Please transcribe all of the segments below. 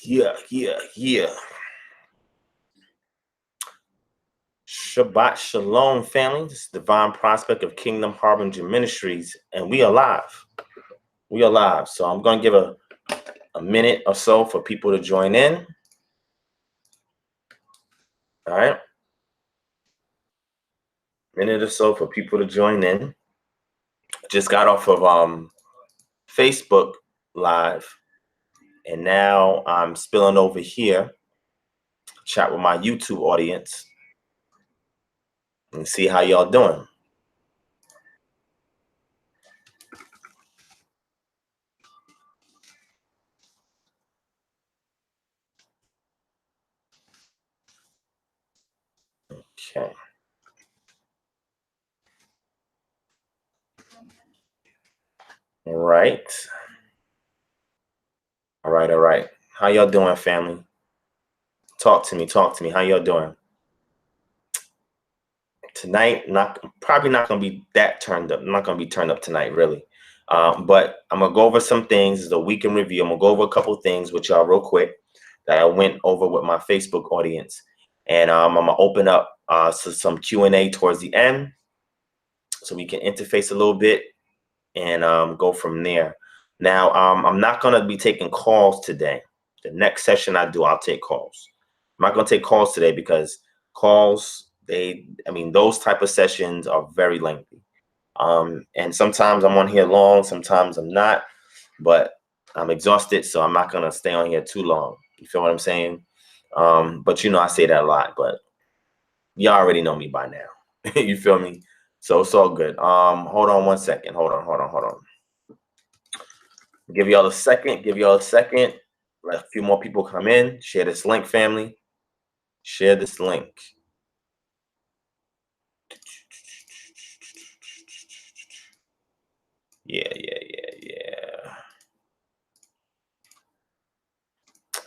Yeah. Shabbat Shalom, family. This is Divine Prospect of Kingdom Harbinger Ministries, and we are live. We are live. So I'm going to give a minute or so for people to join in. All right. Minute or so for people to join in. Just got off of Facebook Live, and now I'm spilling over here, chat with my YouTube audience, and see how y'all doing. Okay. All right. All right. How y'all doing, family? Talk to me. How y'all doing? Tonight, probably not going to be that turned up. I'm not going to be turned up tonight, really. But I'm going to go over some things. It's a week in review. I'm going to go over a couple of things with y'all real quick that I went over with my Facebook audience. And I'm going to open up some Q&A towards the end so we can interface a little bit and go from there. Now, I'm not going to be taking calls today. The next session I do, I'll take calls. I'm not going to take calls today because calls, those type of sessions are very lengthy. And sometimes I'm on here long, sometimes I'm not, but I'm exhausted, so I'm not going to stay on here too long. You feel what I'm saying? But I say that a lot, but y'all already know me by now. You feel me? So it's all good. Hold on one second. Hold on. Give y'all a second. Let a few more people come in. Share this link, family. Share this link. Yeah.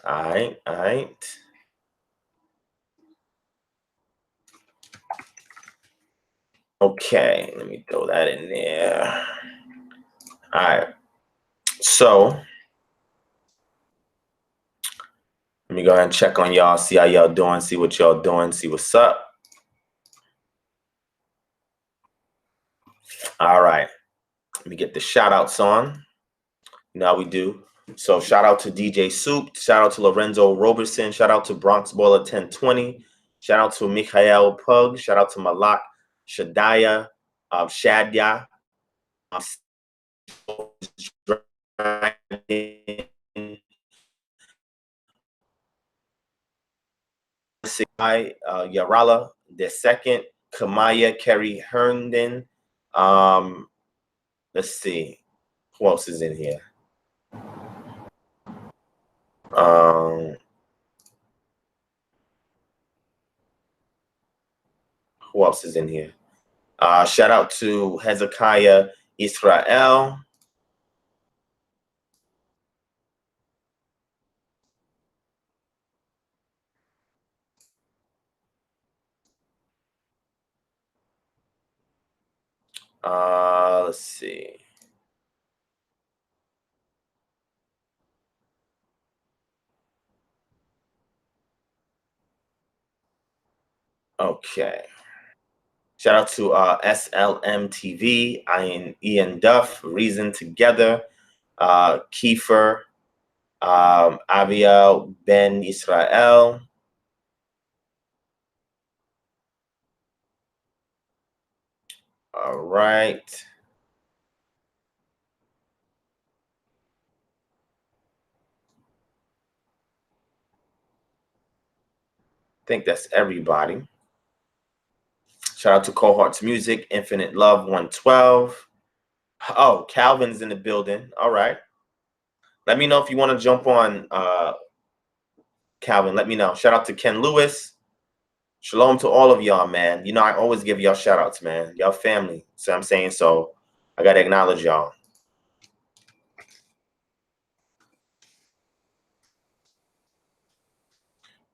All right. Okay, let me throw that in there. All right. So let me go ahead and check on y'all, see how y'all doing, see what y'all doing, see what's up. All right. Let me get the shout outs on. You know how we do. So shout out to DJ Soup, shout out to Lorenzo Roberson, shout out to Bronx Baller 1020, shout out to Mikhail Pug, shout out to Malak Shadaya, Shadya, Yarala the second, Kamaya Kerry Herndon. Let's see, who else is in here? Who else is in here? Shout out to Hezekiah Israel. Let's see. Okay. Shout out to SLM TV, Ian Duff, Reason Together, Kiefer, Aviel Ben Israel. All right. I think that's everybody. Shout out to Cohorts Music, Infinite Love 112. Oh, Calvin's in the building. All right. Let me know if you want to jump on, Calvin. Let me know. Shout out to Ken Lewis. Shalom to all of y'all, man. I always give y'all shout outs, man. Y'all family. So I'm saying, so I got to acknowledge y'all.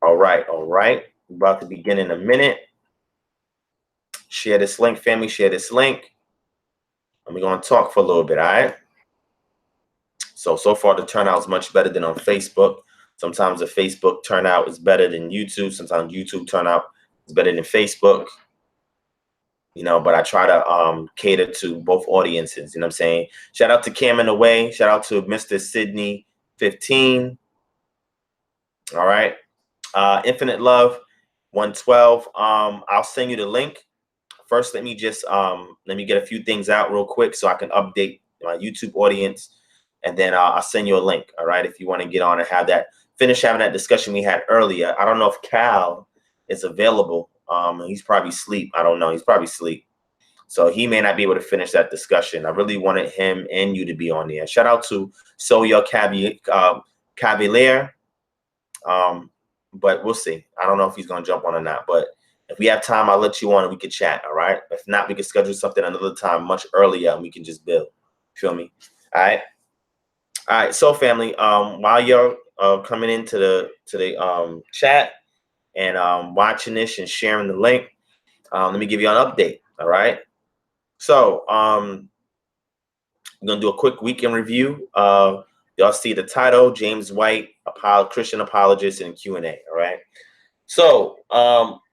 All right. We're about to begin in a minute. Share this link, family. Share this link. And we're going to talk for a little bit, all right? So far the turnout is much better than on Facebook. Sometimes the Facebook turnout is better than YouTube. Sometimes YouTube turnout is better than Facebook. You know, but I try to cater to both audiences. You know what I'm saying? Shout out to Cam in the way. Shout out to Mr. Sydney 15. All right. Infinite Love 112. I'll send you the link. First, let me just let me get a few things out real quick so I can update my YouTube audience, and then I'll send you a link. All right, if you want to get on and have that, finish having that discussion we had earlier. I don't know if Cal is available. He's probably asleep. I don't know. He's probably asleep, so he may not be able to finish that discussion. I really wanted him and you to be on there. Shout out to Soya Cavalier. But we'll see. I don't know if he's gonna jump on or not, but if we have time, I'll let you on and we can chat. All right. If not, we can schedule something another time much earlier and we can just build. Feel me? All right. All right. So family, while you're coming into the chat and watching this and sharing the link, let me give you an update. All right. So I'm gonna do a quick weekend review. Y'all see the title, James White, Christian Apologists and Q&A. All right. So,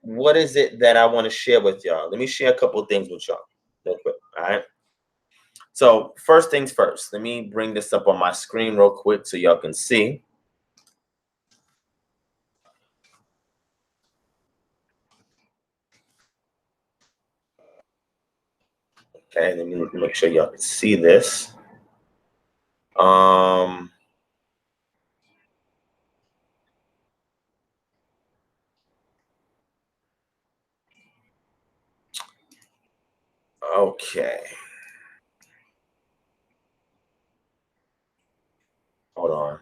what is it that I want to share with y'all? Let me share a couple of things with y'all real quick, all right? So, first things first, let me bring this up on my screen real quick so y'all can see. Okay, let me make sure y'all can see this. Okay. Hold on.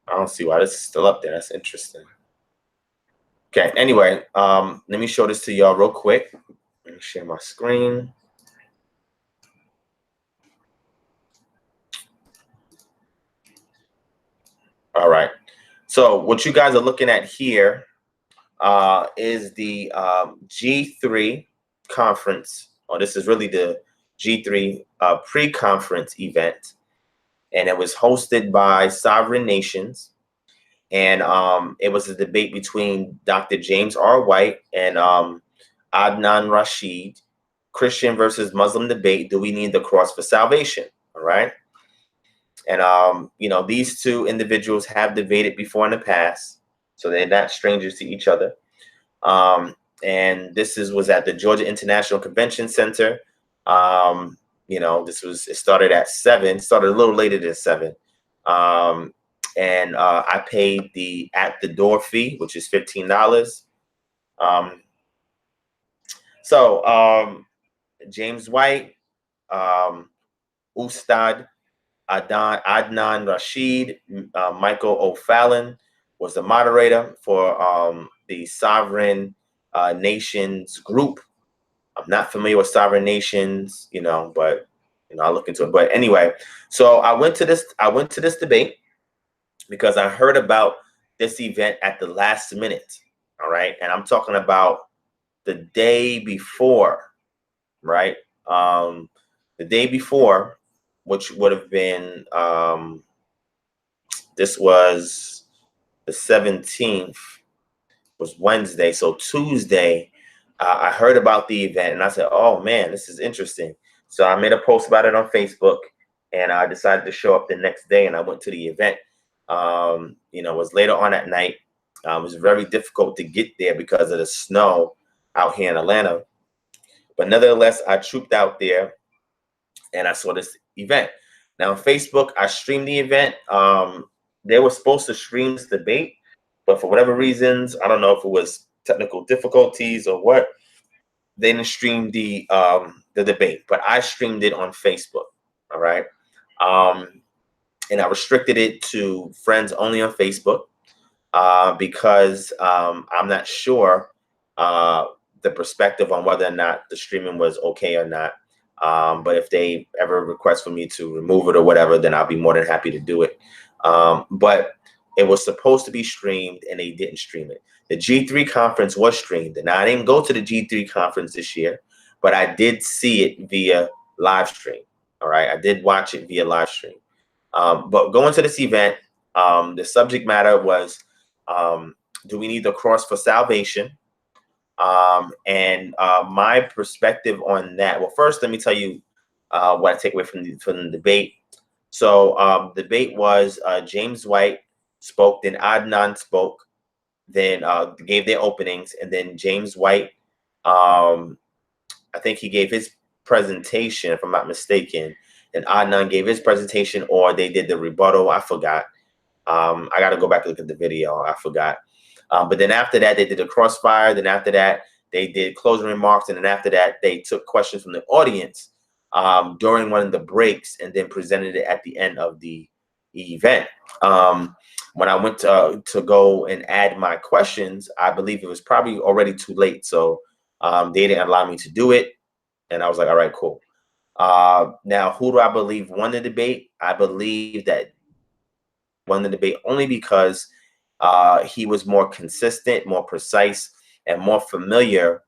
I don't see why this is still up there. That's interesting. Okay, anyway, let me show this to y'all real quick. Let me share my screen. All right. So what you guys are looking at here is the G3 conference. Oh, this is really the G3 pre-conference event. And it was hosted by Sovereign Nations. And it was a debate between Dr. James R. White and Adnan Rashid, Christian versus Muslim debate. Do we need the cross for salvation? All right. And, you know, these two individuals have debated before in the past, so they're not strangers to each other. And this was at the Georgia International Convention Center. You know, it started at 7, started a little later than 7. And I paid the at the door fee, which is $15. So James White, Ustad Adnan Rashid, Michael O'Fallon was the moderator for the Sovereign Nations group. I'm not familiar with Sovereign Nations, you know, but you know, I'll look into it. But anyway, so I went to this debate because I heard about this event at the last minute. All right, and I'm talking about the day before, right? The day before, which would have been this was the 17th, was Wednesday. So Tuesday, I heard about the event and I said, oh man, this is interesting. So I made a post about it on Facebook and I decided to show up the next day and I went to the event. You know, it was later on at night. It was very difficult to get there because of the snow out here in Atlanta. But nevertheless, I trooped out there and I saw this event. Now on Facebook, I streamed the event. They were supposed to stream this debate, but for whatever reasons, I don't know if it was technical difficulties or what, they didn't stream the debate. But I streamed it on Facebook. All right, and I restricted it to friends only on Facebook because I'm not sure the perspective on whether or not the streaming was okay or not. But if they ever request for me to remove it or whatever, then I'll be more than happy to do it. But it was supposed to be streamed and they didn't stream it. The G3 conference was streamed. And I didn't go to the G3 conference this year, but I did see it via live stream. All right. I did watch it via live stream. But going to this event, the subject matter was, do we need the cross for salvation? And my perspective on that. Well, first, let me tell you what I take away from the debate. So the debate was James White spoke, then Adnan spoke, then gave their openings, and then James White, I think he gave his presentation, if I'm not mistaken, and Adnan gave his presentation, or they did the rebuttal. I forgot. I got to go back and look at the video. I forgot. But then after that, they did a crossfire. Then after that, they did closing remarks. And then after that, they took questions from the audience during one of the breaks and then presented it at the end of the event. When I went to go and add my questions, I believe it was probably already too late. So they didn't allow me to do it. And I was like, all right, cool. Now, who do I believe won the debate? I believe that won the debate only because he was more consistent, more precise, and more familiar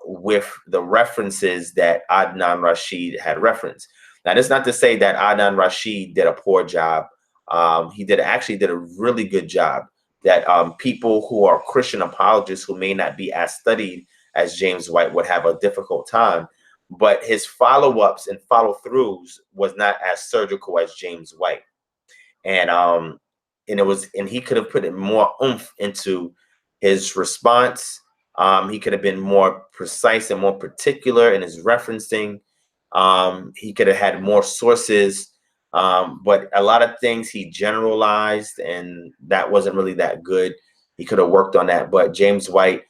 with the references that Adnan Rashid had referenced. Now, that's not to say that Adnan Rashid did a poor job. He actually did a really good job. That people who are Christian apologists who may not be as studied as James White would have a difficult time. But his follow-ups and follow-throughs was not as surgical as James White. And he could have put more oomph into his response. He could have been more precise and more particular in his referencing. He could have had more sources, but a lot of things he generalized, and that wasn't really that good. He could have worked on that, but James White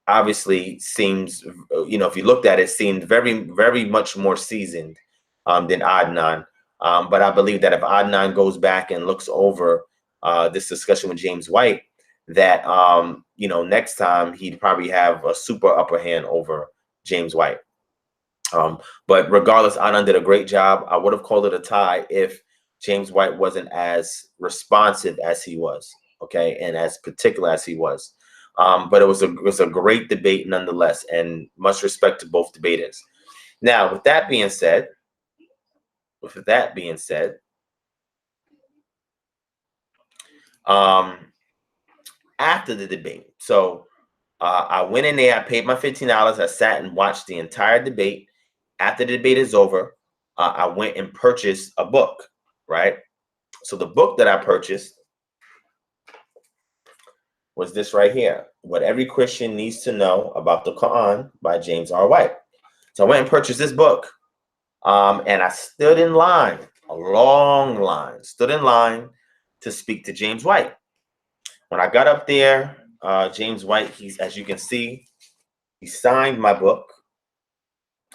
obviously seems, if you looked at it, seemed very, very much more seasoned than Adnan. But I believe that if Adnan goes back and looks over this discussion with James White, that next time he'd probably have a super upper hand over James White. But regardless, Adnan did a great job. I would have called it a tie if James White wasn't as responsive as he was, okay, and as particular as he was. But it was a great debate nonetheless, and much respect to both debaters. Now, with that being said, after the debate, so I went in there, I paid my $15, I sat and watched the entire debate. After the debate is over, I went and purchased a book, right? So the book that I purchased was this right here, What Every Christian Needs to Know About the Quran by James R. White. So I went and purchased this book, and I stood in line, a long line, to speak to James White. When I got up there, James White, as you can see, he signed my book,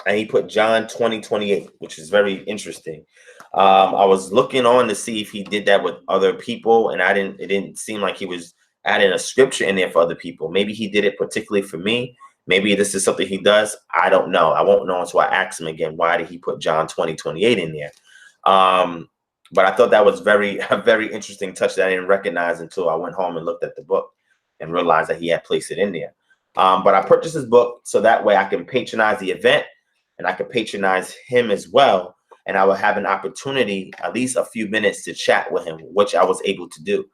and he put John 20:28, which is very interesting. I was looking on to see if he did that with other people, and it didn't seem like he was adding a scripture in there for other people. Maybe he did it particularly for me. Maybe this is something he does. I don't know. I won't know until I ask him again, why did he put John 20:28 in there? But I thought that was a very interesting touch that I didn't recognize until I went home and looked at the book and realized that he had placed it in there. But I purchased this book so that way I can patronize the event and I could patronize him as well. And I would have an opportunity, at least a few minutes, to chat with him, which I was able to do.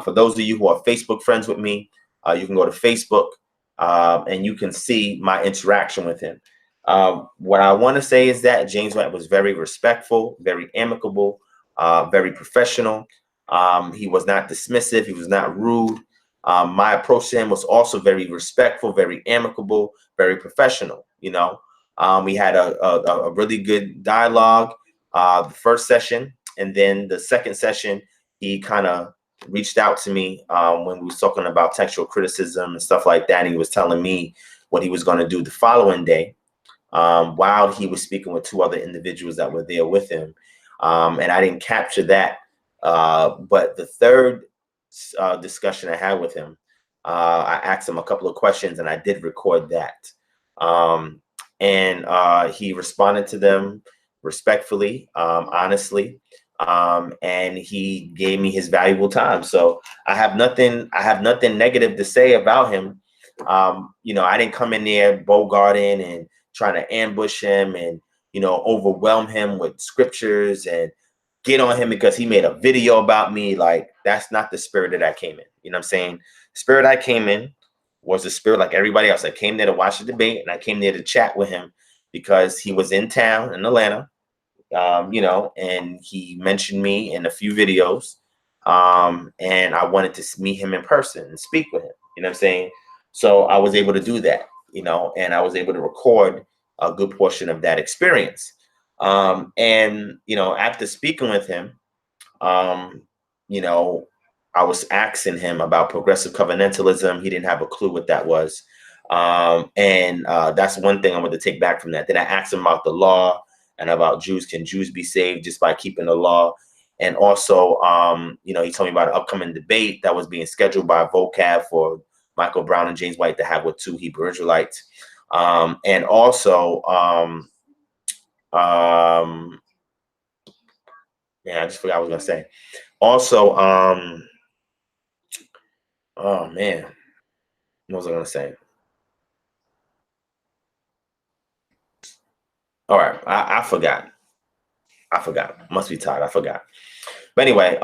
For those of you who are Facebook friends with me, you can go to Facebook and you can see my interaction with him. What I want to say is that James White was very respectful, very amicable, very professional. He was not dismissive. He was not rude. My approach to him was also very respectful, very amicable, very professional. We had a really good dialogue the first session, and then the second session, he kind of reached out to me when we was talking about textual criticism and stuff like that. And he was telling me what he was going to do the following day while he was speaking with two other individuals that were there with him. And I didn't capture that. But the third discussion I had with him, I asked him a couple of questions, and I did record that. And he responded to them respectfully, honestly, and he gave me his valuable time. So I have nothing negative to say about him. I didn't come in there bogarting and trying to ambush him and overwhelm him with scriptures and get on him because he made a video about me. Like, that's not the spirit that I came in. You know what I'm saying? The spirit I came in was the spirit like everybody else. I came there to watch the debate, and I came there to chat with him because he was in town in Atlanta, you know, and he mentioned me in a few videos. And I wanted to meet him in person and speak with him. You know what I'm saying? So I was able to do that, you know, and I was able to record a good portion of that experience. And, you know, after speaking with him, you know, I was asking him about progressive covenantalism. He didn't have a clue what that was. And that's one thing I want to take back from that. Then I asked him about the law and about Jews. Can Jews be saved just by keeping the law? And also, you know, he told me about an upcoming debate that was being scheduled by vocab for Michael Brown and James White to have with two Hebrew Israelites. And also, yeah, I just forgot what I was gonna say. Also, oh man, what was I gonna say? All right, I forgot. I forgot. Must be tired. I forgot. But anyway,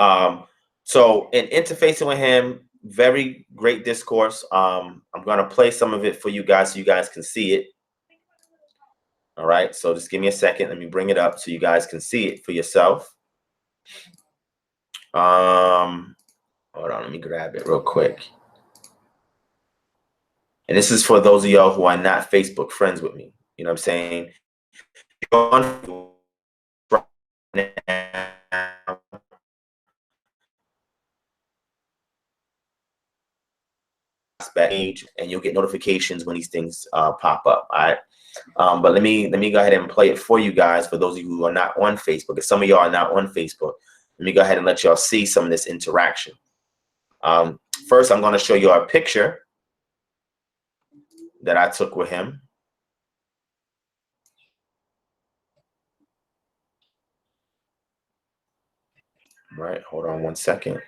so in interfacing with him, very great discourse. I'm gonna play some of it for you guys so you guys can see it. All right, so just give me a second. Let me bring it up so you guys can see it for yourself. Hold on, let me grab it real quick. And this is for those of y'all who are not Facebook friends with me. You know what I'm saying? Page, and you'll get notifications when these things pop up. All right. But let me go ahead and play it for you guys. For those of you who are not on Facebook, if some of y'all are not on Facebook, let me go ahead and let y'all see some of this interaction. First, I'm going to show you a picture that I took with him. All right, hold on one second.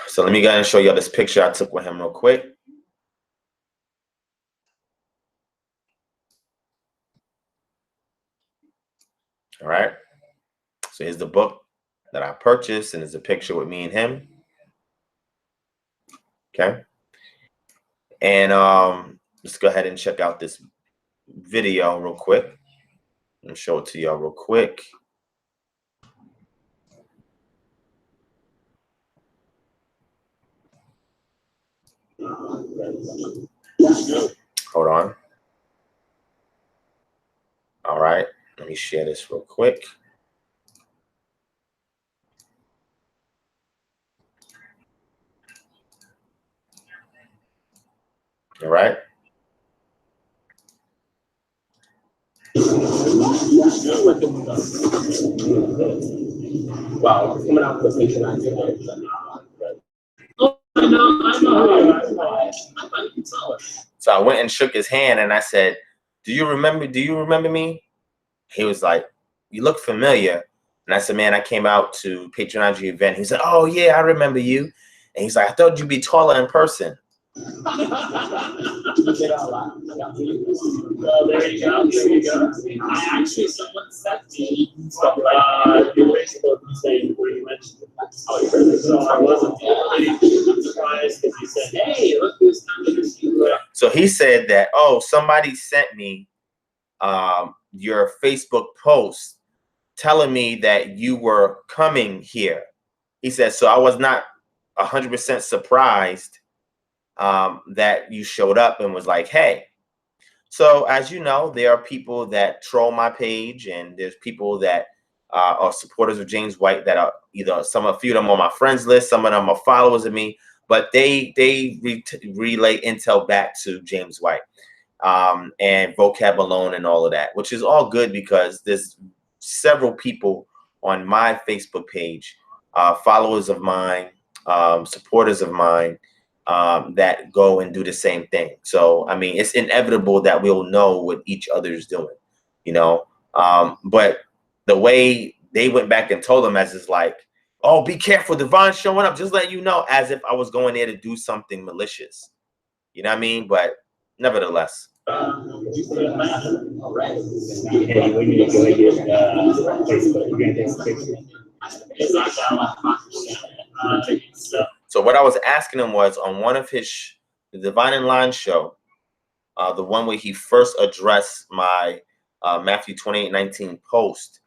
So let me go ahead and show you this picture I took with him real quick. All right. So here's the book that I purchased, and there's a picture with me and him. Okay. And let's go ahead and check out this video real quick. I'll show it to y'all real quick. Hold on. All right, let me share this real quick. All right. Wow, coming out with the So I went and shook his hand, and I said, do you remember me? He was like, you look familiar. And I said, man, I came out to patronize your event. He said, oh yeah, I remember you. And he's like, I thought you'd be taller in person. Well, there you go. There you go. I actually, someone sent me your Facebook saying where you mentioned it. So I wasn't really surprised because he said, hey, look who's coming to see you. So he said that, oh, somebody sent me your Facebook post telling me that you were coming here. He said, so I was not 100% surprised that you showed up and was like, hey. So as you know, there are people that troll my page, and there's people that are supporters of James White that are either a few of them on my friends list, some of them are followers of me, but they relay intel back to James White and vocab alone and all of that, which is all good because there's several people on my Facebook page, followers of mine, supporters of mine, that go and do the same thing. So, I mean, it's inevitable that we'll know what each other's doing, you know. But the way they went back and told them as is like, oh, be careful, Devon's showing up, just let you know, as if I was going there to do something malicious. You know what I mean? But nevertheless, You put it back. All right. Hey, we need to go and get Facebook. We're gonna take some pictures. It's not that So what I was asking him was on one of his the Divine in Line show, the one where he first addressed my Matthew 28:19 post.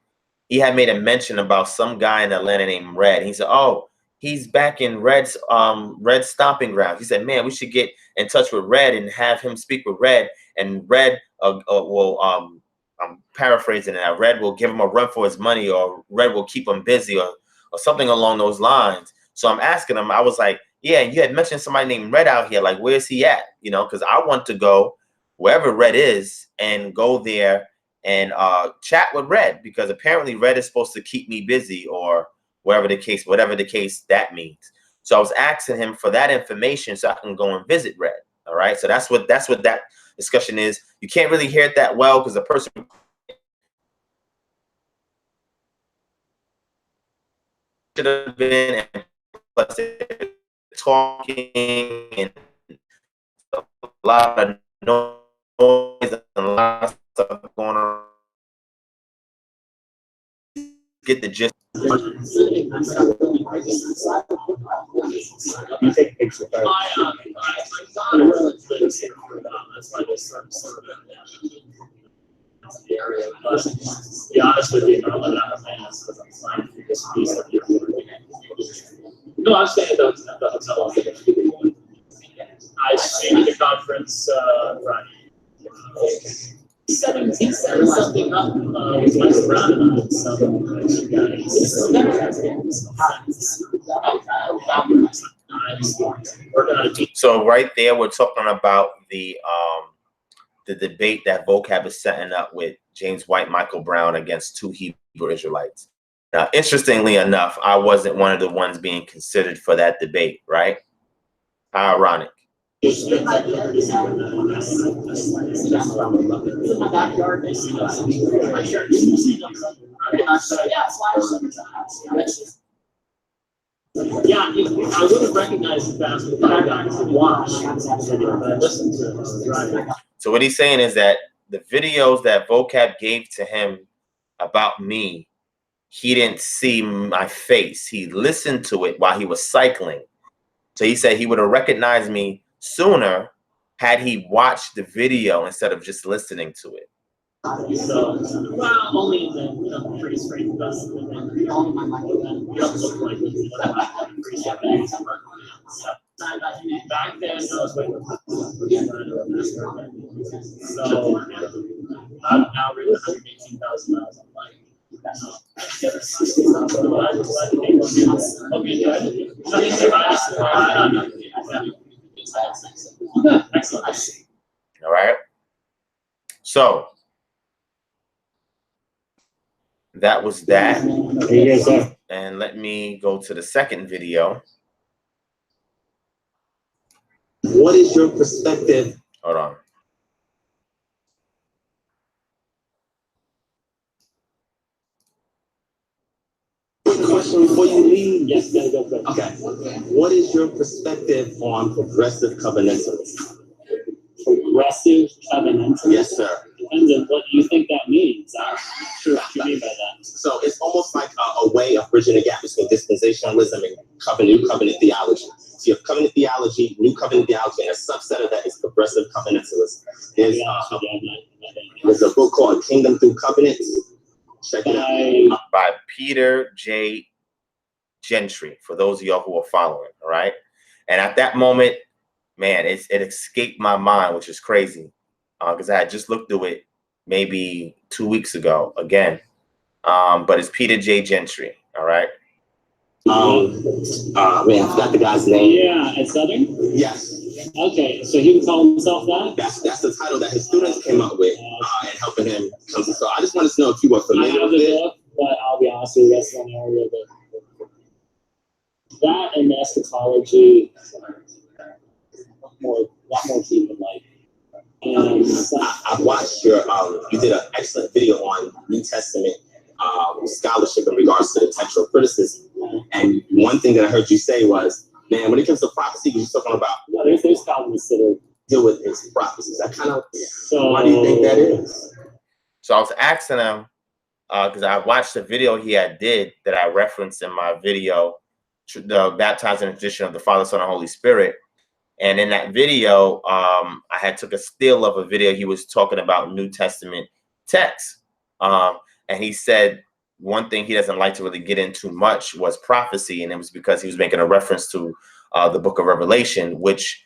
He had made a mention about some guy in Atlanta named Red. He said, "Oh, he's back in Red's stomping ground." He said, "Man, we should get in touch with Red and have him speak with Red, and Red will I'm paraphrasing it. Red will give him a run for his money, or Red will keep him busy, or something along those lines." So I'm asking him. I was like, "Yeah, you had mentioned somebody named Red out here. Like, where's he at? You know, because I want to go wherever Red is and go there and chat with Red, because apparently Red is supposed to keep me busy, or whatever the case that means." So I was asking him for that information so I can go and visit Red. All right. So that's what that discussion is. You can't really hear it that well because the person should have been, and plus talking and a lot of noise and a lot of stuff going on. Get the gist. You take pictures. To be honest with you, I'm not a fan because I'm trying to this piece of your. No, I'm saying at the hotel. I streamed the conference Friday. 17 something up with my brother and some you guys. So right there, we're talking about the debate that Vocab is setting up with James White, Michael Brown against two Hebrew Israelites. Now, interestingly enough, I wasn't one of the ones being considered for that debate, right? How ironic. Yeah, I would have recognized that if I got to watch and listen to it. So what he's saying is that the videos that Vocab gave to him about me, he didn't see my face. He listened to it while he was cycling. So he said he would have recognized me sooner had he watched the video instead of just listening to it. So, well, only the freeze frame does. You don't look like back then, I was waiting. So I'm now reading 118,000 miles. I'm like, All right. So that was that. And let me go to the second video. What is your perspective? Hold on. Question before you leave. yes, go. Okay. What is your perspective on progressive covenantalism? Progressive covenantalism? Yes, sir. Depends on what you think that means. I'm sure what you mean by that. So it's almost like a way of bridging the gap between dispensationalism and new covenant theology. So you have covenant theology, new covenant theology, and a subset of that is progressive covenantalism. There's a book called Kingdom Through Covenants. Check it out. By Peter J. Gentry, for those of y'all who are following, all right? And at that moment, man, it escaped my mind, which is crazy, because I had just looked through it maybe 2 weeks ago again. But it's Peter J. Gentry, all right? Man, I forgot the guy's name. Yeah, at Southern? Yes. Okay, so he would call himself that? That's the title that his students came up with and helping him come to. So I just wanted to know if you were I familiar have with the it. book, but I'll be honest with you, that's one area that and the eschatology, a lot more deep in life. And I've watched your, you did an excellent video on New Testament scholarship in regards to the textual criticism. And one thing that I heard you say was, man, when it comes to prophecy, you're talking about. no, there's Calvinists that are deal with is prophecies. I kind of, why do you think that is? So I was asking him, because I watched the video he did that I referenced in my video, the baptizing tradition of the Father, Son, and Holy Spirit. And in that video, I had took a still of a video. He was talking about New Testament texts. And he said one thing he doesn't like to really get into much was prophecy. And it was because he was making a reference to the book of Revelation, which,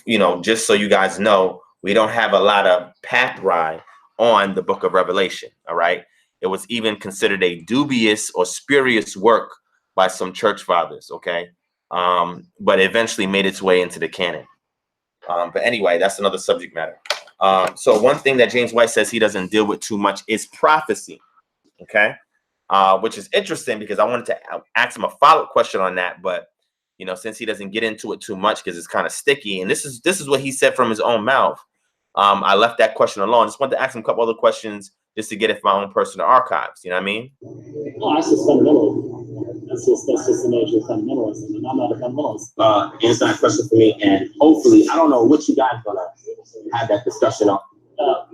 you know, just so you guys know, we don't have a lot of papyri on the book of Revelation. All right. It was even considered a dubious or spurious work by some church fathers. OK. But eventually made its way into the canon. But anyway, that's another subject matter. So one thing that James White says he doesn't deal with too much is prophecy. OK, which is interesting because I wanted to ask him a follow-up question on that. But, you know, since he doesn't get into it too much because it's kind of sticky, and this is what he said from his own mouth. I left that question alone. Just wanted to ask him a couple other questions just to get it from my own personal archives. You know what I mean? Well, that's just fundamental. That's just the nature of fundamentalism, and I'm not a fundamentalist. Answer that question for me, and hopefully, I don't know what you guys gonna have that discussion on.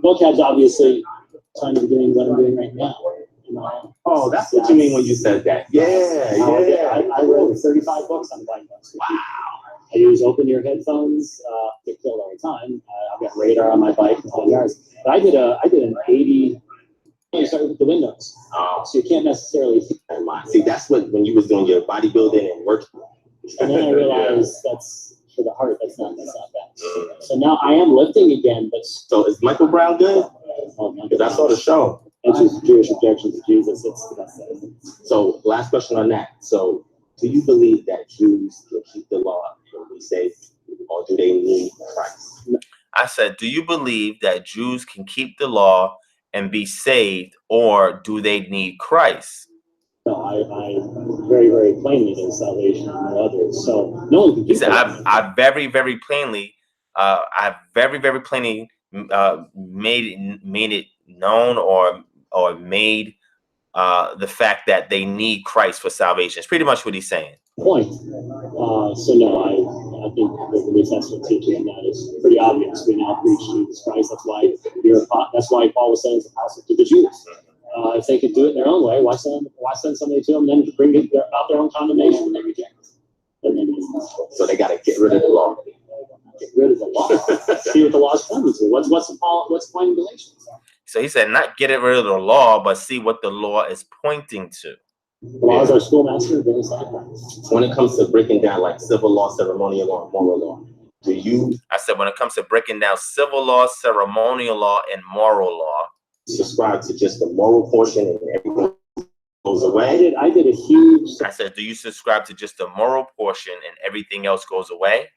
Vocab's obviously trying to be doing what I'm doing right now. You know? Oh, that's what you mean when you said that. Yeah. I read 35 books on Bible. Wow. I use open ear headphones. Get killed every time. I've got radar on my bike and 10 yards. But I did an 80. You start with the windows, so you can't necessarily see. That's what when you was doing your bodybuilding and work. And then I realized that's for the heart. That's not bad. So now I am lifting again. But so is Michael Brown good? Because I saw the show. It's just Jewish objection to Jesus. It's the best thing. So last question on that. So do you believe that Jews will keep the law and be saved, or do they need Christ? I said, do you believe that Jews can keep the law and be saved, or do they need Christ? No, I very, very plainly there's salvation in others. So no one can keep. He said, I very, very plainly, I very, very plainly made it known or made the fact that they need Christ for salvation. It's pretty much what he's saying. Point. So no, I think the New Testament teaching on that is pretty obvious. We now preach Jesus Christ. That's why Paul was saying it's apostle to the Jews. If they could do it in their own way, why send somebody to them then to bring about their own condemnation when they reject it? So they got to get rid of the law. Get rid of the law. See what the law's pointing to. What's the point in Galatians? So he said, not get rid of the law, but see what the law is pointing to. The law is our schoolmaster. When it comes to breaking down like civil law, ceremonial law, moral law, I said when it comes to breaking down civil law, ceremonial law, and moral law, subscribe to just the moral portion and everything goes away? I did a huge. I said, do you subscribe to just the moral portion and everything else goes away?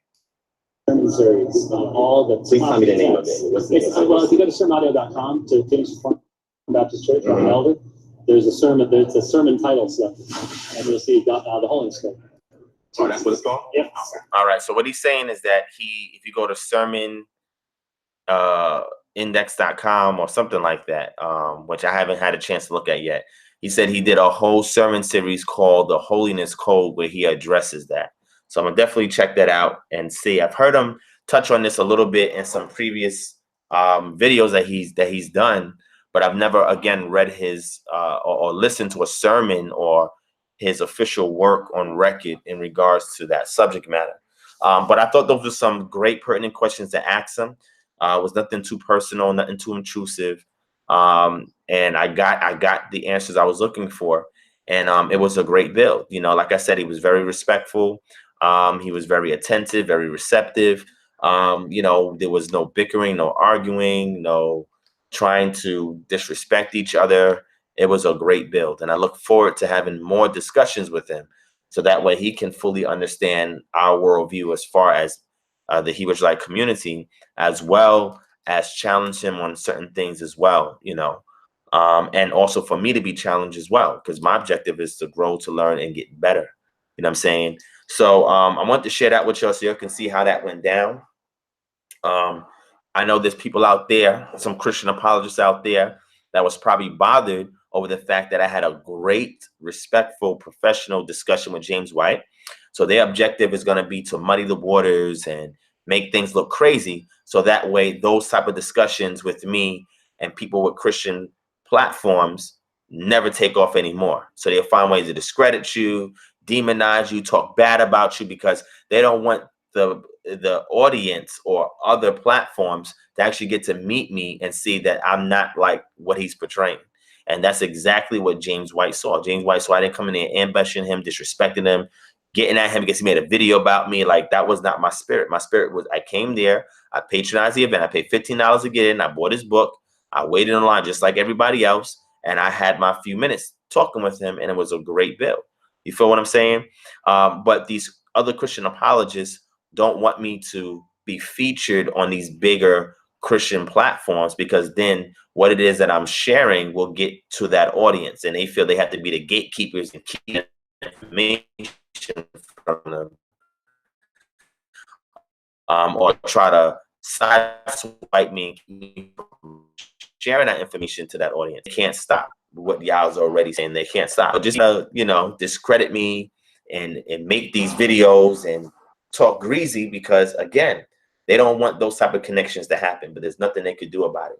Sermon series on all the. Please tell me the name of it. Well, if you go to sermonaudio.com to Phoenix Baptist Church, I'm an elder. There's a sermon title selected, and you'll see the Holy Spirit. Oh, that's what it's called? Yep. All right. So what he's saying is that if you go to sermon index.com or something like that, which I haven't had a chance to look at yet, he said he did a whole sermon series called The Holiness Code where he addresses that. So I'm gonna definitely check that out and see. I've heard him touch on this a little bit in some previous videos that he's done, but I've never again read his or listened to a sermon or his official work on record in regards to that subject matter. But I thought those were some great pertinent questions to ask him. It was nothing too personal, nothing too intrusive, and I got the answers I was looking for, and it was a great build. You know, like I said, he was very respectful. He was very attentive, very receptive. You know, there was no bickering, no arguing, no trying to disrespect each other. It was a great build, and I look forward to having more discussions with him, so that way he can fully understand our worldview as far as the Hebrew Israelite community, as well as challenge him on certain things as well, you know, and also for me to be challenged as well, because my objective is to grow, to learn, and get better. You know what I'm saying? So I want to share that with you so you can see how that went down. I know there's people out there, some Christian apologists out there, that was probably bothered over the fact that I had a great, respectful, professional discussion with James White. So their objective is going to be to muddy the waters and make things look crazy. So that way, those type of discussions with me and people with Christian platforms never take off anymore. So they'll find ways to discredit you, demonize you, talk bad about you, because they don't want the audience or other platforms to actually get to meet me and see that I'm not like what he's portraying. And that's exactly what James White saw. James White saw I didn't come in there ambushing him, disrespecting him, getting at him because he made a video about me. Like, that was not my spirit. My spirit was, I came there, I patronized the event, I paid $15 to get in, I bought his book, I waited in line just like everybody else, and I had my few minutes talking with him, and it was a great bill. You feel what I'm saying? But these other Christian apologists don't want me to be featured on these bigger Christian platforms, because then what it is that I'm sharing will get to that audience, and they feel they have to be the gatekeepers and keep information from them, or try to sideswipe me from sharing that information to that audience. They can't stop what y'all's already saying. They can't stop. But just discredit me and make these videos and talk greasy, because again, they don't want those type of connections to happen. But there's nothing they could do about it.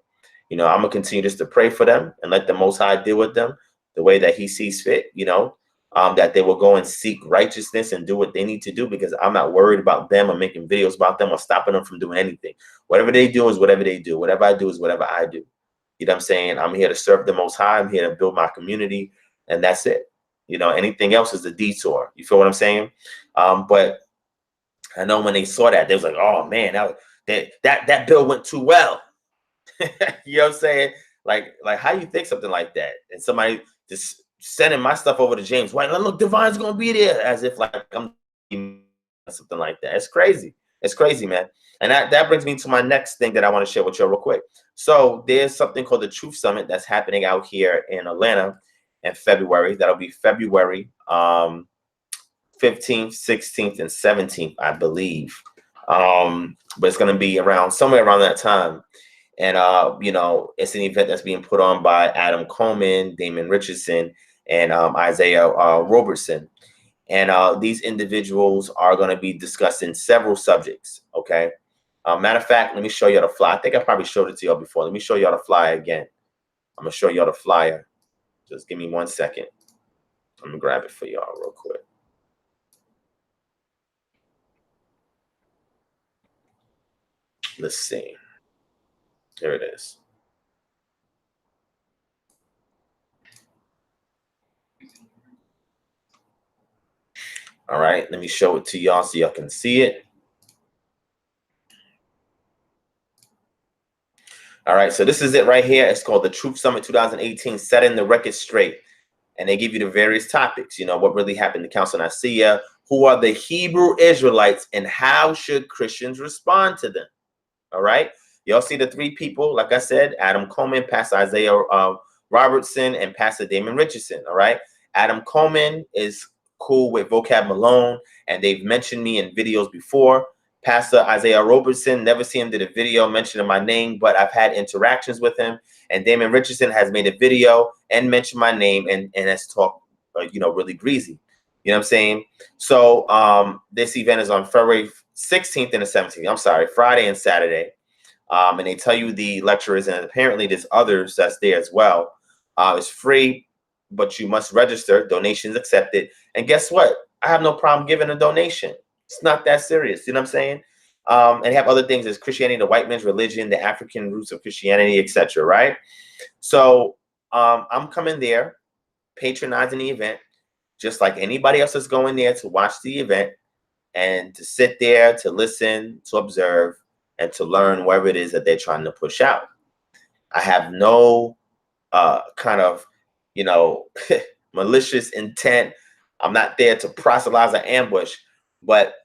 I'm gonna continue just to pray for them and let the Most High deal with them the way that He sees fit. That they will go and seek righteousness and do what they need to do, because I'm not worried about them or making videos about them or stopping them from doing anything. Whatever they do is whatever they do. Whatever I do is whatever I do. You know what I'm saying? I'm here to serve the Most High. I'm here to build my community, and that's it. Anything else is a detour. You feel what I'm saying? But I know when they saw that, they was like, "Oh man, that bill went too well." You know what I'm saying? Like how you think something like that, and somebody just sending my stuff over to James White, like, look, Divine's gonna be there, as if like I'm something like that. It's crazy. It's crazy, man. And that brings me to my next thing that I want to share with you real quick. So there's something called the Truth Summit that's happening out here in Atlanta in February. That'll be February 15th, 16th, and 17th, I believe. But it's going to be somewhere around that time. And, it's an event that's being put on by Adam Coleman, Damon Richardson, and Isaiah Robertson. And these individuals are going to be discussing several subjects, okay? Matter of fact, let me show you the flyer. I think I probably showed it to y'all before. Let me show y'all the flyer again. I'm going to show y'all the flyer. Just give me 1 second. I'm going to grab it for y'all real quick. Let's see. Here it is. All right, let me show it to y'all so y'all can see it. All right, so this is it right here. It's called the Truth Summit 2018, Setting the Record Straight. And they give you the various topics, what really happened to Council Nicaea, who are the Hebrew Israelites, and how should Christians respond to them? All right, y'all see the three people, like I said, Adam Coleman, Pastor Isaiah Robertson, and Pastor Damon Richardson. All right, Adam Coleman is cool with Vocab Malone, and they've mentioned me in videos before. Pastor Isaiah Robertson, never seen him did a video mentioning my name, but I've had interactions with him. And Damon Richardson has made a video and mentioned my name and has talked, really greasy. You know what I'm saying? So this event is on February 16th and the 17th. I'm sorry, Friday and Saturday. And they tell you the lecturers, and apparently there's others that's there as well. It's free, but you must register. Donations accepted. And guess what? I have no problem giving a donation. It's not that serious. You know what I'm saying? And they have other things as Christianity, the white man's religion, the African roots of Christianity, etc. Right? So I'm coming there, patronizing the event, just like anybody else is going there to watch the event and to sit there, to listen, to observe, and to learn whatever it is that they're trying to push out. I have no kind of, malicious intent. I'm not there to proselytize or ambush, but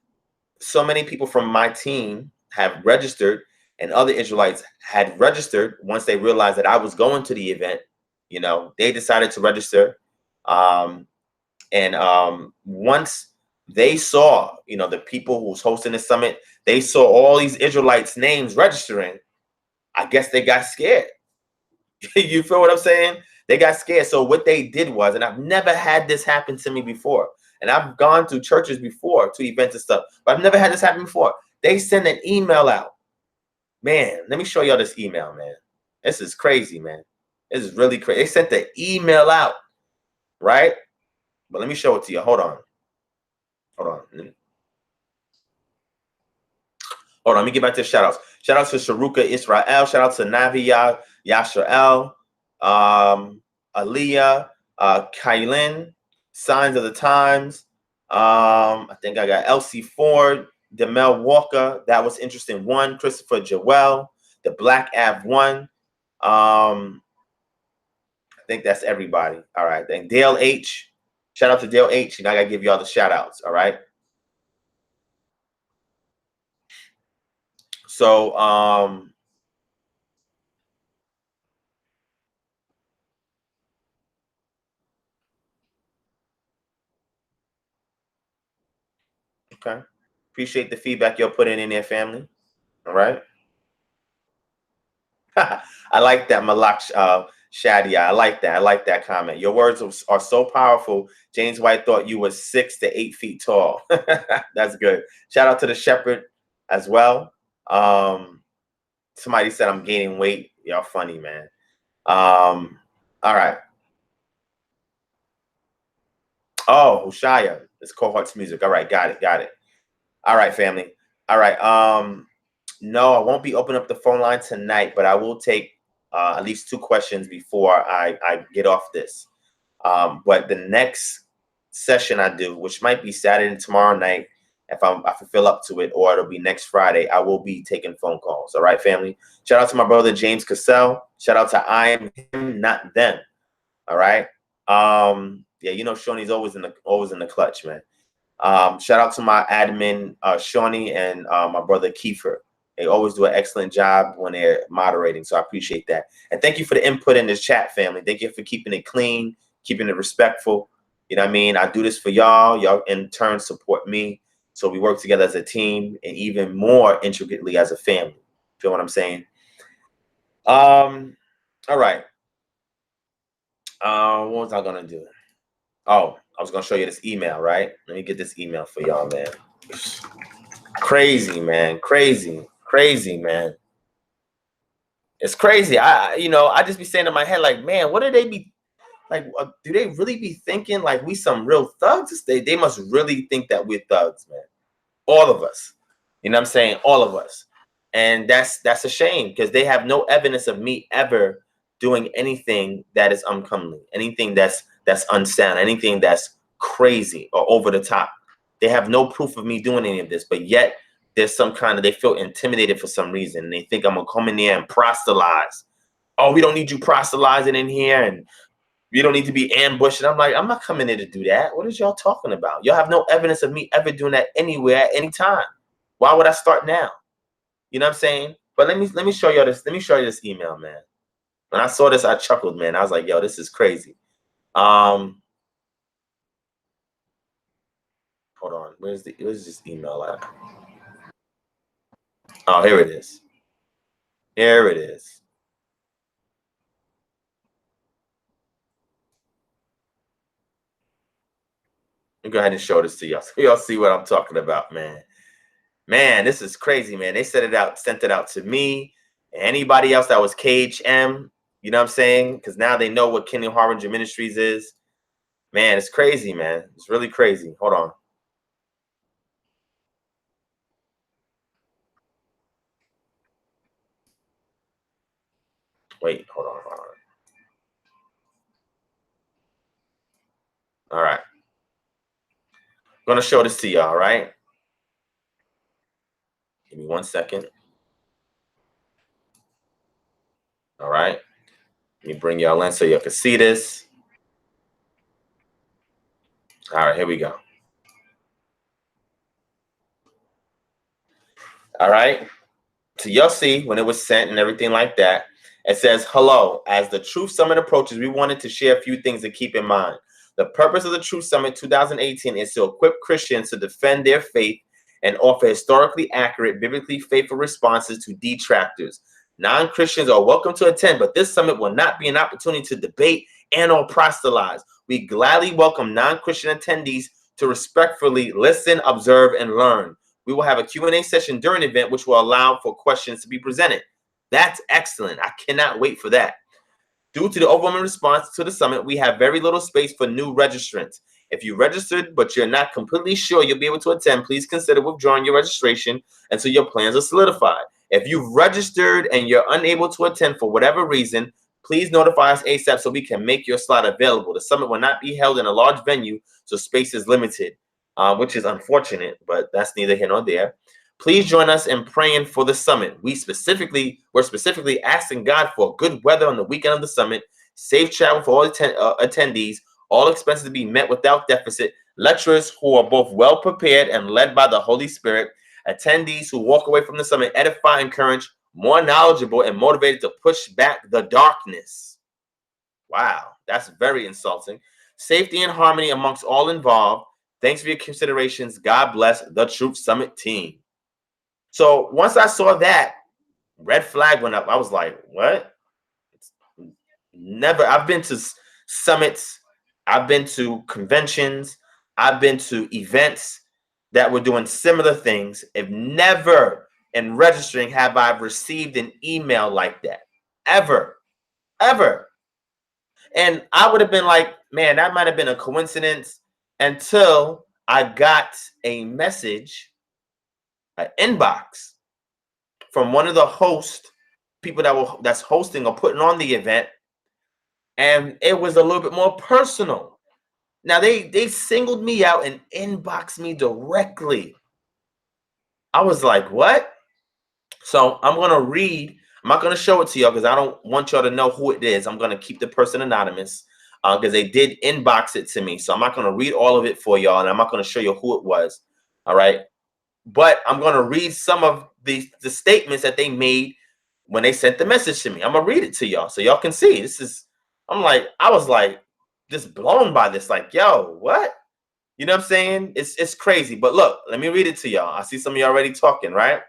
so many people from my team have registered, and other Israelites had registered once they realized that I was going to the event. They decided to register. Once they saw, the people who was hosting the summit, they saw all these Israelites' names registering. I guess they got scared. You feel what I'm saying? They got scared. So what they did was, and I've never had this happen to me before, and I've gone to churches before, to events and stuff, but I've never had this happen before. They send an email out. Man, let me show y'all this email, man. This is crazy, man. This is really crazy. They sent the email out, right? But let me show it to you. Hold on. Hold on. Let me get back to the shout outs. Shout out to Sharuka Israel. Shout out to Navi Yashael, Aliyah, Kailin, Signs of the Times. I think I got Elsie Ford, Demel Walker. That was interesting. One, Christopher Joel, the Black Av one. I think that's everybody. All right. Then Dale H. Shout out to Dale H. And I gotta give y'all the shout outs. All right. So okay. Appreciate the feedback you're putting in there, family. All right. I like that, Malak Shadia. I like that. I like that comment. Your words are so powerful. James White thought you were 6 to 8 feet tall. That's good. Shout out to the shepherd as well. Somebody said I'm gaining weight. Y'all funny, man. All right. Oh, Hushaya. It's Cohorts Music. All right. Got it. All right, family. All right. No, I won't be opening up the phone line tonight, but I will take at least 2 questions before I get off this. But the next session I do, which might be Saturday and tomorrow night, if I feel up to it, or it'll be next Friday, I will be taking phone calls. All right, family. Shout out to my brother James Cassell. Shout out to I Am Him, Not Them. All right. Yeah, you know Shawnee's always in the clutch, man. Shout out to my admin Shawnee and my brother Kiefer. They always do an excellent job when they're moderating, so I appreciate that. And thank you for the input in this chat, family. Thank you for keeping it clean, keeping it respectful. You know what I mean? I do this for y'all. Y'all in turn support me. So we work together as a team and even more intricately as a family. Feel what I'm saying? All right. What was I gonna do? Oh, I was gonna show you this email, right? Let me get this email for y'all, man. Crazy, man. Crazy, man. It's crazy. I just be saying in my head, like, man, what do they be like? Do they really be thinking like we some real thugs? They must really think that we're thugs, man. All of us. You know what I'm saying? All of us. And that's a shame because they have no evidence of me ever doing anything that is uncomely, anything that's unsound, anything that's crazy or over the top. They have no proof of me doing any of this, but yet there's they feel intimidated for some reason. And they think I'm gonna come in there and proselytize. Oh, we don't need you proselytizing in here, and you don't need to be ambushed. And I'm like, I'm not coming in to do that. What is y'all talking about? Y'all have no evidence of me ever doing that anywhere at any time. Why would I start now? You know what I'm saying? But let me show you this. Let me show you this email, man. When I saw this, I chuckled, man. I was like, yo, this is crazy. Hold on. Where's this email at? Oh, here it is. Here it is. Let me go ahead and show this to y'all so y'all see what I'm talking about, man. Man, this is crazy, man. They sent it out to me and anybody else that was KHM. You know what I'm saying? Because now they know what Kingdom Harbinger Ministries is. Man, it's crazy, man. It's really crazy. Hold on. Wait, hold on. All right. I'm going to show this to y'all, right? Give me 1 second. All right. Let me bring y'all in so y'all can see this. All right, here we go. All right. So y'all see when it was sent and everything like that. It says, hello, as the Truth Summit approaches, we wanted to share a few things to keep in mind. The purpose of the Truth Summit 2018 is to equip Christians to defend their faith and offer historically accurate, biblically faithful responses to detractors. Non-Christians are welcome to attend, but this summit will not be an opportunity to debate and or proselytize. We gladly welcome non-Christian attendees to respectfully listen, observe, and learn. We will have a Q&A session during the event, which will allow for questions to be presented. That's excellent. I cannot wait for that. Due to the overwhelming response to the summit, we have very little space for new registrants. If you registered but you're not completely sure you'll be able to attend, please consider withdrawing your registration until your plans are solidified. If you've registered and you're unable to attend for whatever reason, please notify us ASAP so we can make your slot available. The summit will not be held in a large venue, so space is limited, which is unfortunate, but that's neither here nor there. Please join us in praying for the summit. We're specifically asking God for good weather on the weekend of the summit, safe travel for all attendees, all expenses to be met without deficit, lecturers who are both well prepared and led by the Holy Spirit, attendees who walk away from the summit edified, encouraged, more knowledgeable, and motivated to push back the darkness. Wow, that's very insulting. Safety and harmony amongst all involved. Thanks for your considerations. God bless the Truth Summit team. So once I saw that, red flag went up. I was like, what? Never. I've been to summits. I've been to conventions. I've been to events that were doing similar things. If never in registering have I received an email like that. Ever. And I would have been like, man, that might have been a coincidence until I got a message, an inbox from one of the people that's hosting or putting on the event, and it was a little bit more personal. Now they singled me out and inboxed me directly. I was like, what? So I'm gonna read. I'm not gonna show it to y'all because I don't want y'all to know who it is. I'm gonna keep the person anonymous because they did inbox it to me. So I'm not gonna read all of it for y'all, and I'm not gonna show you who it was. All right. But I'm going to read some of the statements that they made when they sent the message to me. I'm going to read it to y'all so y'all can see. I was like just blown by this. Like, yo, what? You know what I'm saying? It's crazy. But look, let me read it to y'all. I see some of you already talking, right?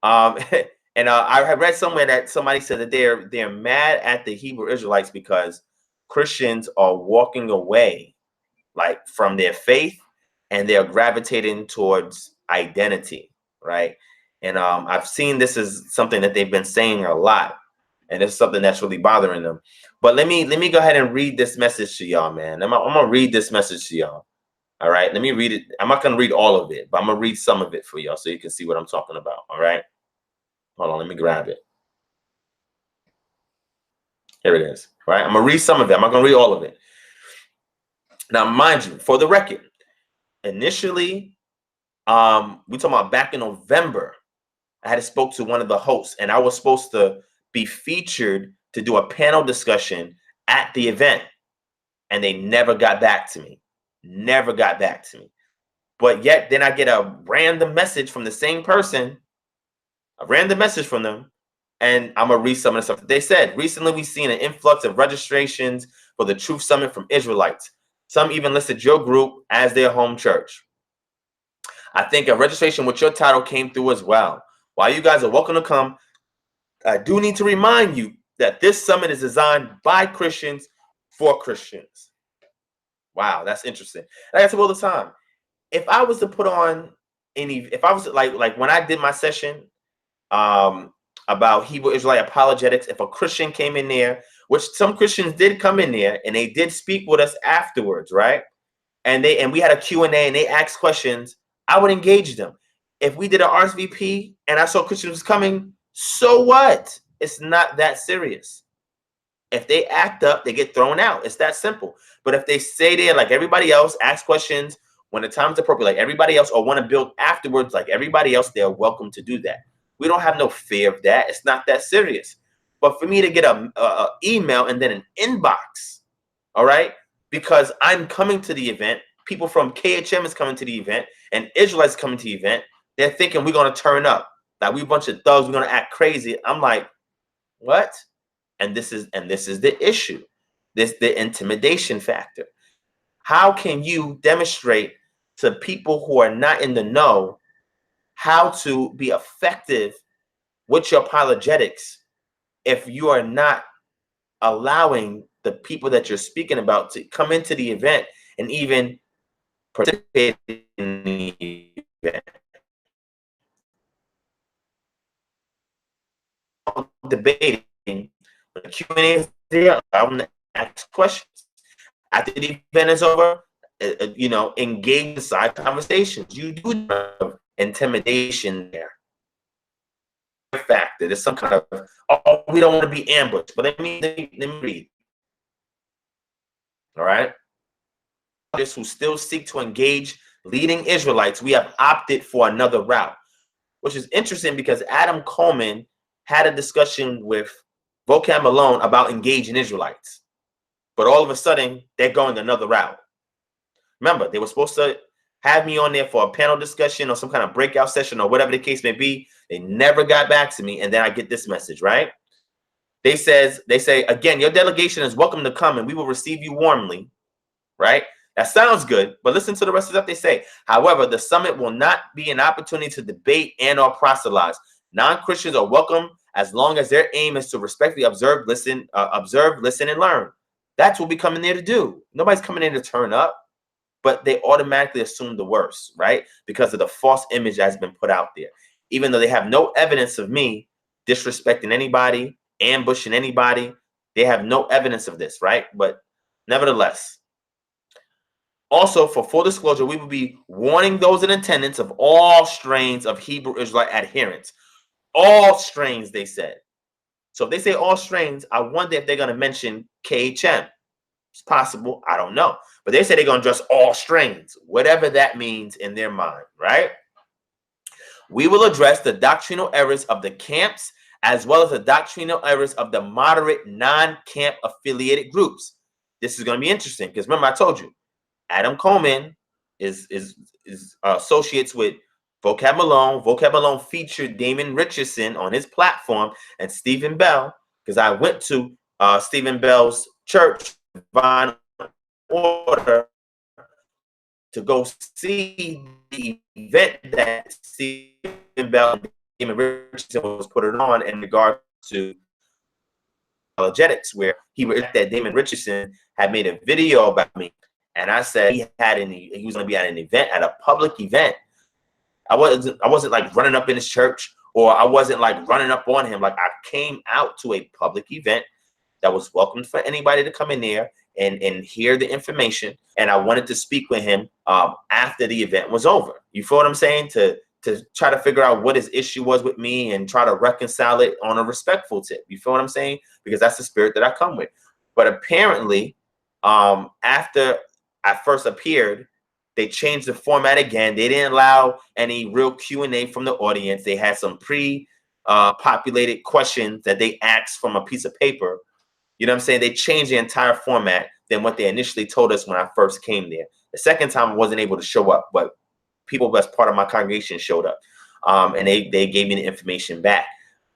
And I have read somewhere that somebody said that they're mad at the Hebrew Israelites because Christians are walking away like from their faith and they're gravitating towards identity, right? And I've seen this is something that they've been saying a lot, and it's something that's really bothering them. But let me go ahead and read this message to y'all, man. I'm gonna read this message to y'all. All right, let me read it. I'm not gonna read all of it, but I'm gonna read some of it for y'all so you can see what I'm talking about. All right, hold on, let me grab it. Here it is. All right, I'm gonna read some of it. I'm not gonna read all of it. Now, mind you, for the record, initially, we talking about back in November, I had spoke to one of the hosts, and I was supposed to be featured to do a panel discussion at the event, and they never got back to me. But yet, then I get a random message from the same person, and I'm gonna read some of the stuff that they said. Recently, we've seen an influx of registrations for the Truth Summit from Israelites. Some even listed your group as their home church. I think a registration with your title came through as well. While you guys are welcome to come, I do need to remind you that this summit is designed by Christians for Christians. Wow, that's interesting. Like I say all the time, if I was to put on if I was like when I did my session about Hebrew Israelite apologetics, if a Christian came in there, which some Christians did come in there and they did speak with us afterwards, right? And we had a Q&A and they asked questions, I would engage them. If we did an RSVP and I saw Christians coming, so what? It's not that serious. If they act up, they get thrown out. It's that simple. But if they stay there like everybody else, ask questions when the time's appropriate, like everybody else, or want to build afterwards like everybody else, they're welcome to do that. We don't have no fear of that. It's not that serious. But for me to get a email and then an inbox, all right, because I'm coming to the event, people from KHM is coming to the event, and Israelites coming to the event, they're thinking we're going to turn up. Like we a bunch of thugs, we're going to act crazy. I'm like, what? And this is the issue. The intimidation factor. How can you demonstrate to people who are not in the know how to be effective with your apologetics if you are not allowing the people that you're speaking about to come into the event and even participate in the event? debating. The Q&A is there. I'm going to ask questions. After the event is over, engage in side conversations. You do have intimidation there. Factor. There's some kind of, we don't want to be ambushed. But let me read. All right. Who still seek to engage leading Israelites, we have opted for another route, which is interesting because Adam Coleman had a discussion with Vocab Malone about engaging Israelites. But all of a sudden, they're going another route. Remember, they were supposed to have me on there for a panel discussion or some kind of breakout session or whatever the case may be. They never got back to me. And then I get this message, right? They say, again, your delegation is welcome to come and we will receive you warmly, right? That sounds good, but listen to the rest of what they say. However, the summit will not be an opportunity to debate and or proselytize. Non-Christians are welcome as long as their aim is to respectfully observe, listen, and learn. That's what we're coming there to do. Nobody's coming in to turn up, but they automatically assume the worst, right? Because of the false image that has been put out there. Even though they have no evidence of me disrespecting anybody, ambushing anybody, they have no evidence of this, right? But nevertheless, also, for full disclosure, we will be warning those in attendance of all strains of Hebrew Israelite adherents. All strains, they said. So if they say all strains, I wonder if they're going to mention KHM. It's possible. I don't know. But they say they're going to address all strains, whatever that means in their mind, right? We will address the doctrinal errors of the camps as well as the doctrinal errors of the moderate non-camp affiliated groups. This is going to be interesting because remember I told you, Adam Coleman is associates with Vocab Malone. Vocab Malone featured Damon Richardson on his platform and Stephen Bell, because I went to Stephen Bell's church, Divine Order, to go see the event that Stephen Bell and Damon Richardson was putting on in regard to apologetics, where he that Damon Richardson had made a video about me. And I said he was going to be at an event, at a public event. I wasn't like running up in his church, or I wasn't like running up on him. Like, I came out to a public event that was welcome for anybody to come in there and hear the information. And I wanted to speak with him after the event was over. You feel what I'm saying? To try to figure out what his issue was with me and try to reconcile it on a respectful tip. You feel what I'm saying? Because that's the spirit that I come with. But apparently, after I first appeared, they changed the format again. They didn't allow any real Q&A from the audience. They had some pre-populated questions that they asked from a piece of paper. You know what I'm saying? They changed the entire format than what they initially told us when I first came there. The second time I wasn't able to show up, but people that's part of my congregation showed up, and they gave me the information back.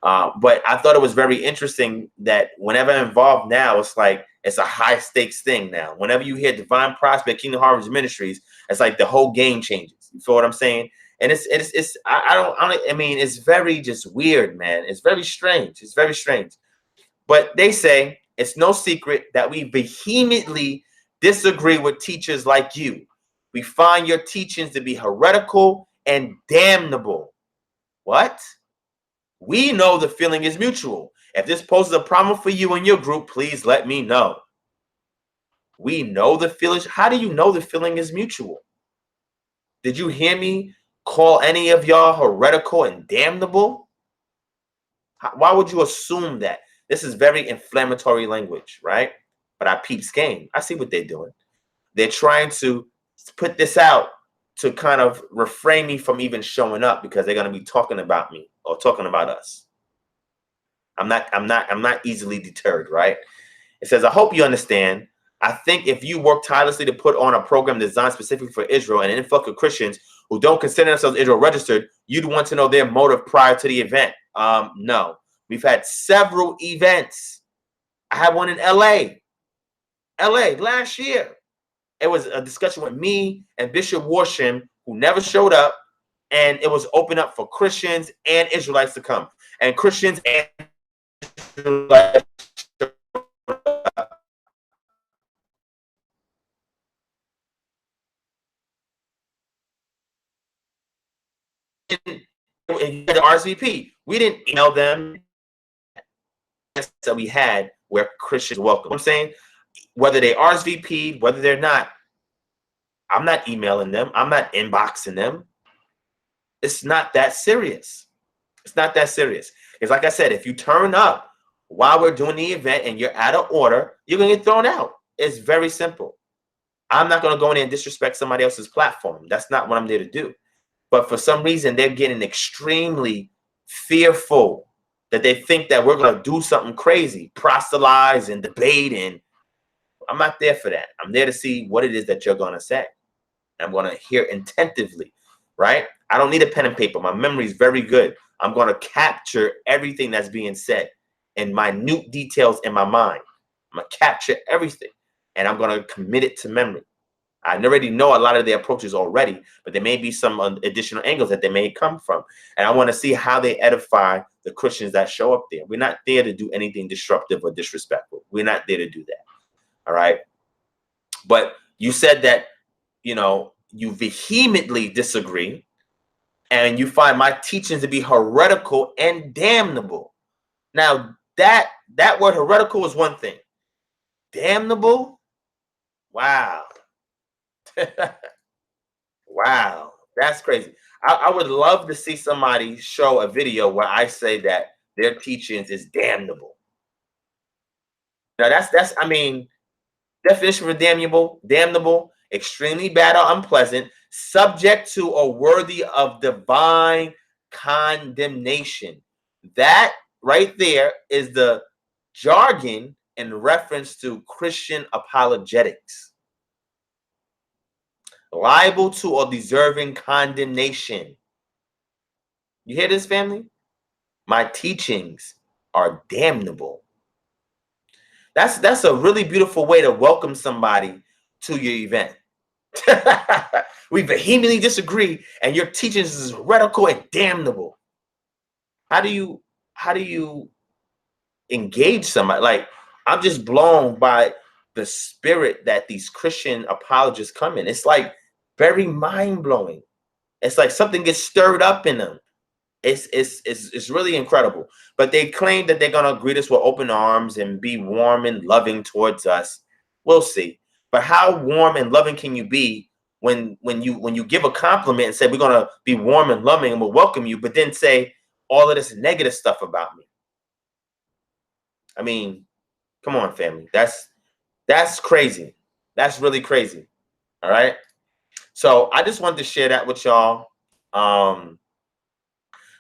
But I thought it was very interesting that whenever I'm involved now, it's like it's a high stakes thing now. Whenever you hear Divine Prospect, Kingdom Harvest Ministries, it's like the whole game changes. You feel what I'm saying? And I mean, it's very just weird, man. It's very strange. It's very strange. But they say it's no secret that we vehemently disagree with teachers like you. We find your teachings to be heretical and damnable. What? We know the feeling is mutual. If this poses a problem for you and your group, please let me know. We know the feeling. How do you know the feeling is mutual? Did you hear me call any of y'all heretical and damnable? Why would you assume that? This is very inflammatory language, right? But I peeps game. I see what they're doing. They're trying to put this out to kind of refrain me from even showing up because they're going to be talking about me or talking about us. I'm not easily deterred, right? It says, I hope you understand. I think if you work tirelessly to put on a program designed specifically for Israel and influx of Christians who don't consider themselves Israel registered, you'd want to know their motive prior to the event. No. We've had several events. I had one in LA last year. It was a discussion with me and Bishop Warsham, who never showed up, and it was open up for Christians and Israelites to come. And Christians and Israelites the RSVP. We didn't email them. that we had where Christians welcome. You know what I'm saying, whether they RSVP'd, whether they're not, I'm not emailing them. I'm not inboxing them. It's not that serious. It's not that serious. It's like I said, if you turn up while we're doing the event and you're out of order, you're going to get thrown out. It's very simple. I'm not going to go in there and disrespect somebody else's platform. That's not what I'm there to do. But for some reason, they're getting extremely fearful that they think that we're going to do something crazy, proselytize and debate. And I'm not there for that. I'm there to see what it is that you're going to say. I'm going to hear attentively, right? I don't need a pen and paper. My memory is very good. I'm going to capture everything that's being said in minute details in my mind. I'm going to capture everything, and I'm going to commit it to memory. I already know a lot of their approaches already, but there may be some additional angles that they may come from. And I want to see how they edify the Christians that show up there. We're not there to do anything disruptive or disrespectful. We're not there to do that. All right. But you said that, you know, you vehemently disagree and you find my teachings to be heretical and damnable. Now, that word heretical is one thing. Damnable? Wow. Wow, that's crazy. I would love to see somebody show a video where I say that their teachings is damnable. Now that's I mean, definition for damnable, extremely bad or unpleasant, subject to or worthy of divine condemnation. That right there is the jargon in reference to Christian apologetics. Liable to or deserving condemnation. You hear this, family? My teachings are damnable. That's a really beautiful way to welcome somebody to your event. We vehemently disagree, and your teachings is heretical and damnable. How do you engage somebody? Like, I'm just blown by the spirit that these Christian apologists come in. It's like very mind-blowing. It's like something gets stirred up in them. It's really incredible. But they claim that they're gonna greet us with open arms and be warm and loving towards us. We'll see. But how warm and loving can you be when you give a compliment and say we're gonna be warm and loving and we'll welcome you, but then say all of this negative stuff about me? I mean, come on, family. That's crazy. That's really crazy. All right. So I just wanted to share that with y'all.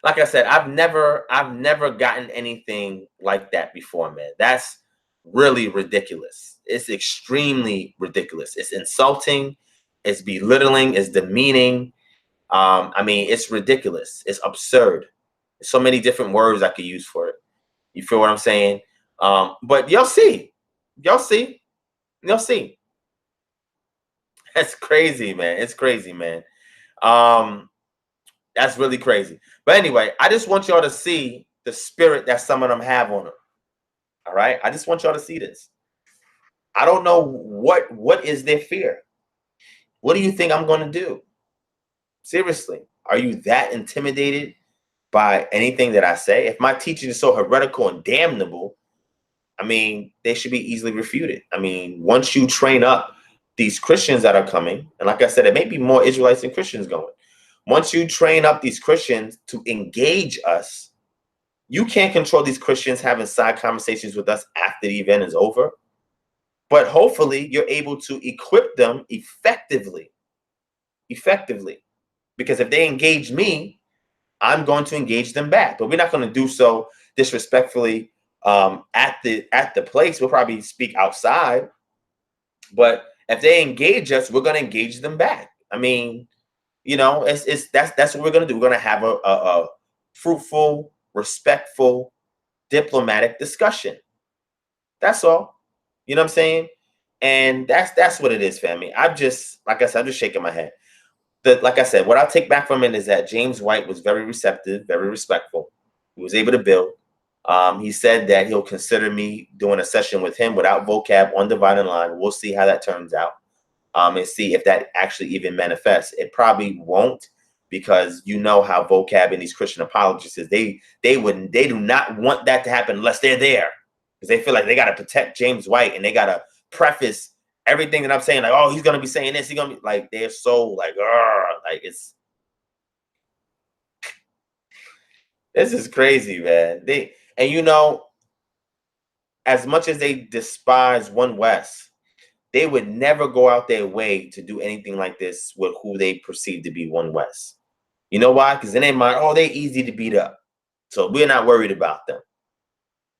Like I said, I've never gotten anything like that before, man. That's really ridiculous. It's extremely ridiculous. It's insulting. It's belittling. It's demeaning. I mean, it's ridiculous. It's absurd. There's so many different words I could use for it. You feel what I'm saying? But you'll see. You'll see. You'll see. That's crazy, man. It's crazy, man. That's really crazy. But anyway, I just want y'all to see the spirit that some of them have on them. All right? I just want y'all to see this. I don't know what is their fear. What do you think I'm going to do? Seriously, are you that intimidated by anything that I say? If my teaching is so heretical and damnable, I mean, they should be easily refuted. I mean, once you train up these Christians that are coming, and like I said, it may be more Israelites than Christians going. Once you train up these Christians to engage us, you can't control these Christians having side conversations with us after the event is over. But hopefully you're able to equip them effectively. Because if they engage me, I'm going to engage them back. But we're not going to do so disrespectfully at the place. We'll probably speak outside. But if they engage us, we're going to engage them back. I mean, you know, that's what we're going to do. We're going to have a fruitful, respectful, diplomatic discussion. That's all. You know what I'm saying? And that's what it is, family. I'm just, like I said, I'm just shaking my head. Like I said, what I'll take back from it is that James White was very receptive, very respectful. He was able to build. He said that he'll consider me doing a session with him without vocab on Dividing Line. We'll see how that turns out. And see if that actually even manifests. It probably won't, because you know how vocab and these Christian apologists is. They do not want that to happen unless they're there. because they feel like they got to protect James White and they got to preface everything that I'm saying. Like, oh, he's going to be saying this. He's going to be like, they're so like it's, this is crazy, man. And you know, as much as they despise One West, they would never go out their way to do anything like this with who they perceive to be One West. You know why? Because in their mind, oh, they easy to beat up. So we're not worried about them.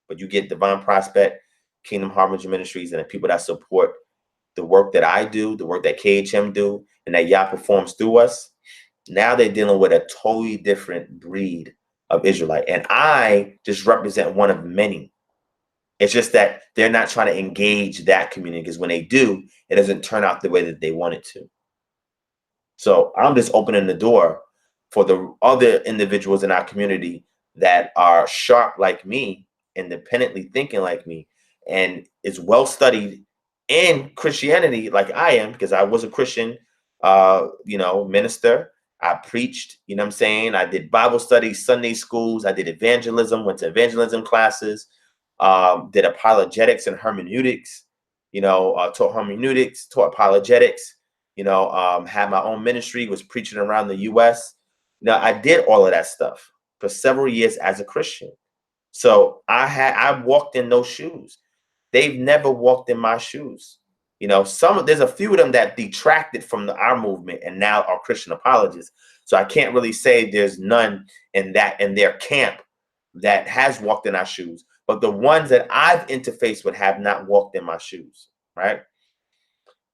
But you get Divine Prospect, Kingdom Harbinger Ministries, and the people that support the work that I do, the work that KHM do, and that Yah performs through us. Now they're dealing with a totally different breed of Israelite. And I just represent one of many. It's just that they're not trying to engage that community, because when they do, it doesn't turn out the way that they want it to. So I'm just opening the door for the other individuals in our community that are sharp like me, independently thinking like me, and is well studied in Christianity like I am, because I was a Christian, minister. I preached, you know what I'm saying? I did Bible studies, Sunday schools. I did evangelism, went to evangelism classes, did apologetics and hermeneutics, taught hermeneutics, taught apologetics, had my own ministry, was preaching around the U.S. I did all of that stuff for several years as a Christian. So I walked in those shoes. They've never walked in my shoes. There's a few of them that detracted from our movement and now are Christian apologists. So I can't really say there's none in their camp that has walked in our shoes. But the ones that I've interfaced with have not walked in my shoes, right?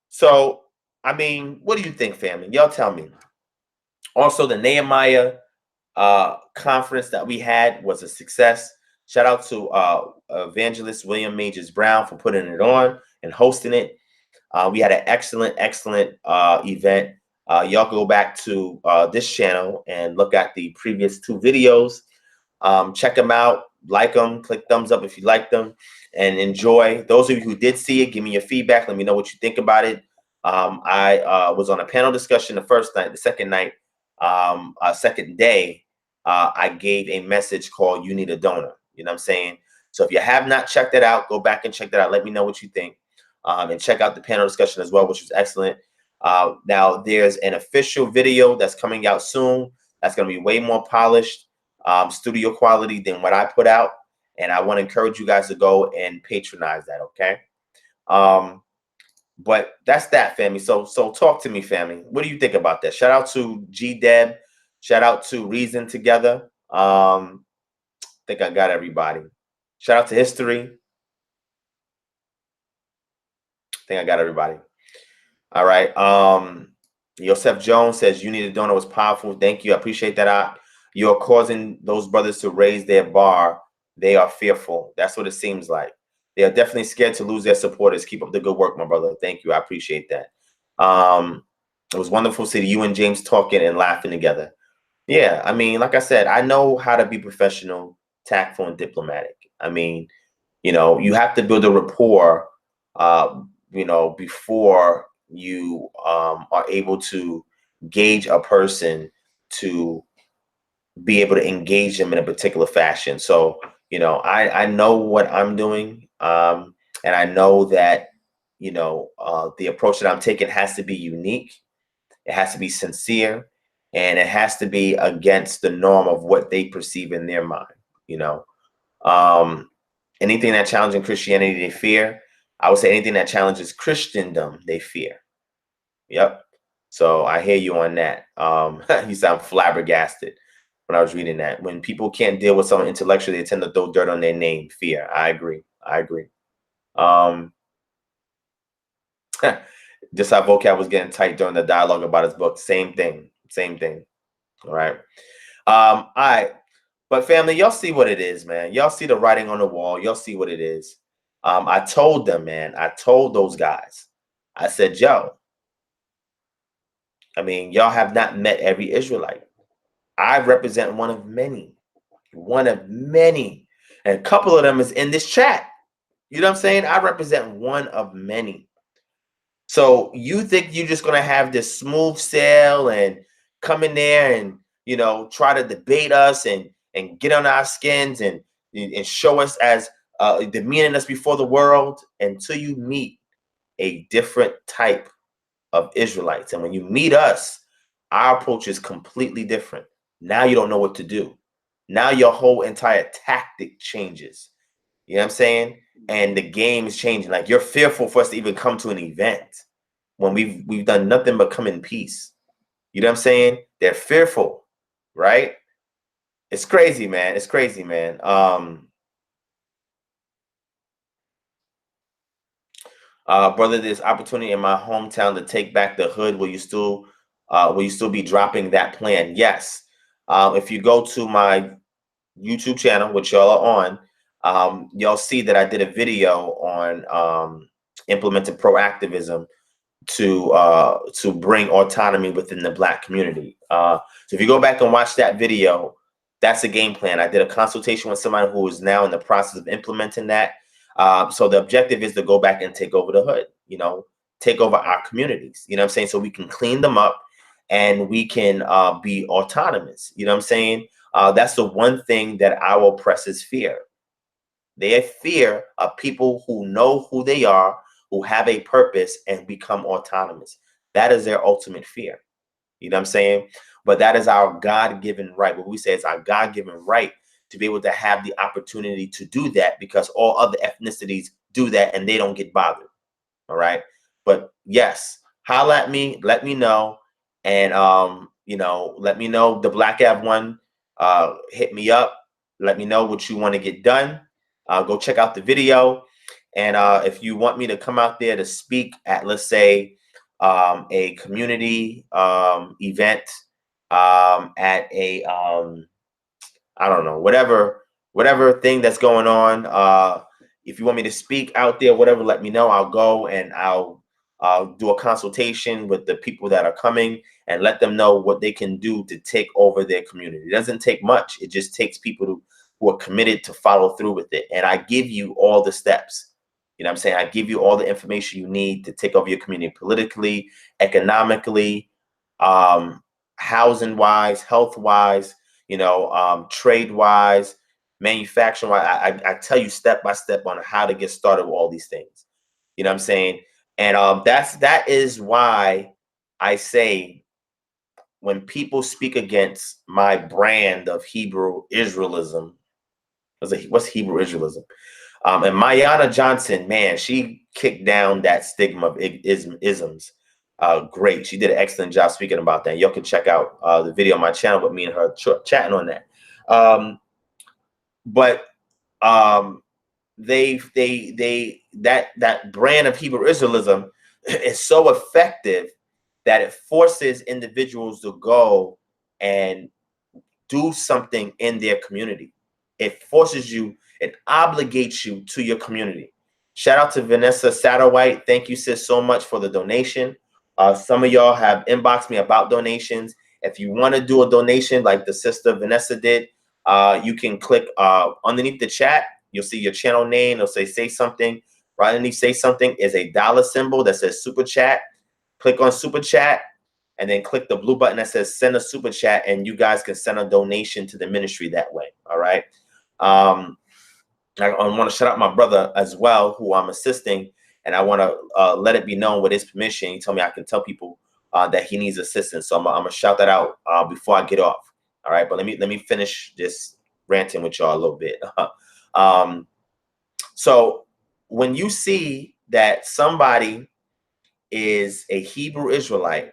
So, I mean, what do you think, family? Y'all tell me. Also, the Nehemiah conference that we had was a success. Shout out to evangelist William Majors Brown for putting it on and hosting it. We had an excellent event. Y'all go back to this channel and look at the previous 2 videos. Check them out, like them, click thumbs up if you like them, and enjoy. Those of you who did see it, give me your feedback. Let me know what you think about it. I was on a panel discussion the first night. The second night, second day, I gave a message called "You Need a Donor." You know what I'm saying? So if you have not checked it out, go back and check that out. Let me know what you think, and check out the panel discussion as well, which was excellent. Now there's an official video that's coming out soon. That's going to be way more polished, studio quality than what I put out, and I want to encourage you guys to go and patronize that. Okay. But that's that, family. So talk to me, family. What do you think about that? Shout out to G Deb. Shout out to Reason Together. I think I got everybody. Shout out to History. I think I got everybody. All right. Yosef Jones says, "You Need a Donor" was powerful. Thank you. I appreciate that. You're causing those brothers to raise their bar. They are fearful. That's what it seems like. They are definitely scared to lose their supporters. Keep up the good work, my brother. Thank you. I appreciate that. It was wonderful to see you and James talking and laughing together. Yeah, I mean, like I said, I know how to be professional, tactful, and diplomatic. I mean, you have to build a rapport, before you are able to gauge a person to be able to engage them in a particular fashion. So, I know what I'm doing, and I know that, the approach that I'm taking has to be unique. It has to be sincere, and it has to be against the norm of what they perceive in their mind. Anything that challenges Christianity, they fear. I would say anything that challenges Christendom, they fear. Yep. So I hear you on that. You sound flabbergasted when I was reading that. When people can't deal with someone intellectually, they tend to throw dirt on their name. Fear. I agree. Just how vocab was getting tight during the dialogue about his book. Same thing. All right. All right. But family, y'all see what it is, man. Y'all see the writing on the wall. Y'all see what it is. I told them, man. I told those guys. I said, yo, I mean, y'all have not met every Israelite. I represent one of many. And a couple of them is in this chat. You know what I'm saying? I represent one of many. So you think you're just going to have this smooth sail and come in there and, try to debate us and get on our skins and show us as demeaning us before the world until you meet a different type of Israelites. And when you meet us, our approach is completely different. Now you don't know what to do. Now your whole entire tactic changes. You know what I'm saying? And the game is changing. Like, you're fearful for us to even come to an event when we've done nothing but come in peace. You know what I'm saying? They're fearful, right? It's crazy, man. It's crazy, man. Brother, there's opportunity in my hometown to take back the hood. Will you still be dropping that plan? Yes. If you go to my YouTube channel, which y'all are on, y'all see that I did a video on implementing proactivism to bring autonomy within the Black community. So if you go back and watch that video, that's a game plan. I did a consultation with somebody who is now in the process of implementing that. So the objective is to go back and take over the hood, take over our communities, you know what I'm saying? So we can clean them up and we can be autonomous, you know what I'm saying? That's the one thing that our oppressors fear. They fear of people who know who they are, who have a purpose and become autonomous. That is their ultimate fear. You know what I'm saying? But that is our God-given right. What we say is our God-given right to be able to have the opportunity to do that, because all other ethnicities do that and they don't get bothered. All right. But yes, holla at me, let me know. And, let me know the Black Av one, hit me up. Let me know what you want to get done. Go check out the video. And if you want me to come out there to speak at, let's say, a community event, at a, I don't know, whatever thing that's going on. If you want me to speak out there, whatever, let me know. I'll go and I'll do a consultation with the people that are coming and let them know what they can do to take over their community. It doesn't take much. It just takes people who are committed to follow through with it. And I give you all the steps. You know what I'm saying? I give you all the information you need to take over your community politically, economically, housing-wise, health-wise, trade-wise, manufacturing-wise. I tell you step by step on how to get started with all these things. You know what I'm saying? And that is why I say, when people speak against my brand of Hebrew Israelism, what's Hebrew Israelism? And Mayana Johnson, man, she kicked down that stigma of isms. Great. She did an excellent job speaking about that. Y'all can check out the video on my channel with me and her chatting on that. But that brand of Hebrew Israelism is so effective that it forces individuals to go and do something in their community. It forces you, it obligates you to your community. Shout out to Vanessa Satterwhite. Thank you, sis, so much for the donation. Some of y'all have inboxed me about donations. If you want to do a donation like the sister Vanessa did, you can click underneath the chat. You'll see your channel name. It'll say something. Right underneath say something is a dollar symbol that says super chat. Click on super chat and then click the blue button that says send a super chat, and you guys can send a donation to the ministry that way. All right. I want to shout out my brother as well, who I'm assisting, and I want to let it be known with his permission. He told me I can tell people that he needs assistance. So I'm gonna shout that out before I get off. All right. But let me finish this ranting with y'all a little bit. So when you see that somebody is a Hebrew Israelite,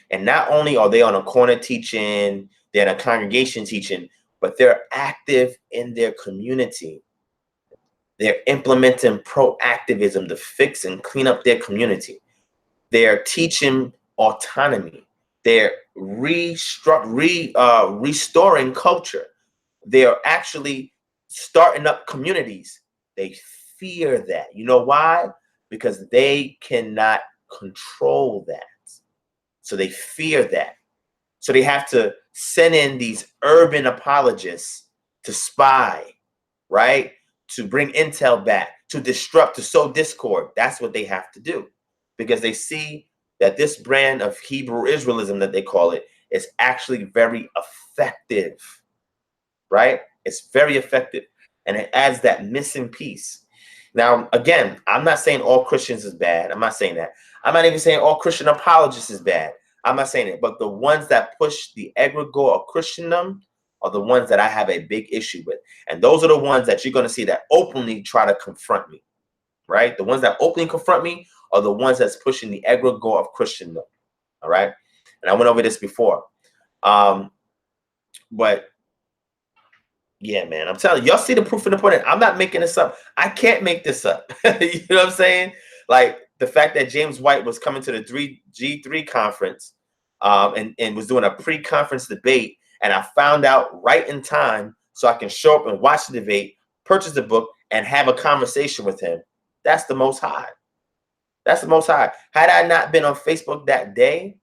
and not only are they on a corner teaching, they're in a congregation teaching, but they're active in their community. They're implementing proactivism to fix and clean up their community. They're teaching autonomy. They're restoring culture. They're actually starting up communities. They fear that. You know why? Because they cannot control that. So they fear that. So they have to send in these urban apologists to spy, right? To bring intel back, to disrupt, to sow discord. That's what they have to do, because they see that this brand of Hebrew Israelism, that they call it, is actually very effective, right? It's very effective. And it adds that missing piece. Now, again, I'm not saying all Christians is bad. I'm not saying that. I'm not even saying all Christian apologists is bad. I'm not saying it. But the ones that push the egregore of Christendom are the ones that I have a big issue with. And those are the ones that you're going to see that openly try to confront me, right? The ones that openly confront me are the ones that's pushing the egregore of Christendom, all right? And I went over this before. But yeah, man, I'm telling you, y'all see the proof in the pudding. I'm not making this up. I can't make this up. You know what I'm saying? Like the fact that James White was coming to the G3 conference and was doing a pre-conference debate, and I found out right in time so I can show up and watch the debate, purchase the book, and have a conversation with him. That's the Most High. That's the Most High. Had I not been on Facebook that day,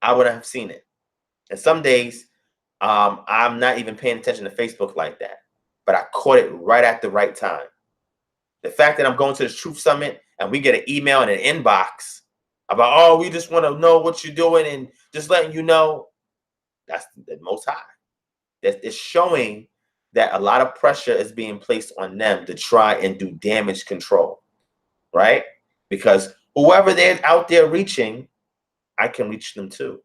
I wouldn't have seen it. And some days, I'm not even paying attention to Facebook like that, but I caught it right at the right time. The fact that I'm going to the Truth Summit and we get an email and an inbox about, oh, we just want to know what you're doing and just letting you know, that's the Most High. It's showing that a lot of pressure is being placed on them to try and do damage control, right? Because whoever they're out there reaching, I can reach them too.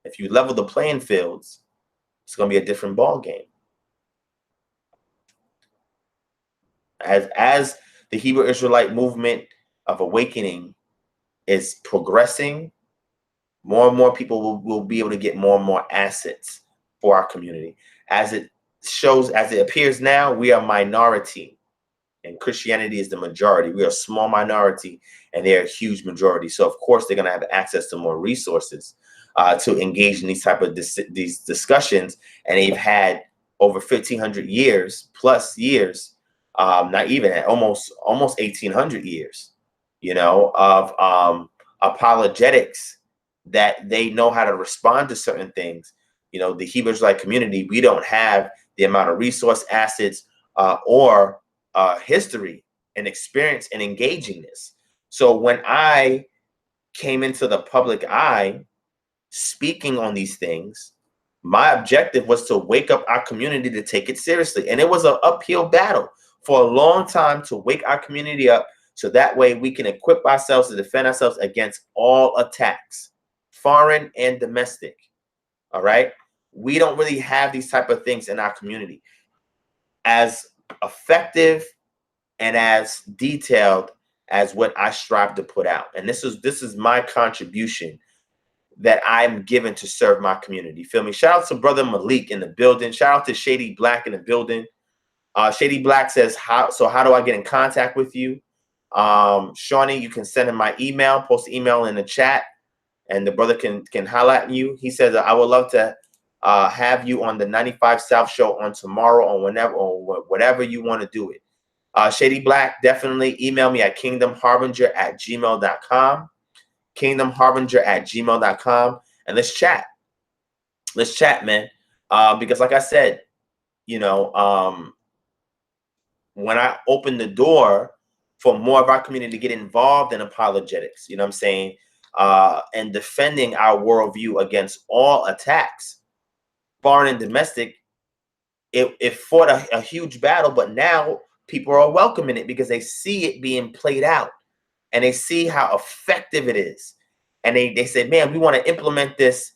If you level the playing fields, it's going to be a different ball game. As the Hebrew Israelite movement of awakening is progressing, more and more people will be able to get more and more assets for our community. As it appears now, we are minority, and Christianity is the majority. We are a small minority, and they're a huge majority. So, of course, they're going to have access to more resources to engage in these type of these discussions. And they've had over 1,500 years, not even at almost 1,800 years, you know, of apologetics, that they know how to respond to certain things. You know, the Hebrew Israelite community, we don't have the amount of resource assets or history and experience in engaging this. So when I came into the public eye speaking on these things, my objective was to wake up our community to take it seriously. And it was an uphill battle for a long time to wake our community up so that way we can equip ourselves to defend ourselves against all attacks, foreign and domestic. All right. We don't really have these type of things in our community as effective and as detailed as what I strive to put out. And this is my contribution that I'm given to serve my community. Feel me? Shout out to Brother Malik in the building. Shout out to Shady Black in the building. Shady Black says, how do I get in contact with you? Shawnee, you can send him my email, post the email in the chat, and the brother can holler at you. He says, I would love to have you on the 95 South show on tomorrow or whenever or whatever you want to do it. Shady Black, definitely email me at kingdomharbinger@gmail.com. kingdomharbinger@gmail.com, and let's chat. Let's chat, man. Because like I said, you know, when I open the door for more of our community to get involved in apologetics, you know what I'm saying, and defending our worldview against all attacks, foreign and domestic, it fought a huge battle, but now people are welcoming it because they see it being played out and they see how effective it is. And they say, man, we want to implement this.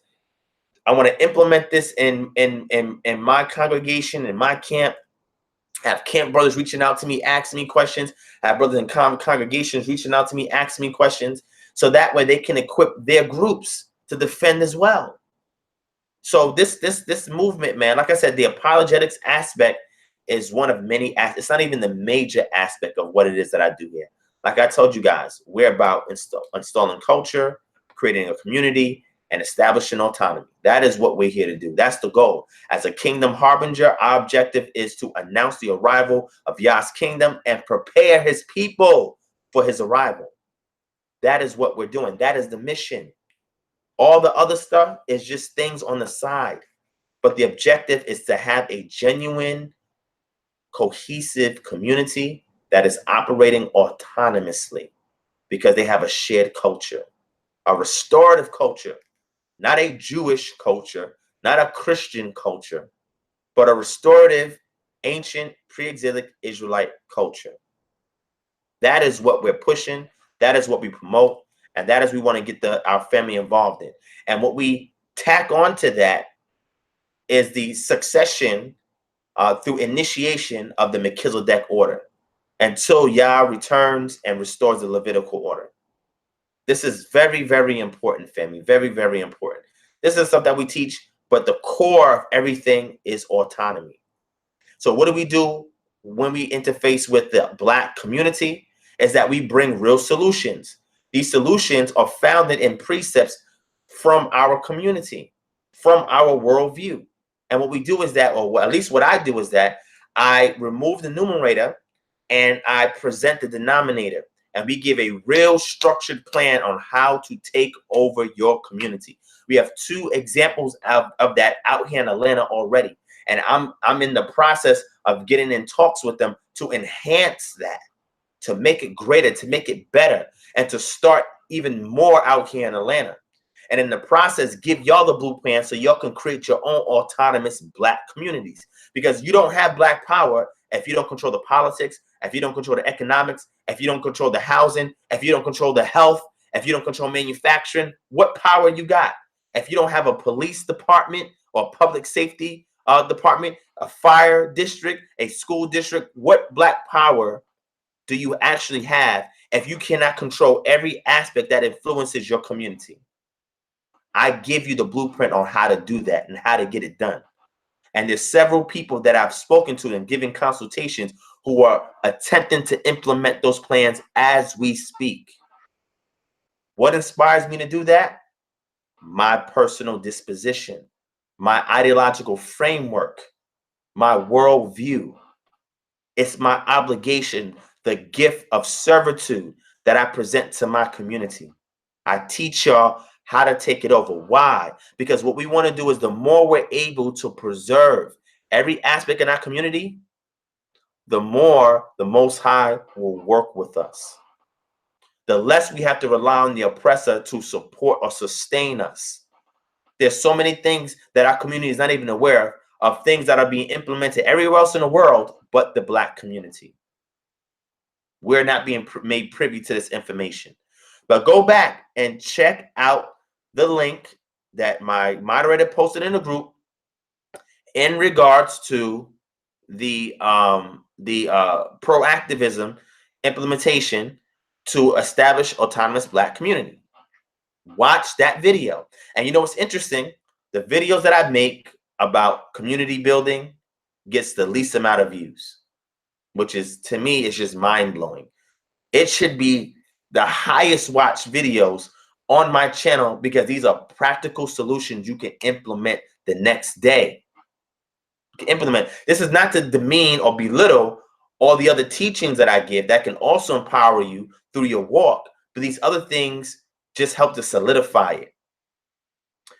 I want to implement this in my congregation, in my camp. Have camp brothers reaching out to me, asking me questions. Have brothers in congregations reaching out to me, asking me questions. So that way they can equip their groups to defend as well. So this movement, man, like I said, the apologetics aspect is one of many. It's not even the major aspect of what it is that I do here. Like I told you guys, we're about installing culture, creating a community, and establishing autonomy. That is what we're here to do. That's the goal. As a kingdom harbinger, our objective is to announce the arrival of Yah's kingdom and prepare his people for his arrival. That is what we're doing. That is the mission. All the other stuff is just things on the side. But the objective is to have a genuine, cohesive community that is operating autonomously because they have a shared culture, a restorative culture, not a Jewish culture, not a Christian culture, but a restorative ancient pre-exilic Israelite culture. That is what we're pushing. That is what we promote. And that is we want to get our family involved in. And what we tack on to that is the succession through initiation of the Melchizedek order until Yah returns and restores the Levitical order. This is very, very important, family. Very, very important. This is stuff that we teach, but the core of everything is autonomy. So what do we do when we interface with the Black community? Is that we bring real solutions. These solutions are founded in precepts from our community, from our worldview. And what we do is that, or at least what I do is that I remove the numerator and I present the denominator. And we give a real structured plan on how to take over your community. We have 2 examples of that out here in Atlanta already. And I'm in the process of getting in talks with them to enhance that, to make it greater, to make it better, and to start even more out here in Atlanta. And in the process, give y'all the blueprint so y'all can create your own autonomous Black communities. Because you don't have Black power if you don't control the politics, if you don't control the economics, if you don't control the housing, if you don't control the health, if you don't control manufacturing. What power you got? If you don't have a police department or public safety department, a fire district, a school district, what Black power do you actually have if you cannot control every aspect that influences your community? I give you the blueprint on how to do that and how to get it done. And there's several people that I've spoken to and given consultations who are attempting to implement those plans as we speak. What inspires me to do that? My personal disposition, my ideological framework, my worldview. It's my obligation, the gift of servitude that I present to my community. I teach y'all how to take it over. Why? Because what we want to do is the more we're able to preserve every aspect in our community, the more the Most High will work with us. The less we have to rely on the oppressor to support or sustain us. There's so many things that our community is not even aware of things that are being implemented everywhere else in the world but the Black community. We're not being made privy to this information. But go back and check out the link that my moderator posted in the group in regards to the proactivism implementation to establish autonomous Black community. Watch that video. And you know what's interesting? The videos that I make about community building gets the least amount of views, which is, to me, it's just mind-blowing. It should be the highest watched videos on my channel because these are practical solutions you can implement the next day. You can implement. This is not to demean or belittle all the other teachings that I give that can also empower you through your walk, but these other things just help to solidify it.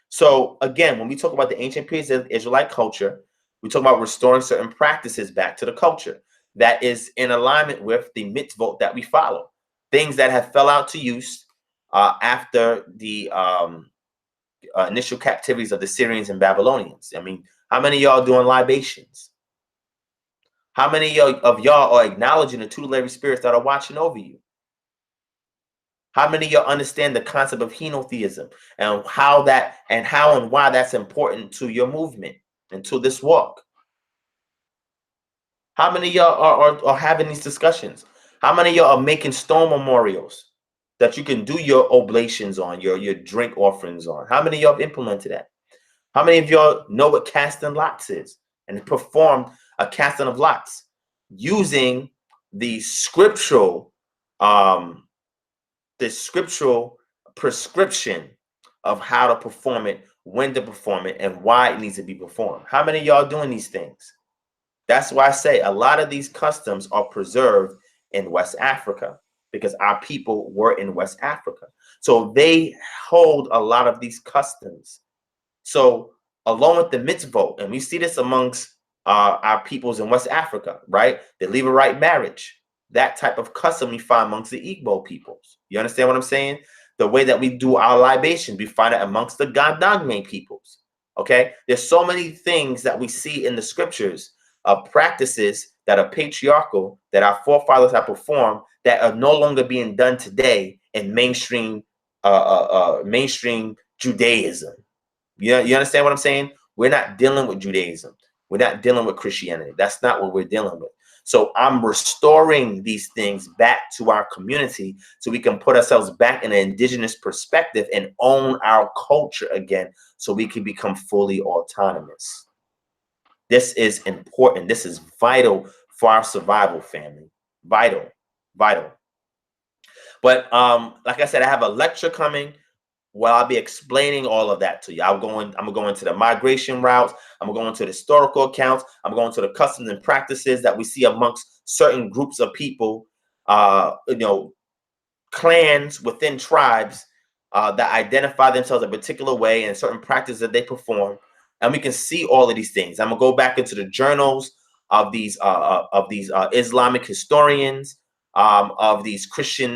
So again, when we talk about the ancient periods of Israelite culture, we talk about restoring certain practices back to the culture that is in alignment with the mitzvot that we follow. Things that have fell out to use after the initial captivities of the Syrians and Babylonians. I mean, how many of y'all doing libations? How many of y'all are acknowledging the tutelary spirits that are watching over you? How many of y'all understand the concept of henotheism and how and why that's important to your movement and to this walk? How many of y'all are having these discussions? How many of y'all are making stone memorials that you can do your oblations on, your drink offerings on? How many of y'all have implemented that? How many of y'all know what casting lots is and performed a casting of lots using the scriptural prescription of how to perform it, when to perform it, and why it needs to be performed? How many of y'all doing these things? That's why I say a lot of these customs are preserved in West Africa because our people were in West Africa. So they hold a lot of these customs. So along with the mitzvot, and we see this amongst our peoples in West Africa, right? The Levirate marriage, that type of custom we find amongst the Igbo peoples. You understand what I'm saying? The way that we do our libations, we find it amongst the Gandangme peoples. Okay? There's so many things that we see in the scriptures of practices that are patriarchal, that our forefathers have performed, that are no longer being done today in mainstream Judaism. You understand what I'm saying? We're not dealing with Judaism. We're not dealing with Christianity. That's not what we're dealing with. So I'm restoring these things back to our community so we can put ourselves back in an indigenous perspective and own our culture again so we can become fully autonomous. This is important. This is vital for our survival, family. Vital, vital. But like I said, I have a lecture coming where I'll be explaining all of that to you. I'm going to go into the migration routes. I'm going to go into the historical accounts. I'm going to the customs and practices that we see amongst certain groups of people, clans within tribes that identify themselves a particular way and certain practices that they perform. And we can see all of these things. I'm going to go back into the journals of these Islamic historians, of these Christian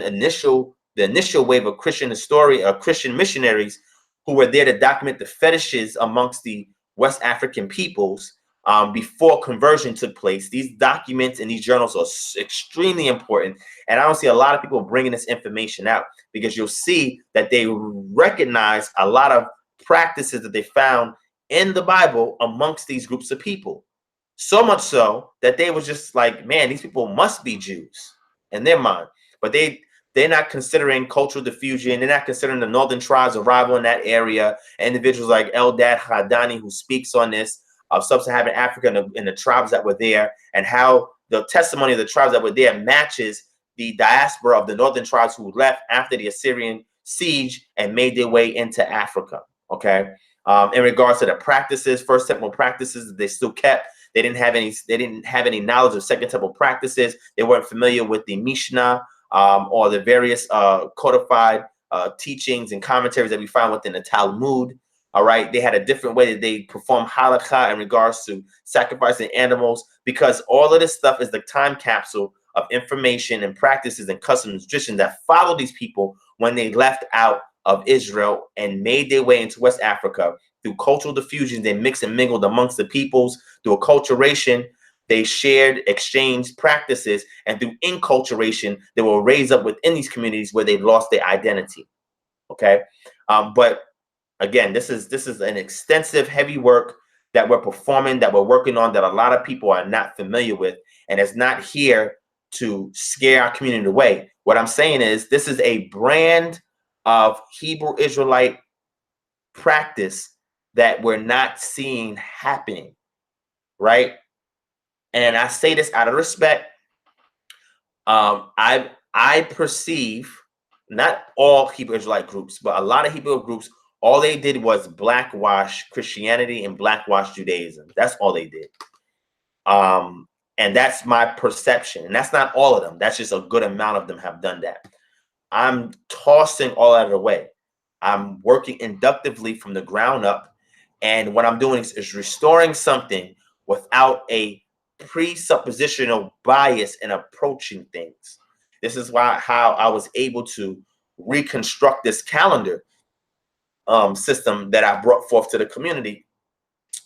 the initial wave of Christian Christian missionaries who were there to document the fetishes amongst the West African peoples before conversion took place. These documents and these journals are extremely important. And I don't see a lot of people bringing this information out because you'll see that they recognize a lot of practices that they found in the Bible amongst these groups of people. So much so that they were just like, man, these people must be Jews in their mind. But they're not considering cultural diffusion. They're not considering the northern tribes' arrival in that area. Individuals like Eldad Hadani, who speaks on this, of sub-Saharan Africa and the tribes that were there, and how the testimony of the tribes that were there matches the diaspora of the northern tribes who left after the Assyrian siege and made their way into Africa. Okay, in regards to the practices, First Temple practices, they still kept. They didn't have any knowledge of Second Temple practices. They weren't familiar with the Mishnah or the various codified teachings and commentaries that we find within the Talmud. All right, they had a different way that they perform halakha in regards to sacrificing animals, because all of this stuff is the time capsule of information and practices and customs and traditions that follow these people when they left out of Israel and made their way into West Africa. Through cultural diffusion, they mixed and mingled amongst the peoples. Through acculturation, they shared, exchanged practices, and through inculturation, they were raised up within these communities where they lost their identity. Okay, but again, this is an extensive, heavy work that we're performing, that we're working on, that a lot of people are not familiar with, and it's not here to scare our community away. What I'm saying is this is a brand of Hebrew Israelite practice that we're not seeing happening, right? And I say this out of respect. I perceive not all Hebrew Israelite groups, but a lot of Hebrew groups, all they did was blackwash Christianity and blackwash Judaism. That's all they did. And that's my perception. And that's not all of them. That's just a good amount of them have done that. I'm tossing all out of the way. I'm working inductively from the ground up. And what I'm doing is restoring something without a presuppositional bias in approaching things. This is how I was able to reconstruct this calendar system that I brought forth to the community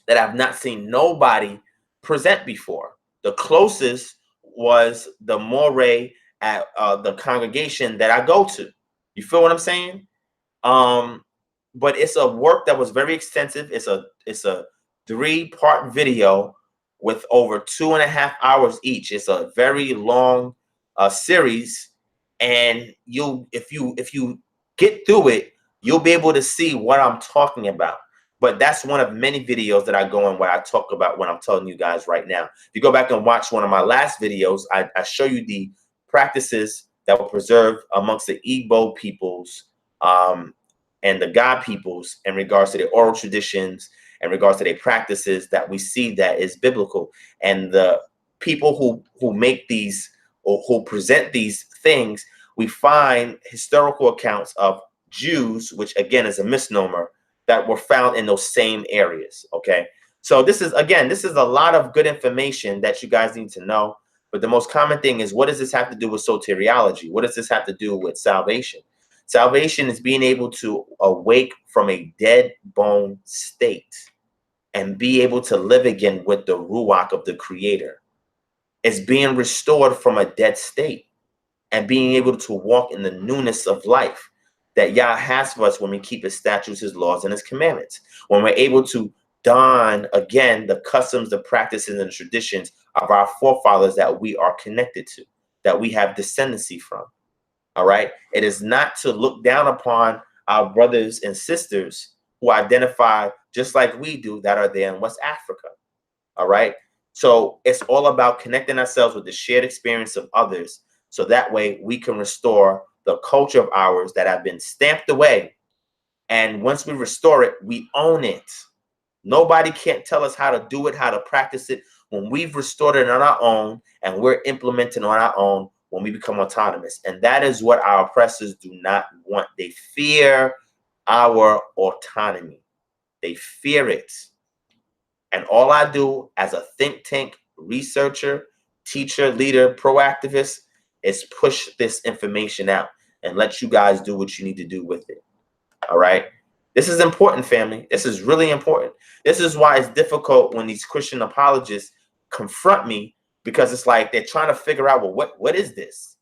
that I've not seen nobody present before. The closest was the moray at the congregation that I go to. You feel what I'm saying? But it's a work that was very extensive. It's a 3-part video with over 2.5 hours each. It's a very long series, and if you get through it, you'll be able to see what I'm talking about. But that's one of many videos that I go in where I talk about what I'm telling you guys right now. If you go back and watch one of my last videos, I show you the practices that were preserved amongst the Igbo peoples and the God peoples in regards to their oral traditions, in regards to their practices that we see that is biblical. And the people who make these or who present these things, we find historical accounts of Jews, which again is a misnomer, that were found in those same areas. Okay, so this is a lot of good information that you guys need to know. But the most common thing is, what does this have to do with soteriology? What does this have to do with salvation? Salvation is being able to awake from a dead bone state and be able to live again with the Ruach of the Creator. It's being restored from a dead state and being able to walk in the newness of life that Yah has for us when we keep his statutes, his laws, and his commandments. When we're able to don again the customs, the practices, and the traditions of our forefathers that we are connected to, that we have descendancy from. All right. It is not to look down upon our brothers and sisters who identify just like we do that are there in West Africa. All right. So it's all about connecting ourselves with the shared experience of others, so that way we can restore the culture of ours that have been stamped away. And once we restore it, we own it. Nobody can't tell us how to do it, how to practice it. When we've restored it on our own and we're implementing on our own, when we become autonomous. And that is what our oppressors do not want. They fear our autonomy. They fear it. And all I do as a think tank researcher, teacher, leader, proactivist is push this information out and let you guys do what you need to do with it. All right. This is important, family. This is really important. This is why it's difficult when these Christian apologists confront me, because it's like they're trying to figure out, well, what is this?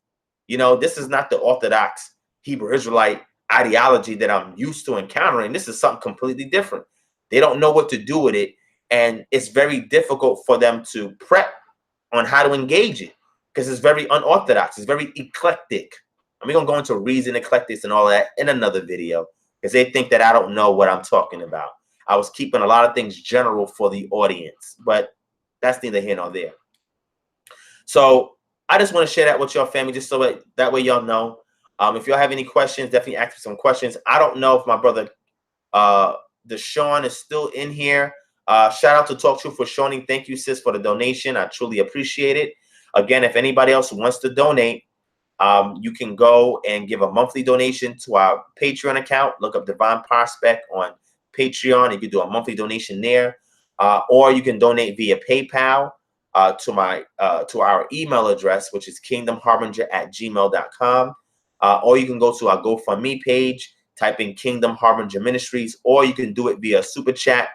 You know, this is not the Orthodox Hebrew Israelite ideology that I'm used to encountering. This is something completely different. They don't know what to do with it. And it's very difficult for them to prep on how to engage it, because it's very unorthodox. It's very eclectic. And we're going to go into reason, eclectics, and all that in another video, because they think that I don't know what I'm talking about. I was keeping a lot of things general for the audience, but that's neither here nor there. So I just want to share that with your family, just so that way y'all know. If y'all have any questions, definitely ask me some questions. I don't know if my brother Deshaun is still in here. Shout out to Talk Truth for Shawning. Thank you, sis, for the donation. I truly appreciate it. Again, if anybody else wants to donate, you can go and give a monthly donation to our Patreon account. Look up Divine Prospect on Patreon. You can do a monthly donation there, or you can donate via PayPal to our email address, which is kingdomharbinger@gmail.com. Or you can go to our GoFundMe page, type in Kingdom Harbinger Ministries, or you can do it via Super Chat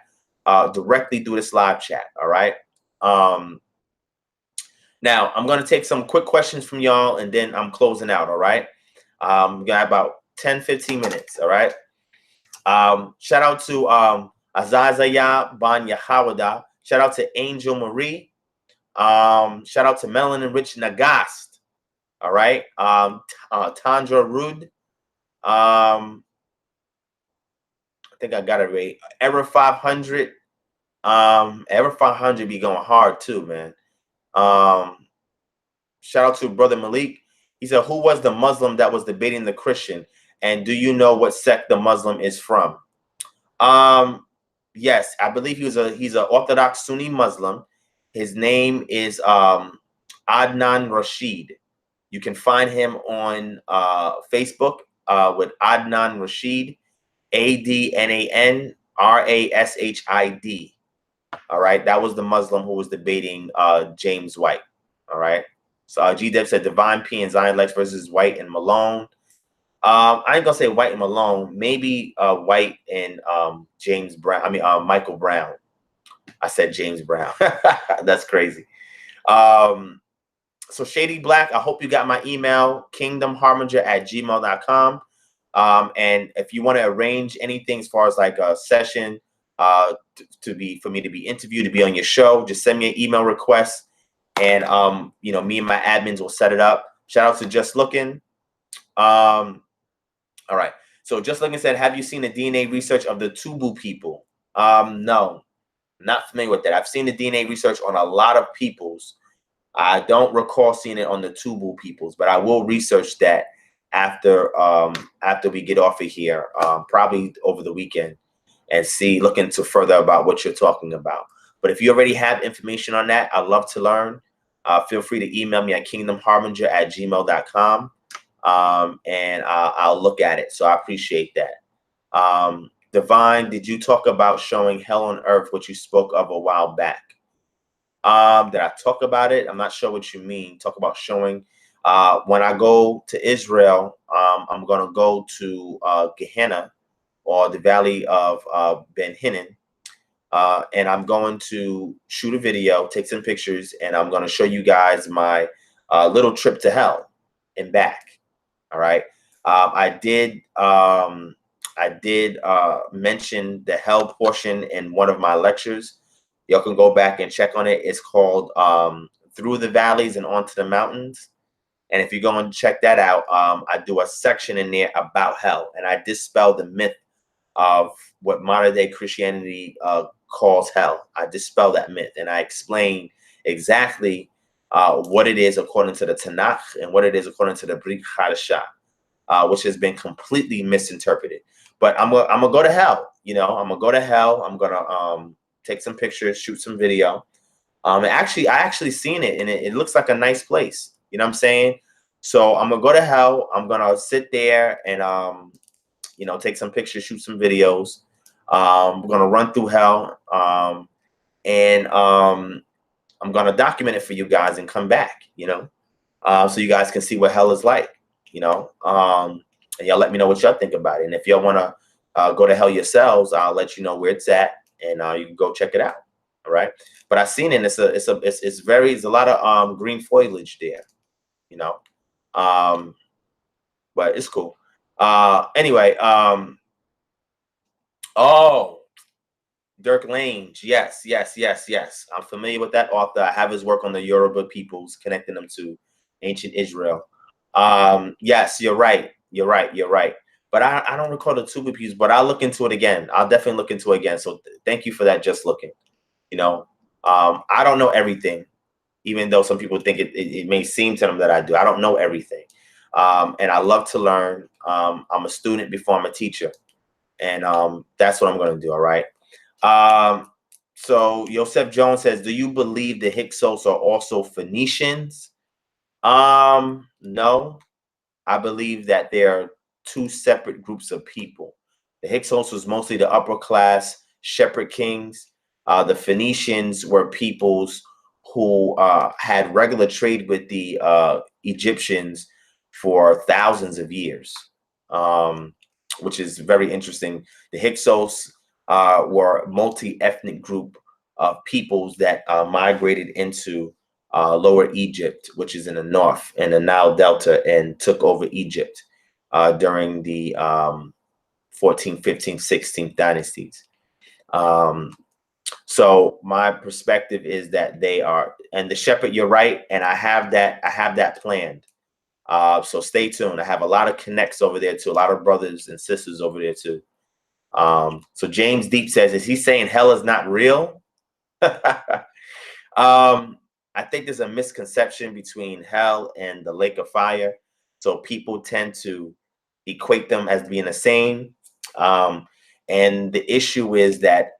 directly through this live chat. All right. Now, I'm going to take some quick questions from y'all, and then I'm closing out. All right. We got about 10, 15 minutes. All right. Shout out to Azazaya Ban Yahawada. Shout out to Angel Marie. Shout out to Melanin Rich Nagast. All right. Tandra Rude. I think I got it right. Error 500. Error 500 be going hard too, man. Shout out to Brother Malik. He said, who was the Muslim that was debating the Christian? And do you know what sect the Muslim is from? Yes, I believe he's an Orthodox Sunni Muslim. His name is Adnan Rashid. You can find him on Facebook with Adnan Rashid, ADNANRASHID. All right, that was the Muslim who was debating James White. All right, so G-Deb said Divine P and Zion Lex versus White and Malone. I ain't gonna say White and Malone. Maybe White and James Brown. I mean Michael Brown. I said James Brown. That's crazy. So Shady Black, I hope you got my email, kingdomharbinger@gmail.com. And if you want to arrange anything as far as like a session for me to be interviewed, to be on your show, just send me an email request, and you know, me and my admins will set it up. Shout out to Just Looking. All right. So Just Looking said, have you seen the DNA research of the Tubu people? No, not familiar with that. I've seen the DNA research on a lot of peoples. I don't recall seeing it on the Tubu peoples, but I will research that after we get off of here, probably over the weekend, and look into further about what you're talking about. But if you already have information on that, I'd love to learn. Feel free to email me at kingdomharbinger@gmail.com, and I'll look at it. So I appreciate that. Divine, did you talk about showing hell on earth, which you spoke of a while back? Did I talk about it? I'm not sure what you mean. Talk about showing. When I go to Israel, I'm going to go to Gehenna, or the valley of Ben Hinnom, and I'm going to shoot a video, take some pictures, and I'm going to show you guys my little trip to hell and back. All right. I did mention the hell portion in one of my lectures. Y'all can go back and check on it. It's called Through the Valleys and Onto the Mountains. And if you go and check that out, I do a section in there about hell, and I dispel the myth of what modern day Christianity calls hell. I dispel that myth, and I explain exactly what it is according to the Tanakh and what it is according to the Brit Hadashah, which has been completely misinterpreted. But I'm gonna go to hell. You know, I'm gonna go to hell. I'm gonna take some pictures, shoot some video. And I actually seen it, and it looks like a nice place. You know what I'm saying? So I'm gonna go to hell. I'm gonna sit there and you know, take some pictures, shoot some videos. We're gonna run through hell, and I'm gonna document it for you guys and come back. You know, so you guys can see what hell is like. You know, and y'all let me know what y'all think about it. And if y'all wanna go to hell yourselves, I'll let you know where it's at, and you can go check it out. All right. But I've seen it. It's a lot of green foliage there. You know, but it's cool. Anyway, oh, Dirk Lange. Yes. I'm familiar with that author. I have his work on the Yoruba peoples, connecting them to ancient Israel. Yes, you're right. But I don't recall the Tuba piece, but I'll look into it again. I'll definitely look into it again. So thank you for that. Just looking, you know, I don't know everything, even though some people think it may seem to them that I do. I don't know everything. And I love to learn. I'm a student before I'm a teacher. And that's what I'm going to do. All right. So Joseph Jones says, do you believe the Hyksos are also Phoenicians? No, I believe that they're two separate groups of people. The Hyksos was mostly the upper class shepherd kings. The Phoenicians were peoples who had regular trade with the Egyptians for thousands of years, which is very interesting. The Hyksos were a multi-ethnic group of peoples that migrated into Lower Egypt, which is in the north, and the Nile Delta, and took over Egypt during the 14th, 15th, 16th dynasties. So my perspective is that they are, and the shepherd, you're right, and I have that planned. So stay tuned. I have a lot of connects over there too, a lot of brothers and sisters over there too. So James Deep says, is he saying hell is not real? I think there's a misconception between hell and the lake of fire. So people tend to equate them as being the same. And the issue is that,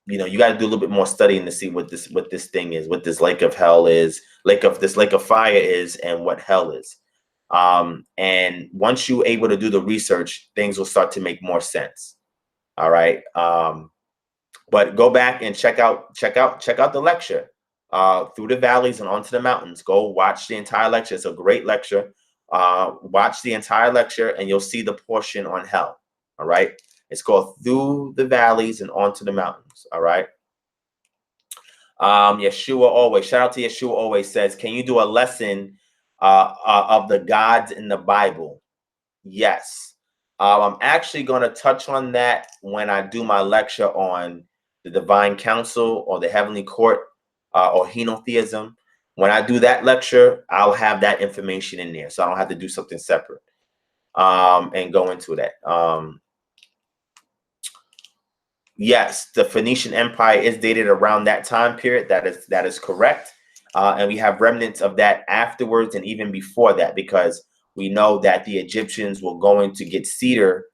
you know, you got to do a little bit more studying to see what this thing is, what this lake of hell is, this lake of fire is, and what hell is. And once you're able to do the research, things will start to make more sense. All right. But go back and check out the lecture, Through the Valleys and Onto the Mountains. Go watch the entire lecture. It's a great lecture. Watch the entire lecture and you'll see the portion on hell. All right. It's called Through the Valleys and Onto the Mountains. All right. Yeshua Always, shout out to Yeshua Always, says, can you do a lesson of the gods in the Bible? Yes. I'm actually going to touch on that when I do my lecture on the divine council or the heavenly court or henotheism. When I do that lecture, I'll have that information in there, so I don't have to do something separate and go into that. Yes, the Phoenician Empire is dated around that time period. That is correct. And we have remnants of that afterwards and even before that, because we know that the Egyptians were going to get cedar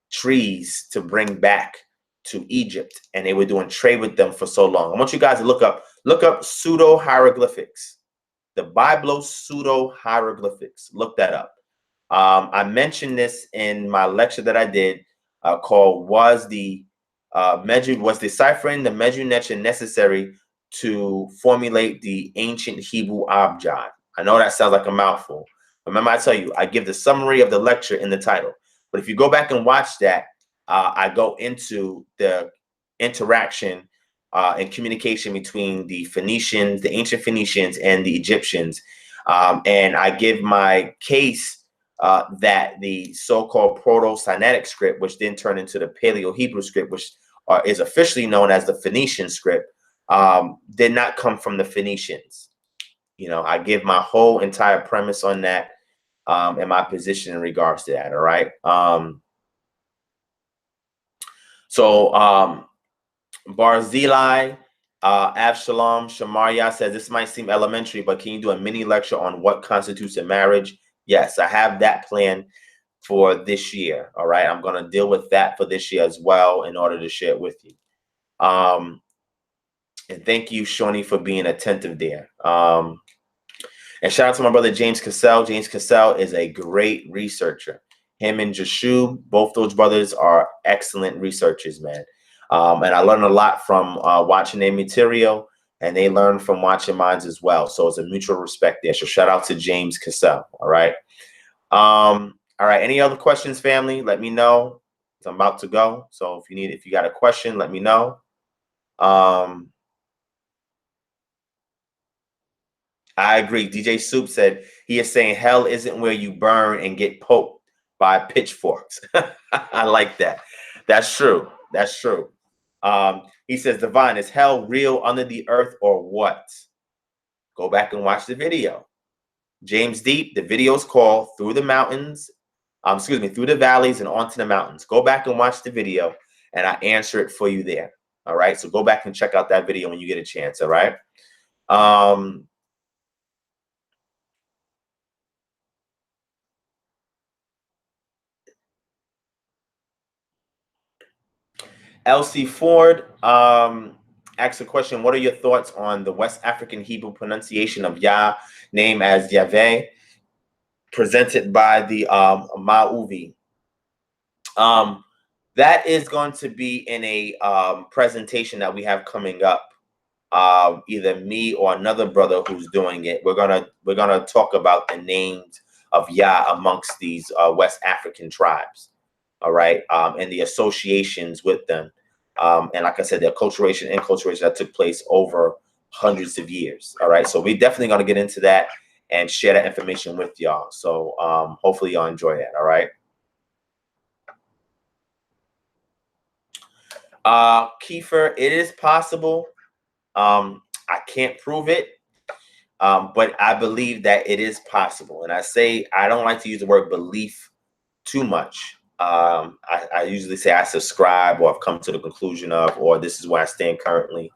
trees to bring back to Egypt, and they were doing trade with them for so long. I want you guys to look up pseudo hieroglyphics, the Biblos pseudo hieroglyphics. Look that up. I mentioned this in my lecture that I did called was deciphering the Medu-Neter necessary to formulate the ancient Hebrew Abjad. I know that sounds like a mouthful. Remember, I tell you, I give the summary of the lecture in the title. But if you go back and watch that, I go into the interaction and communication between the Phoenicians, the ancient Phoenicians, and the Egyptians. And I give my case that the so-called Proto-Sinaitic script, which then turned into the Paleo-Hebrew script, which is officially known as the Phoenician script, did not come from the Phoenicians. You know, I give my whole entire premise on that and my position in regards to that. All right. Barzilai, Avshalom, Shamaria says, this might seem elementary, but can you do a mini lecture on what constitutes a marriage? Yes, I have that plan for this year. All right. I'm going to deal with that for this year as well in order to share it with you. And thank you, Shawnee, for being attentive there. And shout out to my brother, James Cassell. James Cassell is a great researcher. Him and Jashu, both those brothers are excellent researchers, man. And I learned a lot from watching their material, and they learn from watching mine as well. So it's a mutual respect there. So shout out to James Cassell. All right. All right. Any other questions, family? Let me know. I'm about to go. So if you got a question, let me know. I agree. DJ Soup said he is saying hell isn't where you burn and get poked by pitchforks. I like that. That's true. That's true. He says, Divine, is hell real under the earth or what? Go back and watch the video. James Deep, the video is called Through the Mountains, through the valleys and onto the mountains. Go back and watch the video, and I answer it for you there. All right. So go back and check out that video when you get a chance. All right. Elsie Ford asks a question. What are your thoughts on the West African Hebrew pronunciation of Yah, name as Yahweh, presented by the Ma'uvi? That is going to be in a presentation that we have coming up. Either me or another brother who's doing it. We're gonna talk about the names of Yah amongst these West African tribes. All right, and the associations with them. And like I said, the acculturation and enculturation that took place over hundreds of years. All right, so we're definitely going to get into that and share that information with y'all. So hopefully y'all enjoy that. All right. Kiefer, it is possible. I can't prove it, but I believe that it is possible. And I don't like to use the word belief too much. I usually say I subscribe, or I've come to the conclusion of, or this is where I stand currently.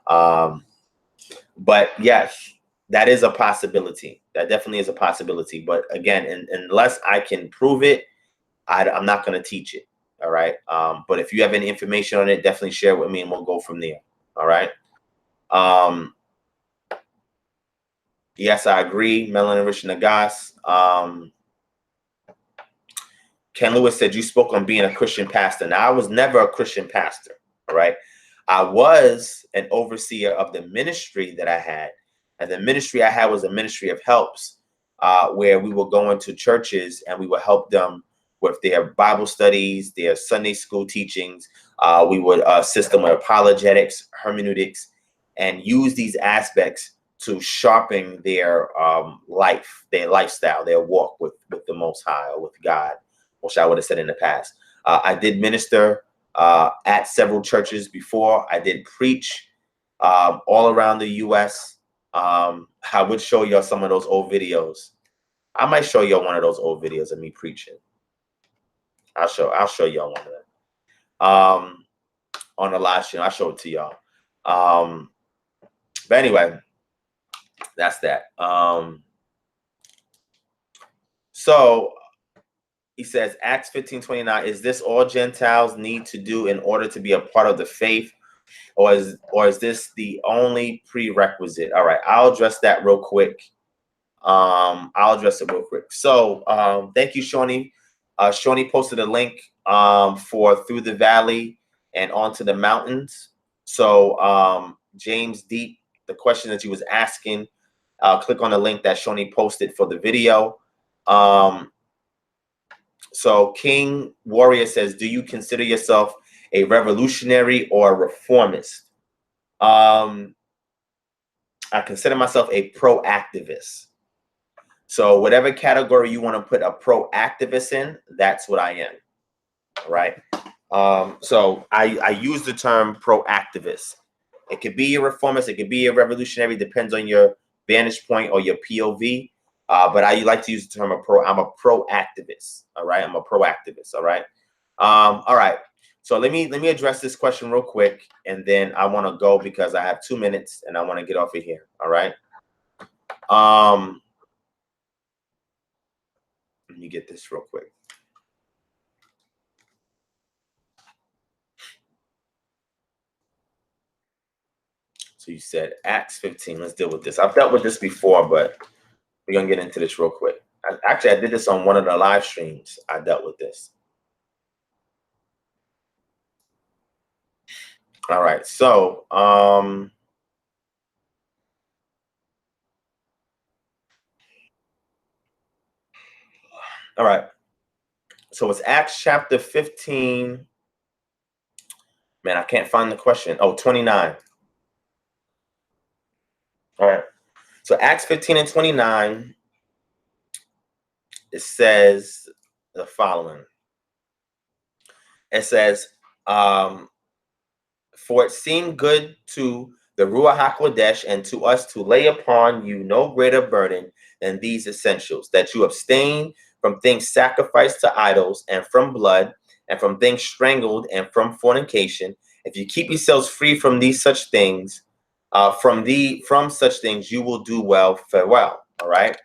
But yes, that is a possibility. That definitely is a possibility. But again, unless I can prove it, I'm not going to teach it. All right. But if you have any information on it, definitely share it with me and we'll go from there. All right. Yes, I agree. Melanie Rich Nagas. Ken Lewis said you spoke on being a Christian pastor. Now, I was never a Christian pastor, all right? I was an overseer of the ministry that I had. And the ministry I had was a ministry of helps, where we would go into churches and we would help them with their Bible studies, their Sunday school teachings. We would assist them with apologetics, hermeneutics, and use these aspects to sharpen their life, their lifestyle, their walk with the Most High, or with God, which I would have said in the past. I did minister at several churches before. I did preach all around the U.S. I would show y'all some of those old videos. I might show y'all one of those old videos of me preaching. I'll show y'all one of them on the live stream. I'll show it to y'all. But anyway, that's that. So he says, Acts 15:29, is this all Gentiles need to do in order to be a part of the faith? Or is this the only prerequisite? All right, I'll address that real quick. So thank you, Shawnee. Shawnee posted a link for Through the Valley and Onto the Mountains. So James Deep, the question that you was asking, click on the link that Shawnee posted for the video. So King Warrior says, do you consider yourself a revolutionary, or a reformist. I consider myself a pro-activist. So whatever category you want to put a pro-activist in, that's what I am, right? So I use the term pro-activist. It could be a reformist, it could be a revolutionary, depends on your vantage point or your POV. But I like to use the term I'm a pro-activist. All right, I'm a pro-activist. All right. All right. So let me address this question real quick, and then I want to go because I have 2 minutes and I want to get off of here. All right. Let me get this real quick. So you said Acts 15. Let's deal with this. I've dealt with this before, but we're going to get into this real quick. Actually, I did this on one of the live streams. I dealt with this. All right. So, all right. So it's Acts chapter 15. Man, I can't find the question. Oh, 29. All right. So Acts 15 and 29, it says the following. It says, for it seemed good to the Ruach HaKodesh and to us to lay upon you no greater burden than these essentials, that you abstain from things sacrificed to idols, and from blood, and from things strangled, and from fornication. If you keep yourselves free from these such things, from such things, you will do well. Farewell. All right.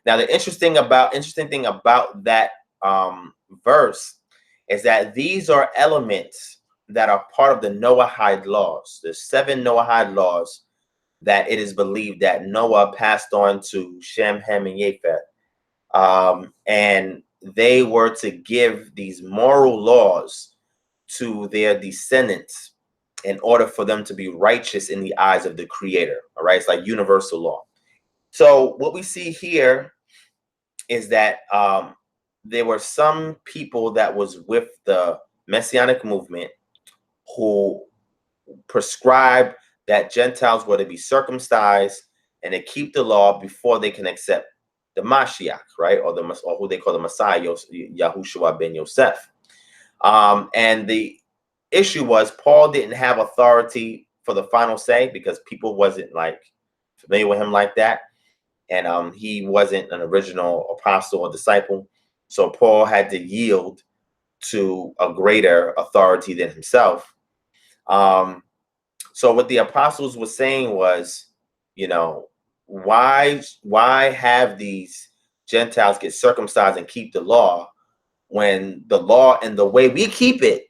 Now, the interesting thing about that verse is that these are elements that are part of the Noahide laws. There's 7 Noahide laws that it is believed that Noah passed on to Shem, Ham, and Japheth. And they were to give these moral laws to their descendants in order for them to be righteous in the eyes of the Creator. All right, it's like universal law. So what we see here is that there were some people that was with the Messianic movement who prescribed that Gentiles were to be circumcised and to keep the law before they can accept the Mashiach, right? Or who they call the Messiah, Yahushua ben Yosef. And the issue was Paul didn't have authority for the final say because people wasn't like familiar with him like that. And he wasn't an original apostle or disciple. So Paul had to yield to a greater authority than himself. So what the apostles were saying was, why have these Gentiles get circumcised and keep the law when the law and the way we keep it,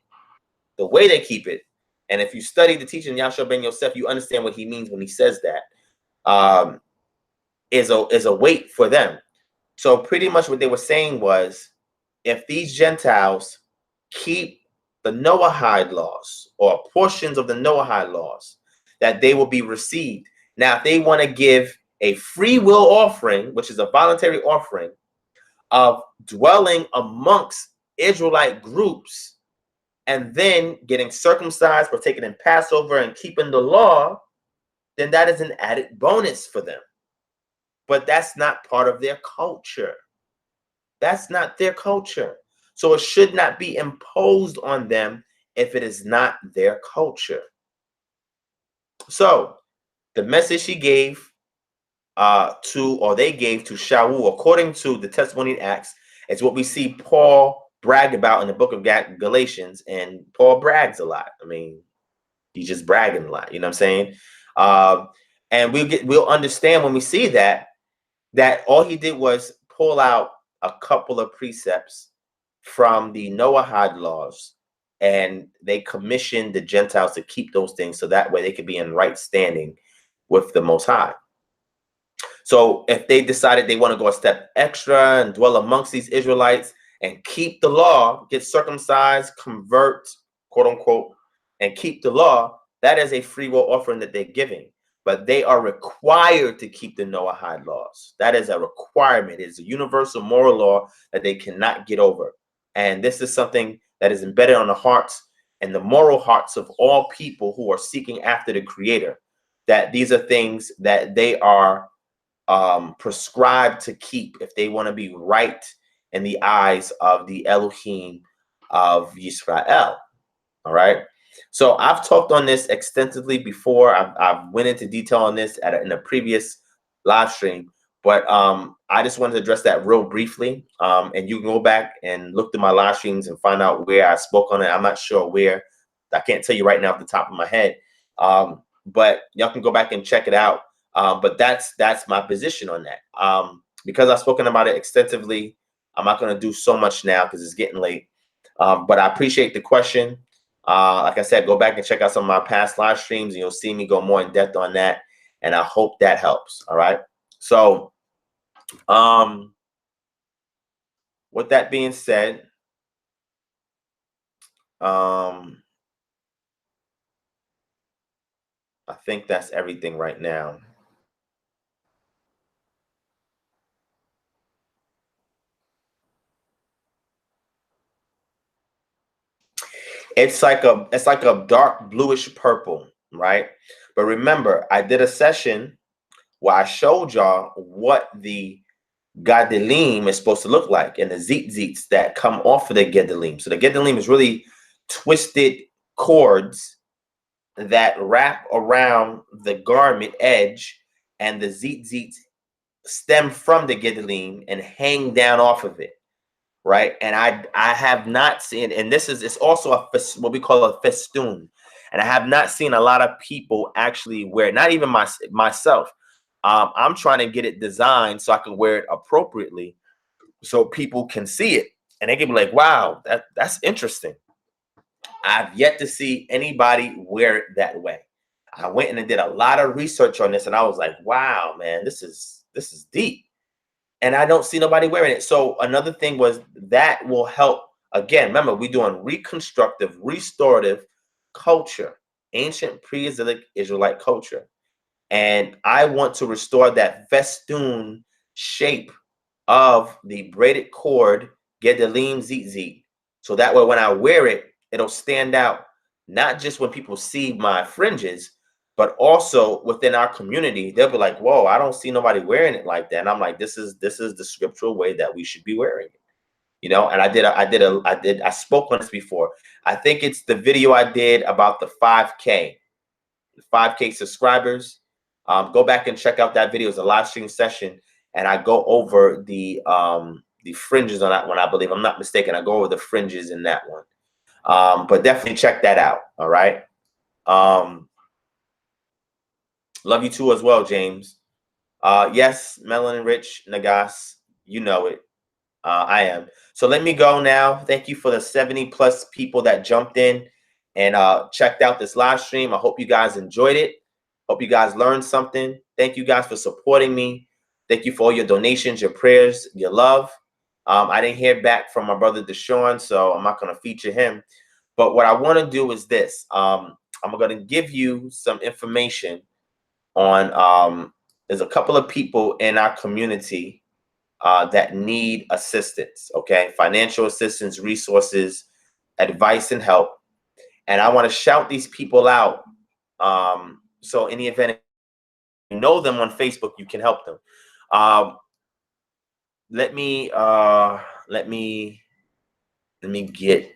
the way they keep it, and if you study the teaching of Yahshua ben Yosef, you understand what he means when he says that, is a weight for them. So pretty much what they were saying was, if these Gentiles keep the Noahide laws or portions of the Noahide laws, that they will be received. Now, if they want to give a free will offering, which is a voluntary offering of dwelling amongst Israelite groups and then getting circumcised, partaking in Passover and keeping the law, then that is an added bonus for them. But that's not part of their culture. That's not their culture. So it should not be imposed on them if it is not their culture. So the message he gave they gave to Shaul, according to the testimony in Acts, is what we see Paul brag about in the book of Galatians. And Paul brags a lot. I mean, he's just bragging a lot. You know what I'm saying? And we'll understand when we see that all he did was pull out a couple of precepts from the Noahide laws, and they commissioned the Gentiles to keep those things so that way they could be in right standing with the Most High. So if they decided they want to go a step extra and dwell amongst these Israelites and keep the law, get circumcised, convert, quote unquote, and keep the law, that is a free will offering that they're giving. But they are required to keep the Noahide laws. That is a requirement. It's a universal moral law that they cannot get over. And this is something that is embedded on the hearts and the moral hearts of all people who are seeking after the Creator, that these are things that they are prescribed to keep if they want to be right in the eyes of the Elohim of Yisrael. All right. So I've talked on this extensively before. I've went into detail on this in a previous live stream, but I just wanted to address that real briefly. And you can go back and look through my live streams and find out where I spoke on it. I'm not sure where. I can't tell you right now off the top of my head. But y'all can go back and check it out. But that's my position on that. Because I've spoken about it extensively, I'm not going to do so much now because it's getting late. But I appreciate the question. Like I said, go back and check out some of my past live streams, and you'll see me go more in depth on that. And I hope that helps. All right. So, with that being said, I think that's everything right now. It's like a dark bluish purple, right? But remember, I did a session where I showed y'all what the Gedalim is supposed to look like, and the zitzits that come off of the Gedalim. So the Gedalim is really twisted cords that wrap around the garment edge, and the zitzits stem from the Gedalim and hang down off of it. Right, and I have not seen, and it's also what we call a festoon, and I have not seen a lot of people actually wear it. Not even myself. I'm trying to get it designed so I can wear it appropriately, so people can see it and they can be like, "Wow, that's interesting." I've yet to see anybody wear it that way. I went and did a lot of research on this, and I was like, "Wow, man, this is deep." And I don't see nobody wearing it. So another thing was that will help. Again, remember, we're doing reconstructive, restorative culture, ancient pre-exilic Israelite culture. And I want to restore that festoon shape of the braided cord, Gedalim zitzit. So that way when I wear it, it'll stand out, not just when people see my fringes, but also within our community. They'll be like, whoa, I don't see nobody wearing it like that. And I'm like, this is the scriptural way that we should be wearing it. You know, and I spoke on this before. I think it's the video I did about the 5K subscribers. Go back and check out that video. It's a live stream session, and I go over the fringes on that one. I believe, I'm not mistaken, I go over the fringes in that one. But definitely check that out. All right. Love you too as well, James. Yes, Melanin Rich Nagas, you know it. I am. So let me go now. Thank you for the 70+ people that jumped in and checked out this live stream. I hope you guys enjoyed it. Hope you guys learned something. Thank you guys for supporting me. Thank you for all your donations, your prayers, your love. I didn't hear back from my brother Deshaun, so I'm not going to feature him. But what I want to do is this. I'm going to give you some information on there's a couple of people in our community that need assistance, okay? Financial assistance, resources, advice, and help. And I want to shout these people out. So in the event you know them on Facebook, you can help them. Let me get.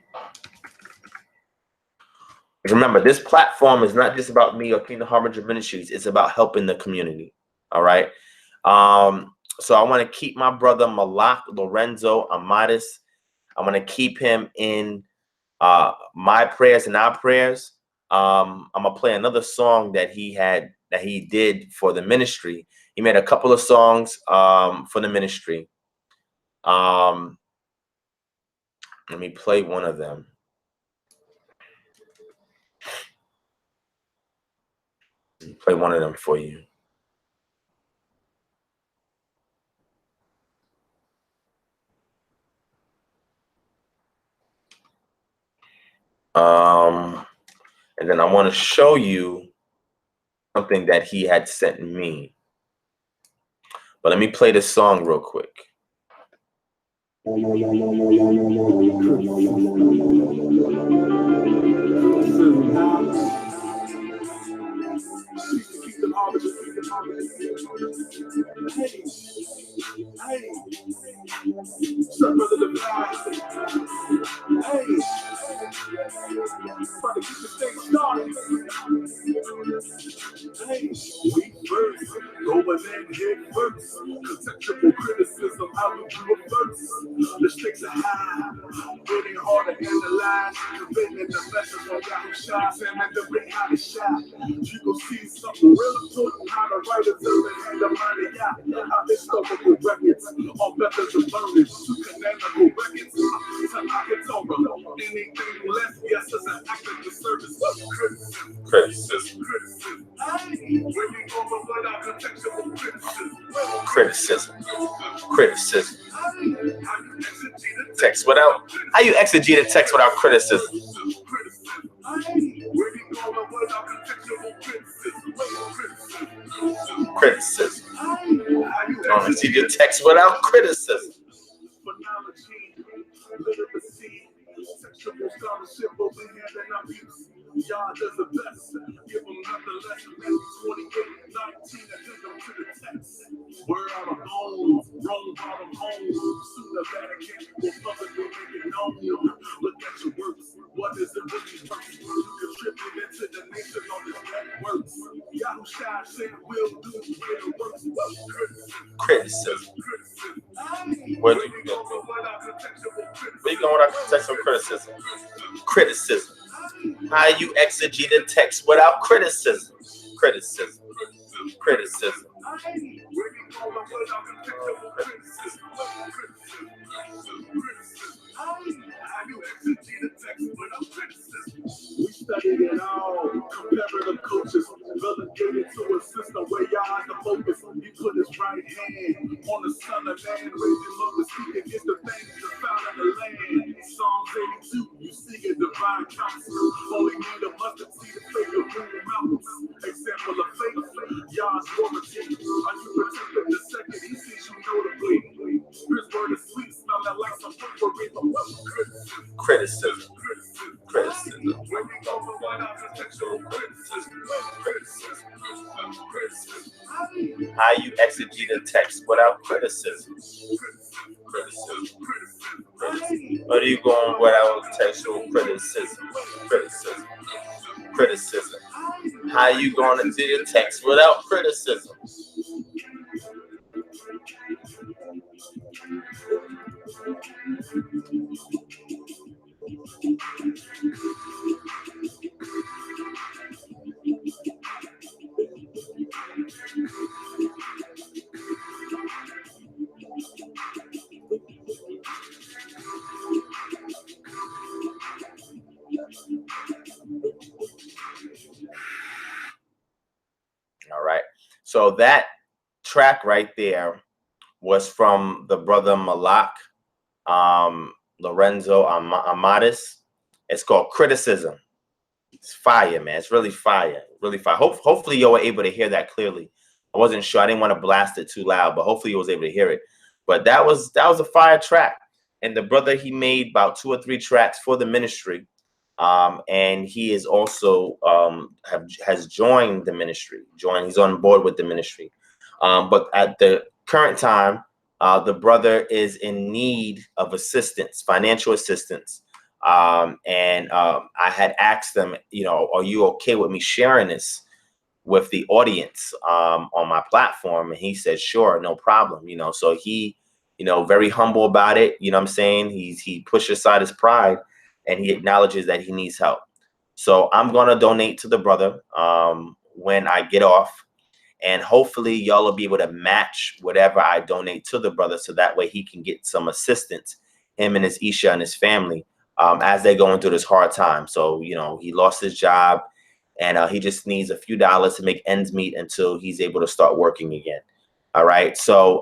Remember, this platform is not just about me or Kingdom Harbinger Ministries. It's about helping the community. All right. So I want to keep my brother Malak Lorenzo Amadis. I want to keep him in my prayers and our prayers. I'm gonna play another song that he did for the ministry. He made a couple of songs for the ministry. Let me play one of them. Play one of them for you. And then I want to show you something that he had sent me. But let me play this song real quick. Contextual criticism, how would you reverse? The stakes are high, waiting hard to analyze, conveying the message on Yahoo Shah, saying that the ring how to shine. You go see something real important, how the writers and the money, how historical records, all methods of learning, to canonical records, to Akatara. Anything less, yes, is an act of disservice. Criticism. Criticism. Text without, how you exegete a text without criticism? Criticism. Don't exegete your text without criticism. Y'all does the best. Give them nothing less than 28, 19, and take them to the text. Word out of bones, Rome out of homes. Sooner Vatican will publicly make it known. Look at your works. What is it really worth? You contribute into the nation on this that works. Yahoo Shah said we'll do the works. Criticism. Where do you go? Where you going with our contextual criticism? Criticism. How you exegete a text without criticism? Criticism. Criticism. We studied it all, comparative coaches, relegated to a system where y'all the focus. He put his right hand on the son of man, raising up to speak against the things that found in the land. Psalms 82, you see a divine counsel. Only need a mustard seed to fake the rule mountains. Example of faith, y'all's warranty. Are you protected the second he sees you notably? His word is sweet, smelling like some potpourri. Criticism. Criticism. How you exegete a text without criticism? Criticism. Where are you going without textual criticism? Criticism. Criticism. How you going to do your text without criticism? All right. So that track right there was from the brother Malak Lorenzo Amadis. It's called Criticism. It's fire, man. It's really fire. Really fire. Hopefully you were able to hear that clearly. I wasn't sure. I didn't want to blast it too loud, but hopefully you was able to hear it. But that was a fire track. And the brother, he made about 2 or 3 tracks for the ministry. And he is also has joined the ministry. He's on board with the ministry. But at the current time, the brother is in need of assistance, financial assistance. And I had asked them, you know, are you okay with me sharing this with the audience on my platform? And he said, sure, no problem. You know, so he, you know, very humble about it. You know what I'm saying? He pushed aside his pride and he acknowledges that he needs help. So I'm going to donate to the brother when I get off. And hopefully y'all will be able to match whatever I donate to the brother, so that way he can get some assistance, him and his Isha and his family, as they're going through this hard time. So, you know, he lost his job and he just needs a few dollars to make ends meet until he's able to start working again. All right. So,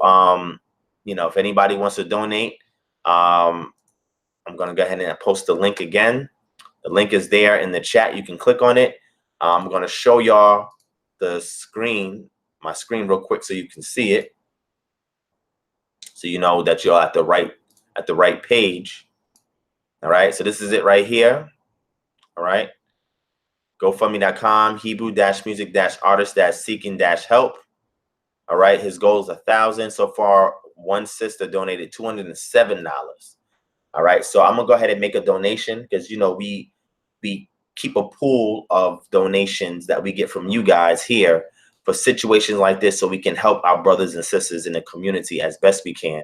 you know, if anybody wants to donate, I'm going to go ahead and post the link again. The link is there in the chat. You can click on it. I'm going to show y'all the screen, my screen real quick so you can see it. So you know that you're at the right at the right page. All right, so this is it right here. All right, GoFundMe.com, Hebrew-music-artist-seeking-help. All right, his goal is 1,000. So far, one sister donated $207. All right, so I'm gonna go ahead and make a donation because, you know, we keep a pool of donations that we get from you guys here for situations like this, so we can help our brothers and sisters in the community as best we can.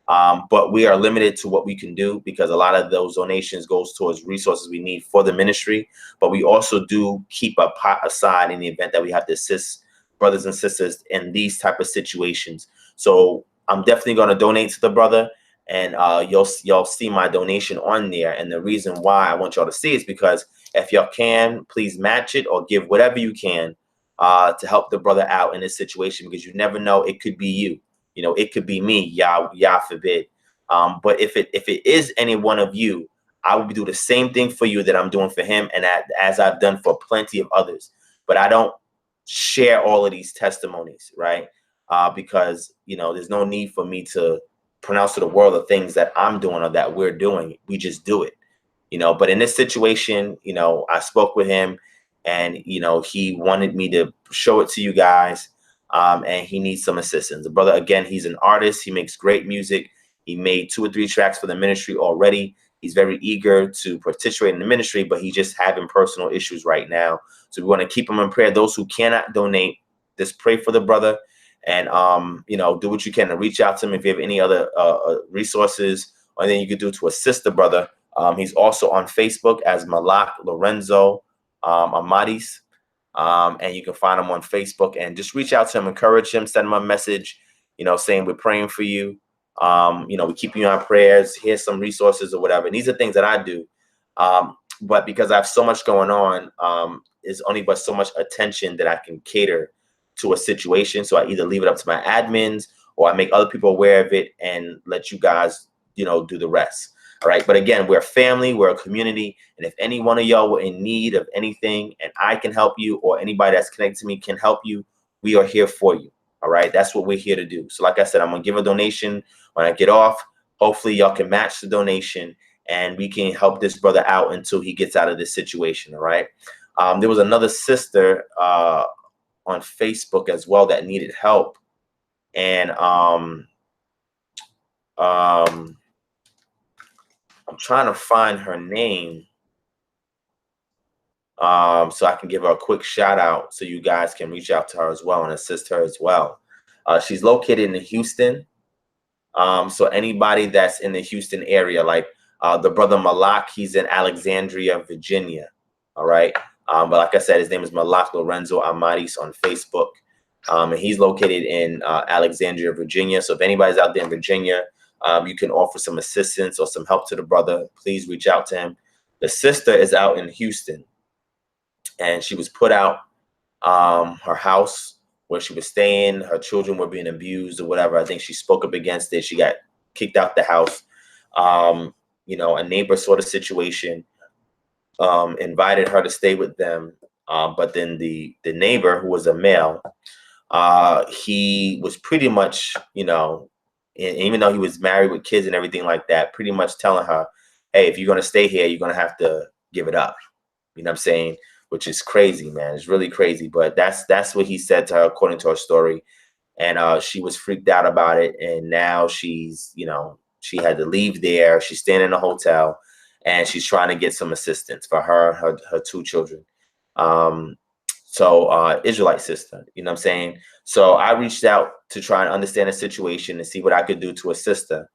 But we are limited to what we can do because a lot of those donations goes towards resources we need for the ministry. But we also do keep a pot aside in the event that we have to assist brothers and sisters in these type of situations. So I'm definitely going to donate to the brother, and y'all see my donation on there. And the reason why I want y'all to see is because if y'all can, please match it or give whatever you can to help the brother out in this situation, because you never know, it could be you. You know, it could be me, Yah forbid. But if it is any one of you, I will do the same thing for you that I'm doing for him, and as I've done for plenty of others. But I don't share all of these testimonies, right? Because, you know, there's no need for me to pronounce to the world the things that I'm doing or that we're doing. We just do it, you know. But in this situation, you know, I spoke with him, and, you know, he wanted me to show it to you guys. And he needs some assistance. The brother, again, he's an artist. He makes great music. He made 2 or 3 tracks for the ministry already. He's very eager to participate in the ministry, but he's just having personal issues right now. So we want to keep him in prayer. Those who cannot donate, just pray for the brother, and you know, do what you can to reach out to him if you have any other resources or anything you could do to assist the brother. He's also on Facebook as Malak Lorenzo Amadis. And you can find him on Facebook, and just reach out to him, encourage him, send him a message, you know, saying we're praying for you. You know, we keep you in our prayers. Here's some resources or whatever. And these are things that I do. But because I have so much going on, is only but so much attention that I can cater to a situation. So I either leave it up to my admins, or I make other people aware of it and let you guys, you know, do the rest. All right. But again, we're a family, we're a community. And if any one of y'all were in need of anything and I can help you, or anybody that's connected to me can help you, we are here for you. All right. That's what we're here to do. So like I said, I'm going to give a donation when I get off. Hopefully y'all can match the donation and we can help this brother out until he gets out of this situation. All right. There was another sister on Facebook as well that needed help. And I'm trying to find her name so I can give her a quick shout out so you guys can reach out to her as well and assist her as well. She's located in Houston. So anybody that's in the Houston area, like the brother Malak, he's in Alexandria, Virginia. All right. But like I said, his name is Malak Lorenzo Amadis on Facebook. And he's located in Alexandria, Virginia. So if anybody's out there in Virginia, you can offer some assistance or some help to the brother, please reach out to him. The sister is out in Houston, and she was put out her house where she was staying. Her children were being abused or whatever. I think she spoke up against it. She got kicked out the house. You know, a neighbor sort of situation, invited her to stay with them. But then the neighbor, who was a male, he was pretty much, you know, even though he was married with kids and everything like that, pretty much telling her, hey, if you're going to stay here, you're going to have to give it up. You know what I'm saying? Which is crazy, man. It's really crazy. But that's what he said to her, according to her story. And she was freaked out about it. And now she's, you know, she had to leave there. She's staying in a hotel, and she's trying to get some assistance for her 2 children. Israelite sister, you know what I'm saying? So I reached out to try and understand the situation and see what I could do to assist her.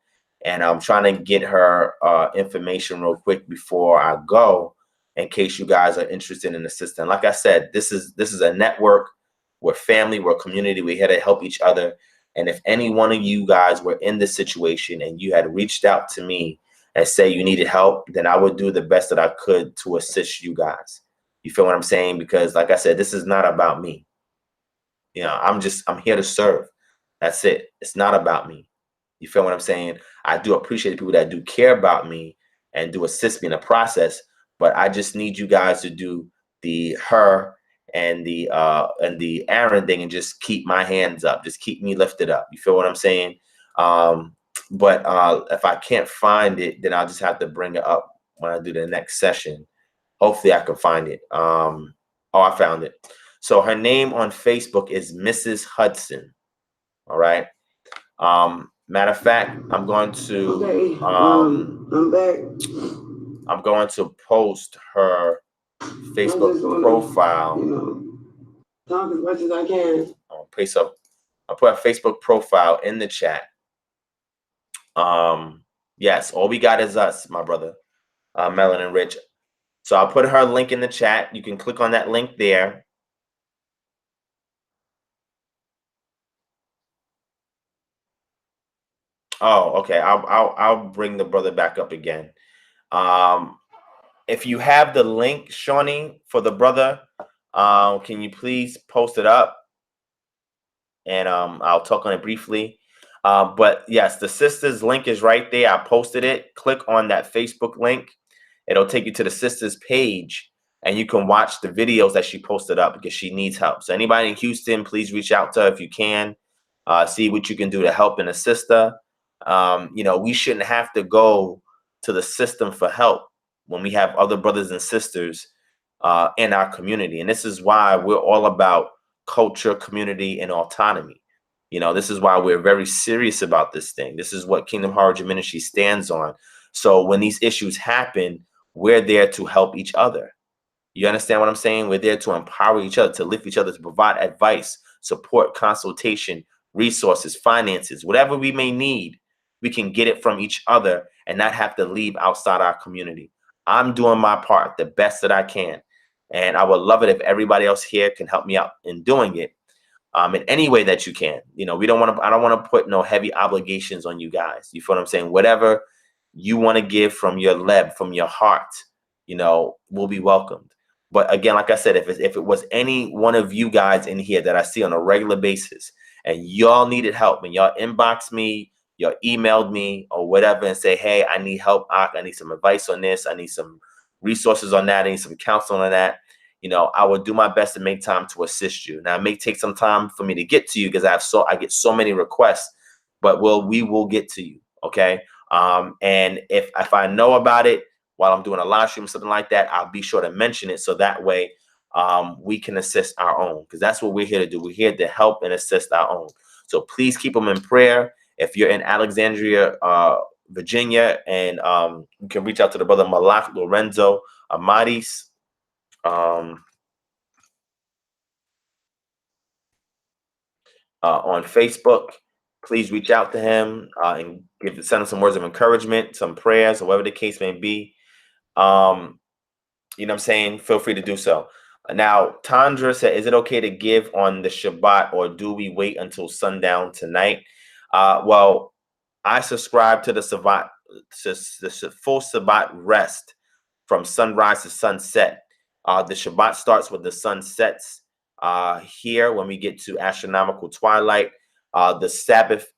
And I'm trying to get her information real quick before I go, in case you guys are interested in assisting. Like I said, this is a network. We're family, we're a community. We're here to help each other. And if any one of you guys were in this situation and you had reached out to me and say you needed help, then I would do the best that I could to assist you guys. You feel what I'm saying? Because like I said, this is not about me. You know, I'm here to serve. That's it. It's not about me. You feel what I'm saying? I do appreciate the people that do care about me and do assist me in the process, but I just need you guys to do the her and the Aaron thing and just keep my hands up. Just keep me lifted up. You feel what I'm saying? But if I can't find it, then I'll just have to bring it up when I do the next session. Hopefully I can find it. Oh, I found it. So her name on Facebook is Mrs. Hudson. All right. Matter of fact, I'm going to I'm back. I'm going to post her Facebook profile. Talk as much as I can. I'll put her Facebook profile in the chat. Yes, all we got is us, my brother, Melon and Rich. So I'll put her link in the chat. You can click on that link there. Oh, okay. I'll bring the brother back up again. If you have the link, Shawnee, for the brother, can you please post it up? And I'll talk on it briefly. But yes, the sister's link is right there. I posted it. Click on that Facebook link. It'll take you to the sister's page, and you can watch the videos that she posted up because she needs help. So anybody in Houston, please reach out to her if you can. See what you can do to help and assist her. We shouldn't have to go to the system for help when we have other brothers and sisters in our community. And this is why we're all about culture, community, and autonomy. This is why we're very serious about this thing. This is what Kingdom Harvest Ministry stands on. So when these issues happen, we're there to help each other. You understand what I'm saying? We're there to empower each other, to lift each other, to provide advice, support, consultation, resources, finances, whatever we may need. We can get it from each other and not have to leave outside our community. I'm doing my part the best that I can. And I would love it if everybody else here can help me out in doing it in any way that you can. I don't want to put no heavy obligations on you guys. You feel what I'm saying? Whatever you want to give from your leb, from your heart, will be welcomed. But again, like I said, if it was any one of you guys in here that I see on a regular basis and y'all needed help and y'all inbox me, y'all emailed me or whatever and say, hey, I need help. I need some advice on this. I need some resources on that. I need some counseling on that. I will do my best to make time to assist you. Now, it may take some time for me to get to you because I get so many requests, but we will get to you. Okay. And if I know about it while I'm doing a live stream, something like that, I'll be sure to mention it. So that way we can assist our own, because that's what we're here to do. We're here to help and assist our own. So please keep them in prayer. If you're in Alexandria, Virginia, and you can reach out to the brother Malak Lorenzo Amadis. On Facebook, please reach out to him and send him some words of encouragement, some prayers, or whatever the case may be. You know what I'm saying? Feel free to do so. Now, Tandra said, is it okay to give on the Shabbat, or do we wait until sundown tonight? Well, I subscribe to the Shabbat, the full Shabbat rest from sunrise to sunset. The Shabbat starts when the sun sets here when we get to astronomical twilight. The Sabbath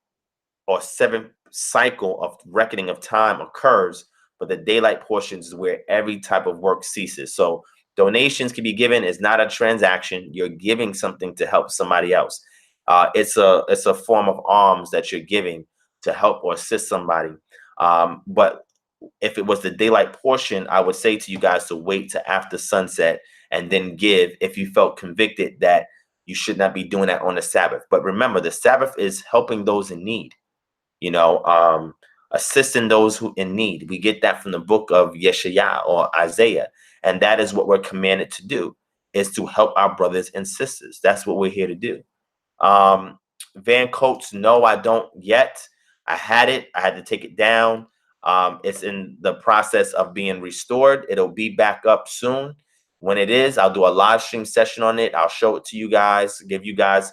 or seventh cycle of reckoning of time occurs, but the daylight portions is where every type of work ceases. So donations can be given. It's not a transaction. You're giving something to help somebody else. It's a form of alms that you're giving to help or assist somebody. But if it was the daylight portion, I would say to you guys to wait to after sunset and then give if you felt convicted that you should not be doing that on the Sabbath. But remember, the Sabbath is helping those in need, assisting those who in need. We get that from the book of Yeshaya or Isaiah. And that is what we're commanded to do, is to help our brothers and sisters. That's what we're here to do. Van Coates, no, I don't yet. I had it. I had to take it down. It's in the process of being restored. It'll be back up soon. When it is, I'll do a live stream session on it. I'll show it to you guys, give you guys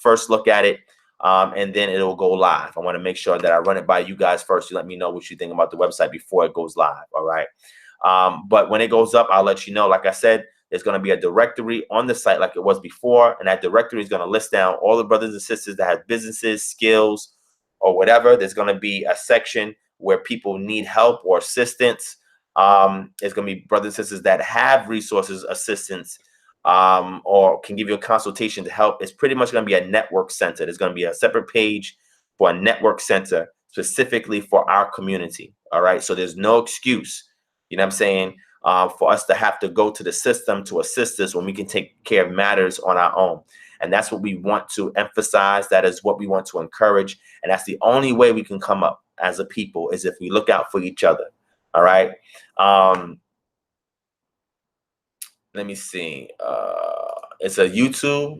first look at it, and then it'll go live. I want to make sure that I run it by you guys first. You let me know what you think about the website before it goes live. All right. But when it goes up, I'll let you know. Like I said, there's going to be a directory on the site like it was before. And that directory is going to list down all the brothers and sisters that have businesses, skills, or whatever. There's going to be a section where people need help or assistance. There's going to be brothers and sisters that have resources, assistance, or can give you a consultation to help. It's pretty much going to be a network center. There's going to be a separate page for a network center specifically for our community. All right. So there's no excuse, you know what I'm saying, for us to have to go to the system to assist us when we can take care of matters on our own. And that's what we want to emphasize. That is what we want to encourage. And that's the only way we can come up as a people, is if we look out for each other. All right. Let me see. It's a YouTube.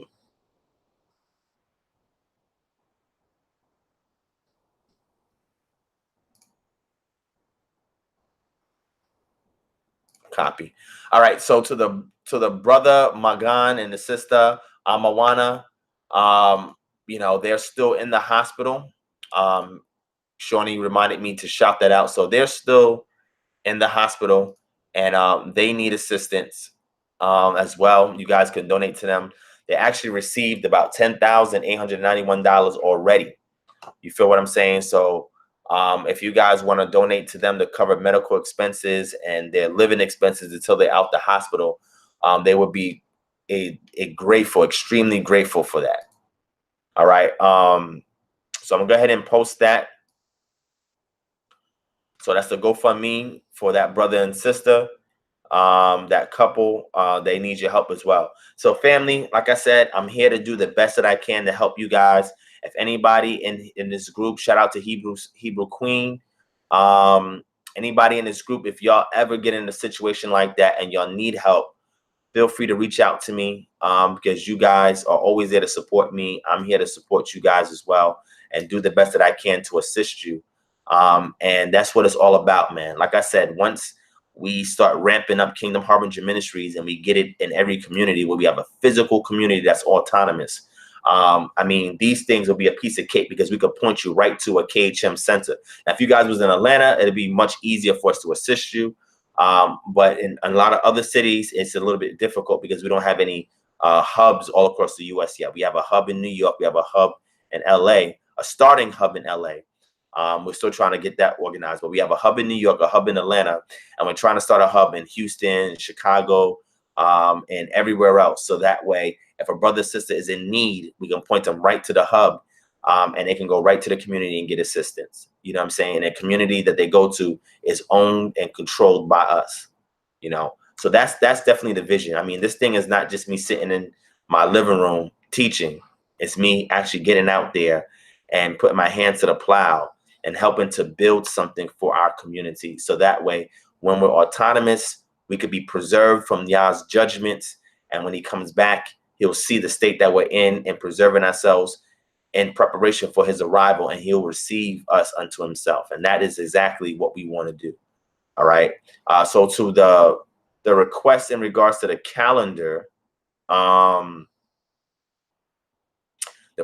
Copy. All right. So to the brother Magan and the sister Amawana, you know, they're still in the hospital. Shawnee reminded me to shout that out. So they're still in the hospital, and they need assistance as well. You guys can donate to them. They actually received about $10,891 already. You feel what I'm saying? So if you guys want to donate to them to cover medical expenses and their living expenses until they're out the hospital, they would be grateful, extremely grateful for that. All right. So I'm gonna go ahead and post that. So that's the GoFundMe for that brother and sister, that couple. They need your help as well. So family, like I said, I'm here to do the best that I can to help you guys. If anybody in this group, shout out to Hebrew Queen. Anybody in this group, if y'all ever get in a situation like that and y'all need help, feel free to reach out to me, because you guys are always there to support me. I'm here to support you guys as well and do the best that I can to assist you. And that's what it's all about, man. Like I said, once we start ramping up Kingdom Harbinger Ministries and we get it in every community where we have a physical community that's autonomous, I mean, these things will be a piece of cake, because we could point you right to a KHM center. Now, if you guys was in Atlanta, it'd be much easier for us to assist you. But in a lot of other cities, it's a little bit difficult because we don't have any hubs all across the U.S. yet. We have a hub in New York. We have a hub in L.A., a starting hub in L.A. We're still trying to get that organized, but we have a hub in New York, a hub in Atlanta, and we're trying to start a hub in Houston, Chicago, and everywhere else. So that way, if a brother or sister is in need, we can point them right to the hub, and they can go right to the community and get assistance. You know what I'm saying? And a community that they go to is owned and controlled by us, you know? So that's definitely the vision. I mean, this thing is not just me sitting in my living room teaching. It's me actually getting out there and putting my hand to the plow and helping to build something for our community. So that way, when we're autonomous, we could be preserved from Yah's judgments. And when he comes back, he'll see the state that we're in and preserving ourselves in preparation for his arrival, and he'll receive us unto himself. And that is exactly what we want to do. All right. So to the request in regards to the calendar, the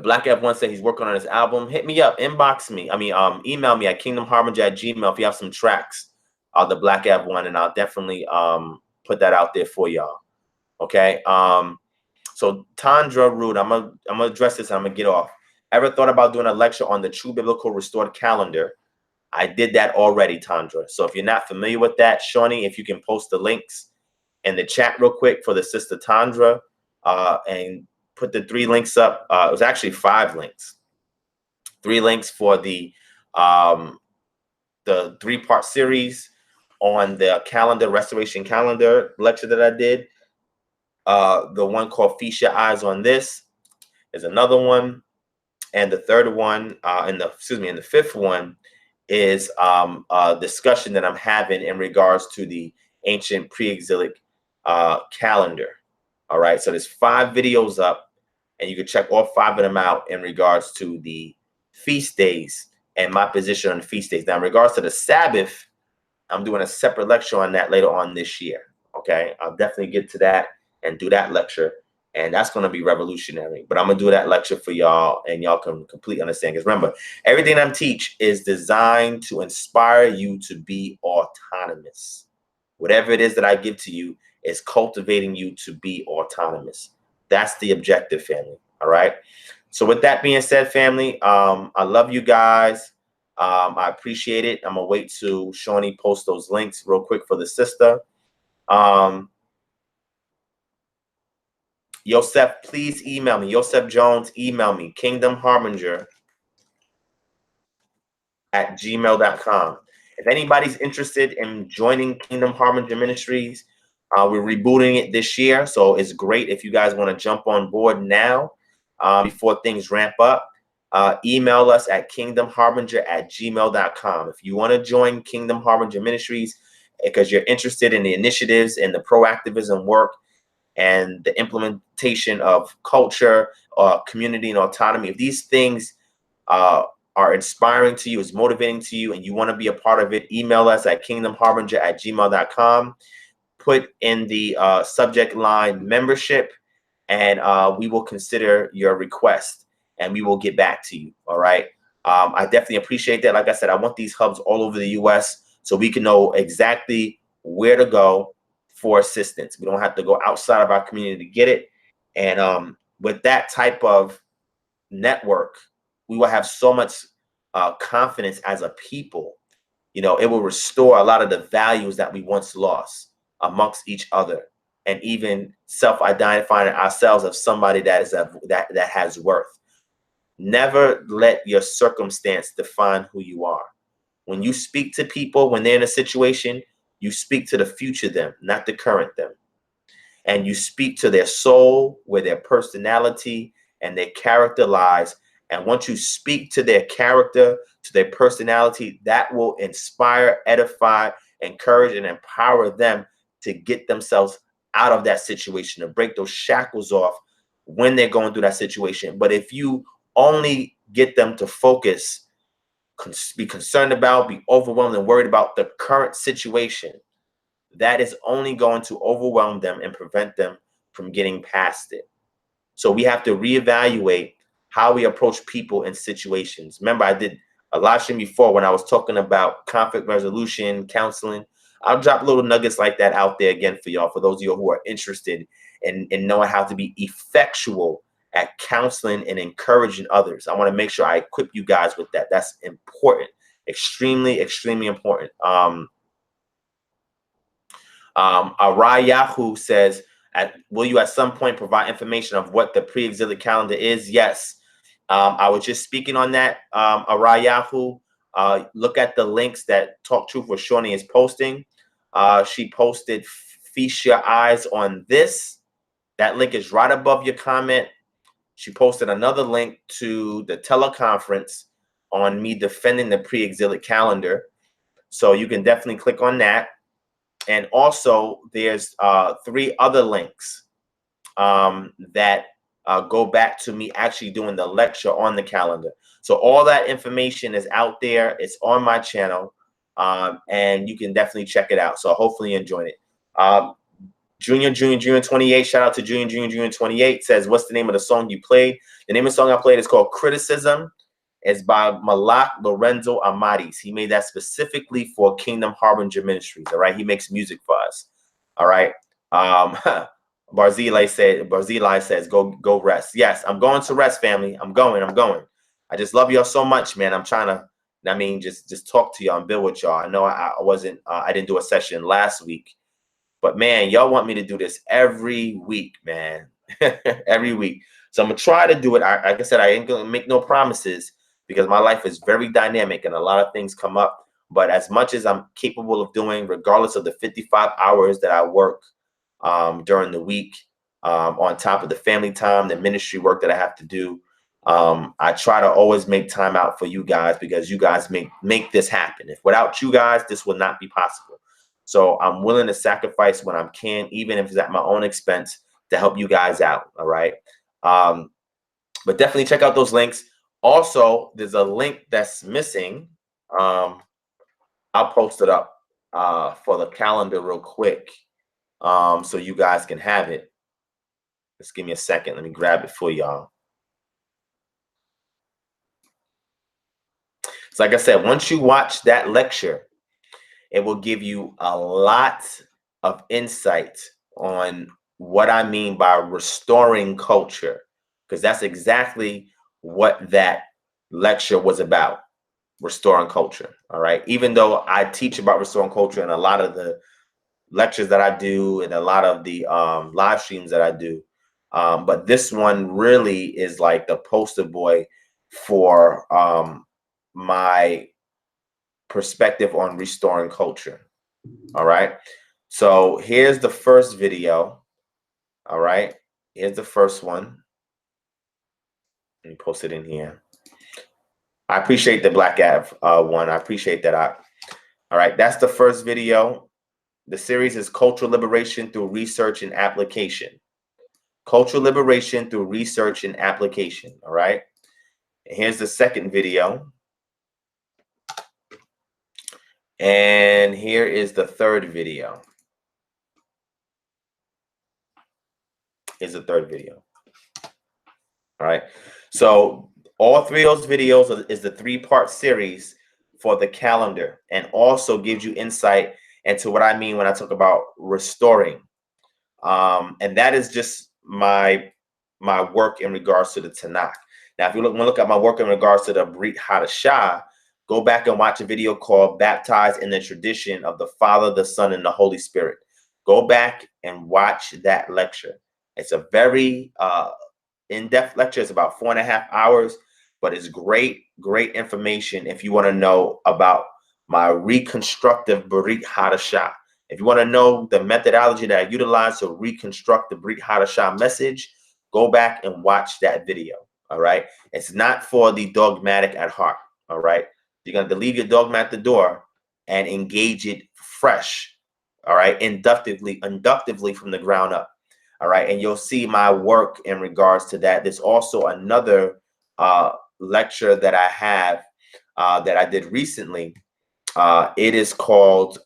Black F1 said he's working on his album. Hit me up, inbox me. I mean, email me at kingdomharbinger@gmail.com if you have some tracks of the Black F1, and I'll definitely put that out there for y'all. Okay. So Tandra Root, I'm gonna address this and I'm gonna get off. Ever thought about doing a lecture on the true biblical restored calendar? I did that already, Tandra. So if you're not familiar with that, Shawnee, if you can post the links in the chat real quick for the sister Tandra, and put the 3 links up. It was actually 5 links. 3 links for the 3-part series on the calendar, restoration calendar lecture that I did. The one called Feast Your Eyes on This is another one. And the third one, and the 5th one is a discussion that I'm having in regards to the ancient pre-exilic calendar. All right, so there's 5 videos up, and you can check all 5 of them out in regards to the feast days and my position on the feast days. Now, in regards to the Sabbath, I'm doing a separate lecture on that later on this year. Okay, I'll definitely get to that and do that lecture. And that's going to be revolutionary. But I'm going to do that lecture for y'all, and y'all can completely understand. Because remember, everything I teach is designed to inspire you to be autonomous. Whatever it is that I give to you is cultivating you to be autonomous. That's the objective, family. All right. So with that being said, family, I love you guys. I appreciate it. I'm going to wait to Shawnee post those links real quick for the sister. Yosef, please email me. Yosef Jones, email me. Kingdom Harbinger kingdomharbinger@gmail.com. If anybody's interested in joining Kingdom Harbinger Ministries, we're rebooting it this year, so it's great if you guys want to jump on board now before things ramp up. Email us at kingdomharbinger@gmail.com. If you want to join Kingdom Harbinger Ministries because you're interested in the initiatives and the proactivism work and the implementation of culture, community, and autonomy, if these things are inspiring to you, is motivating to you, and you want to be a part of it, email us at kingdomharbinger@gmail.com. Put in the subject line membership, and we will consider your request, and we will get back to you. All right. I definitely appreciate that. Like I said, I want these hubs all over the U.S. so we can know exactly where to go for assistance. We don't have to go outside of our community to get it. And with that type of network, we will have so much confidence as a people. You know, it will restore a lot of the values that we once lost amongst each other, and even self-identifying ourselves as somebody that is that has worth. Never let your circumstance define who you are. When you speak to people, when they're in a situation, you speak to the future them, not the current them. And you speak to their soul, where their personality and their character lies. And once you speak to their character, to their personality, that will inspire, edify, encourage, and empower them to get themselves out of that situation, to break those shackles off when they're going through that situation. But if you only get them to focus, be concerned about, be overwhelmed and worried about the current situation, that is only going to overwhelm them and prevent them from getting past it. So we have to reevaluate how we approach people in situations. Remember, I did a live stream before when I was talking about conflict resolution, counseling. I'll drop little nuggets like that out there again for y'all, for those of you who are interested in knowing how to be effectual at counseling and encouraging others. I want to make sure I equip you guys with that. That's important. Extremely, extremely important. Arayahu says, will you at some point provide information of what the pre-exilic calendar is? Yes. I was just speaking on that. Arayahu, look at the links that Talk Truth with Shawnee is posting. She posted Feast Your Eyes on This. That link is right above your comment. She posted another link to the teleconference on me defending the pre-exilic calendar. So you can definitely click on that. And also, there's 3 other links that go back to me actually doing the lecture on the calendar. So all that information is out there. It's on my channel, and you can definitely check it out. So hopefully you enjoyed it. Junior 28, shout out to Junior 28, says, what's the name of the song you played? The name of the song I played is called Criticism. It's by Malak Lorenzo Amadis. He made that specifically for Kingdom Harbinger Ministries. All right. He makes music for us. All right. Barzilai says, go rest. Yes, I'm going to rest, family. I'm going. I just love y'all so much, man. I'm trying to, just talk to y'all and build with y'all. I know I didn't do a session last week, but man, y'all want me to do this every week, man. Every week. So I'm going to try to do it. Like I said, I ain't going to make no promises, because my life is very dynamic and a lot of things come up. But as much as I'm capable of doing, regardless of the 55 hours that I work during the week, on top of the family time, the ministry work that I have to do, I try to always make time out for you guys, because you guys make this happen. If without you guys, this would not be possible. So I'm willing to sacrifice when I can, even if it's at my own expense, to help you guys out. All right. But definitely check out those links. Also, there's a link that's missing. I'll post it up for the calendar real quick, so you guys can have it. Just give me a second. Let me grab it for y'all. So like I said, once you watch that lecture, it will give you a lot of insight on what I mean by restoring culture, because that's exactly what that lecture was about. Restoring culture. All right. Even though I teach about restoring culture in a lot of the lectures that I do and a lot of the live streams that I do, but this one really is like the poster boy for my perspective on restoring culture. All right. So here's the first video. All right. Here's the first one. Let me post it in here. I appreciate the Black Av one. I appreciate that. All right. That's the first video. The series is Cultural Liberation Through Research and Application. Cultural Liberation Through Research and Application. All right. And here's the second video. And here is the third video. Here's the third video. All right. So all three of those videos is the 3-part series for the calendar, and also gives you insight into what I mean when I talk about restoring. And that is just my work in regards to the Tanakh. Now, if you want to look at my work in regards to the Brit Hadashah, go back and watch a video called Baptized in the Tradition of the Father, the Son, and the Holy Spirit. Go back and watch that lecture. It's a very in-depth lecture. It's about 4.5 hours, but it's great information if you want to know about my reconstructive Brit Hadashah. If you want to know the methodology that I utilize to reconstruct the Brit Hadashah message, go back and watch that video. All right. It's not for the dogmatic at heart. All right. You're going to leave your dogma at the door and engage it fresh. All right. Inductively from the ground up. All right. And you'll see my work in regards to that. There's also another lecture that I have that I did recently. It is called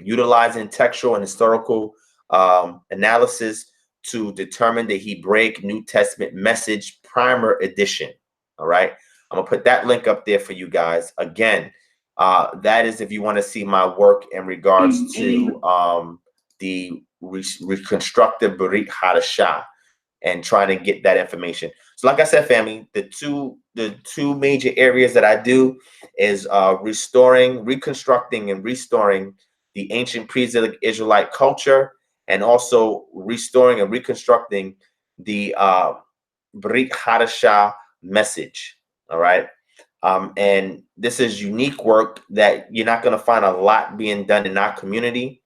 Utilizing Textual and Historical Analysis to Determine the Hebraic New Testament Message, Primer Edition. All right. I'm going to put that link up there for you guys. Again, that is if you want to see my work in regards to the reconstructive Brit Hadashah and trying to get that information. So like I said, family, the two major areas that I do is reconstructing and restoring the ancient pre-Israelite culture, and also restoring and reconstructing the Brit Hadashah message. All right. And this is unique work that you're not going to find a lot being done in our community.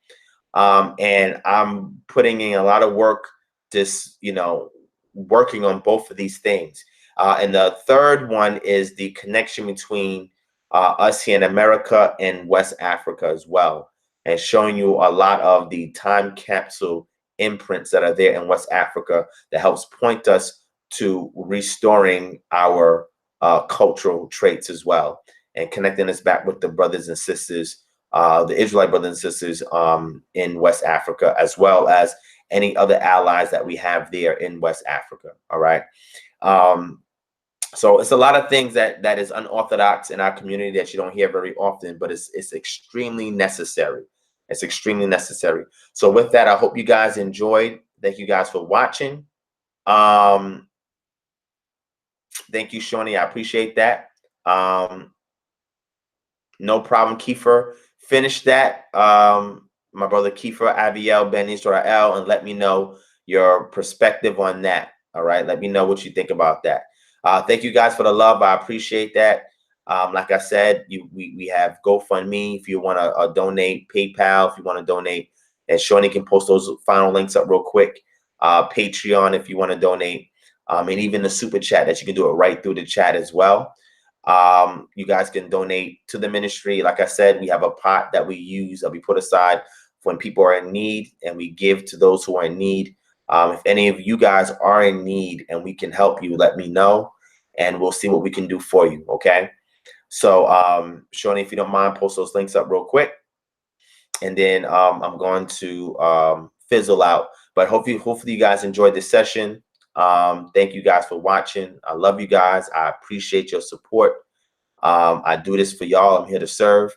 And I'm putting in a lot of work, just, working on both of these things. And the third one is the connection between us here in America and West Africa as well, and showing you a lot of the time capsule imprints that are there in West Africa that helps point us to restoring our cultural traits as well, and connecting us back with the brothers and sisters, the Israelite brothers and sisters in West Africa, as well as any other allies that we have there in West Africa. All right. So it's a lot of things that is unorthodox in our community that you don't hear very often, but it's extremely necessary. It's extremely necessary. So with that, I hope you guys enjoyed. Thank you guys for watching. Thank you, Shawnee. I appreciate that. No problem, Kiefer. Finish that. My brother Kiefer, Aviel, Ben Israel, and let me know your perspective on that. All right. Let me know what you think about that. Thank you guys for the love. I appreciate that. Like I said, we have GoFundMe if you want to donate, PayPal if you want to donate, and Shawnee can post those final links up real quick. Patreon if you want to donate, and even the super chat that you can do it right through the chat as well. You guys can donate to the ministry. Like I said, we have a pot that we use, that we put aside when people are in need, and we give to those who are in need. If any of you guys are in need and we can help you, let me know, and we'll see what we can do for you. Okay. So, Shawnee, if you don't mind, post those links up real quick, and then I'm going to fizzle out. But hopefully you guys enjoyed this session. Thank you guys for watching. I love you guys. I appreciate your support. I do this for y'all. I'm here to serve.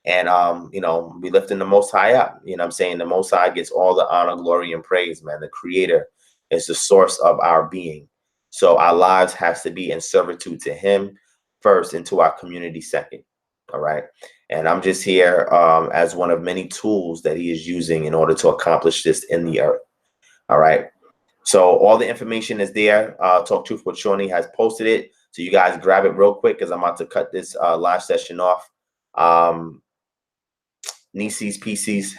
And, we lifting the Most High up. You know what I'm saying? The Most High gets all the honor, glory, and praise, man. The Creator is the source of our being. So our lives has to be in servitude to Him first, and to our community second. All right. And I'm just here as one of many tools that He is using in order to accomplish this in the earth. All right. So all the information is there. Talk Truth with Shawnee has posted it. So you guys grab it real quick, because I'm about to cut this live session off. Nisi's PC's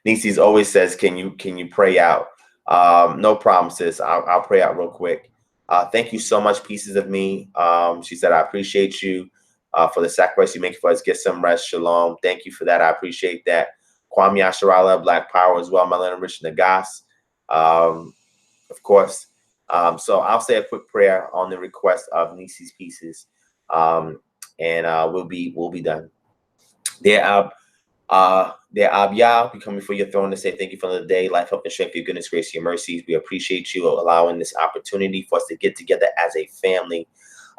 Nisi's always says, can you pray out? No problem, sis. I'll pray out real quick. Thank you so much, Pieces of Me. She said, I appreciate you for the sacrifice you make for us. Get some rest. Shalom. Thank you for that. I appreciate that. Kwame Asharala, Black Power as well. Melanie Rich Nagas, of course. So I'll say a quick prayer on the request of Nisi's Pieces, and we'll be done. Dear Yah, we come before your throne to say thank you for the day, life, health, and strength, your goodness, grace, your mercies. We appreciate you allowing this opportunity for us to get together as a family.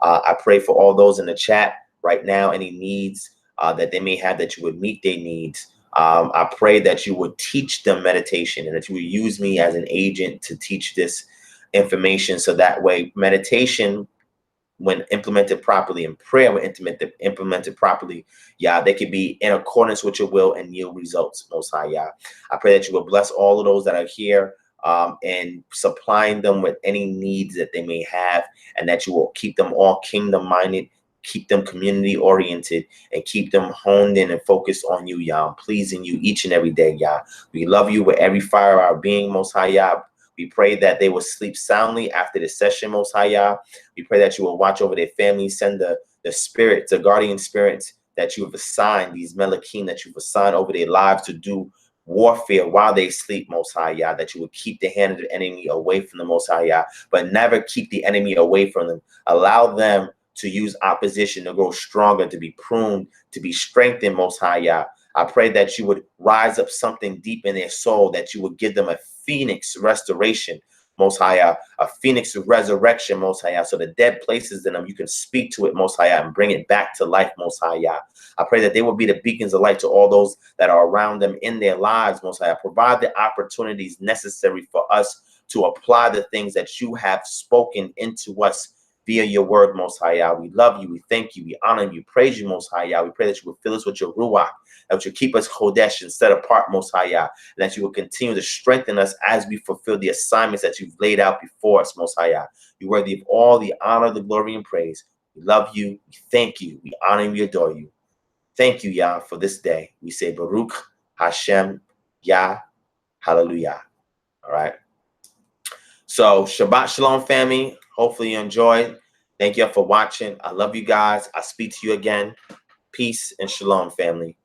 I pray for all those in the chat right now, any needs that they may have, that you would meet their needs. I pray that you would teach them meditation and that you would use me as an agent to teach this information, so that way meditation, when implemented properly, and prayer when implemented properly, Yah, they can be in accordance with your will and yield results, Most High Yah. I pray that you will bless all of those that are here, and supplying them with any needs that they may have, and that you will keep them all kingdom-minded, keep them community-oriented, and keep them honed in and focused on you, Yah, pleasing you each and every day, Yah. We love you with every fiber of our being, Most High Yah. We pray that they will sleep soundly after this session, Most High Yah. We pray that you will watch over their families, send the spirits, the guardian spirits that you have assigned, these Melachim that you've assigned over their lives to do warfare while they sleep, Most High Yah, that you would keep the hand of the enemy away from the Most High Yah, but never keep the enemy away from them. Allow them to use opposition to grow stronger, to be pruned, to be strengthened, Most High Yah. I pray that you would rise up something deep in their soul, that you would give them a phoenix restoration, Most High, a phoenix resurrection, Most High, so the dead places in them, you can speak to it, Most High, and bring it back to life, Most High. I pray that they will be the beacons of light to all those that are around them in their lives, Most High. Provide the opportunities necessary for us to apply the things that you have spoken into us via your word, Most High. We love you, we thank you, we honor you, praise you, Most High. We pray that you will fill us with your Ruach, that you keep us Kodesh and set apart, Most High, and that you will continue to strengthen us as we fulfill the assignments that you've laid out before us, Most High. You're worthy of all the honor, the glory, and praise. We love you, we thank you, we honor and we adore you. Thank you, Yah, for this day. We say Baruch Hashem Yah, hallelujah. All right. So Shabbat Shalom, family. Hopefully you enjoyed. Thank you for watching. I love you guys. I'll speak to you again. Peace and shalom, family.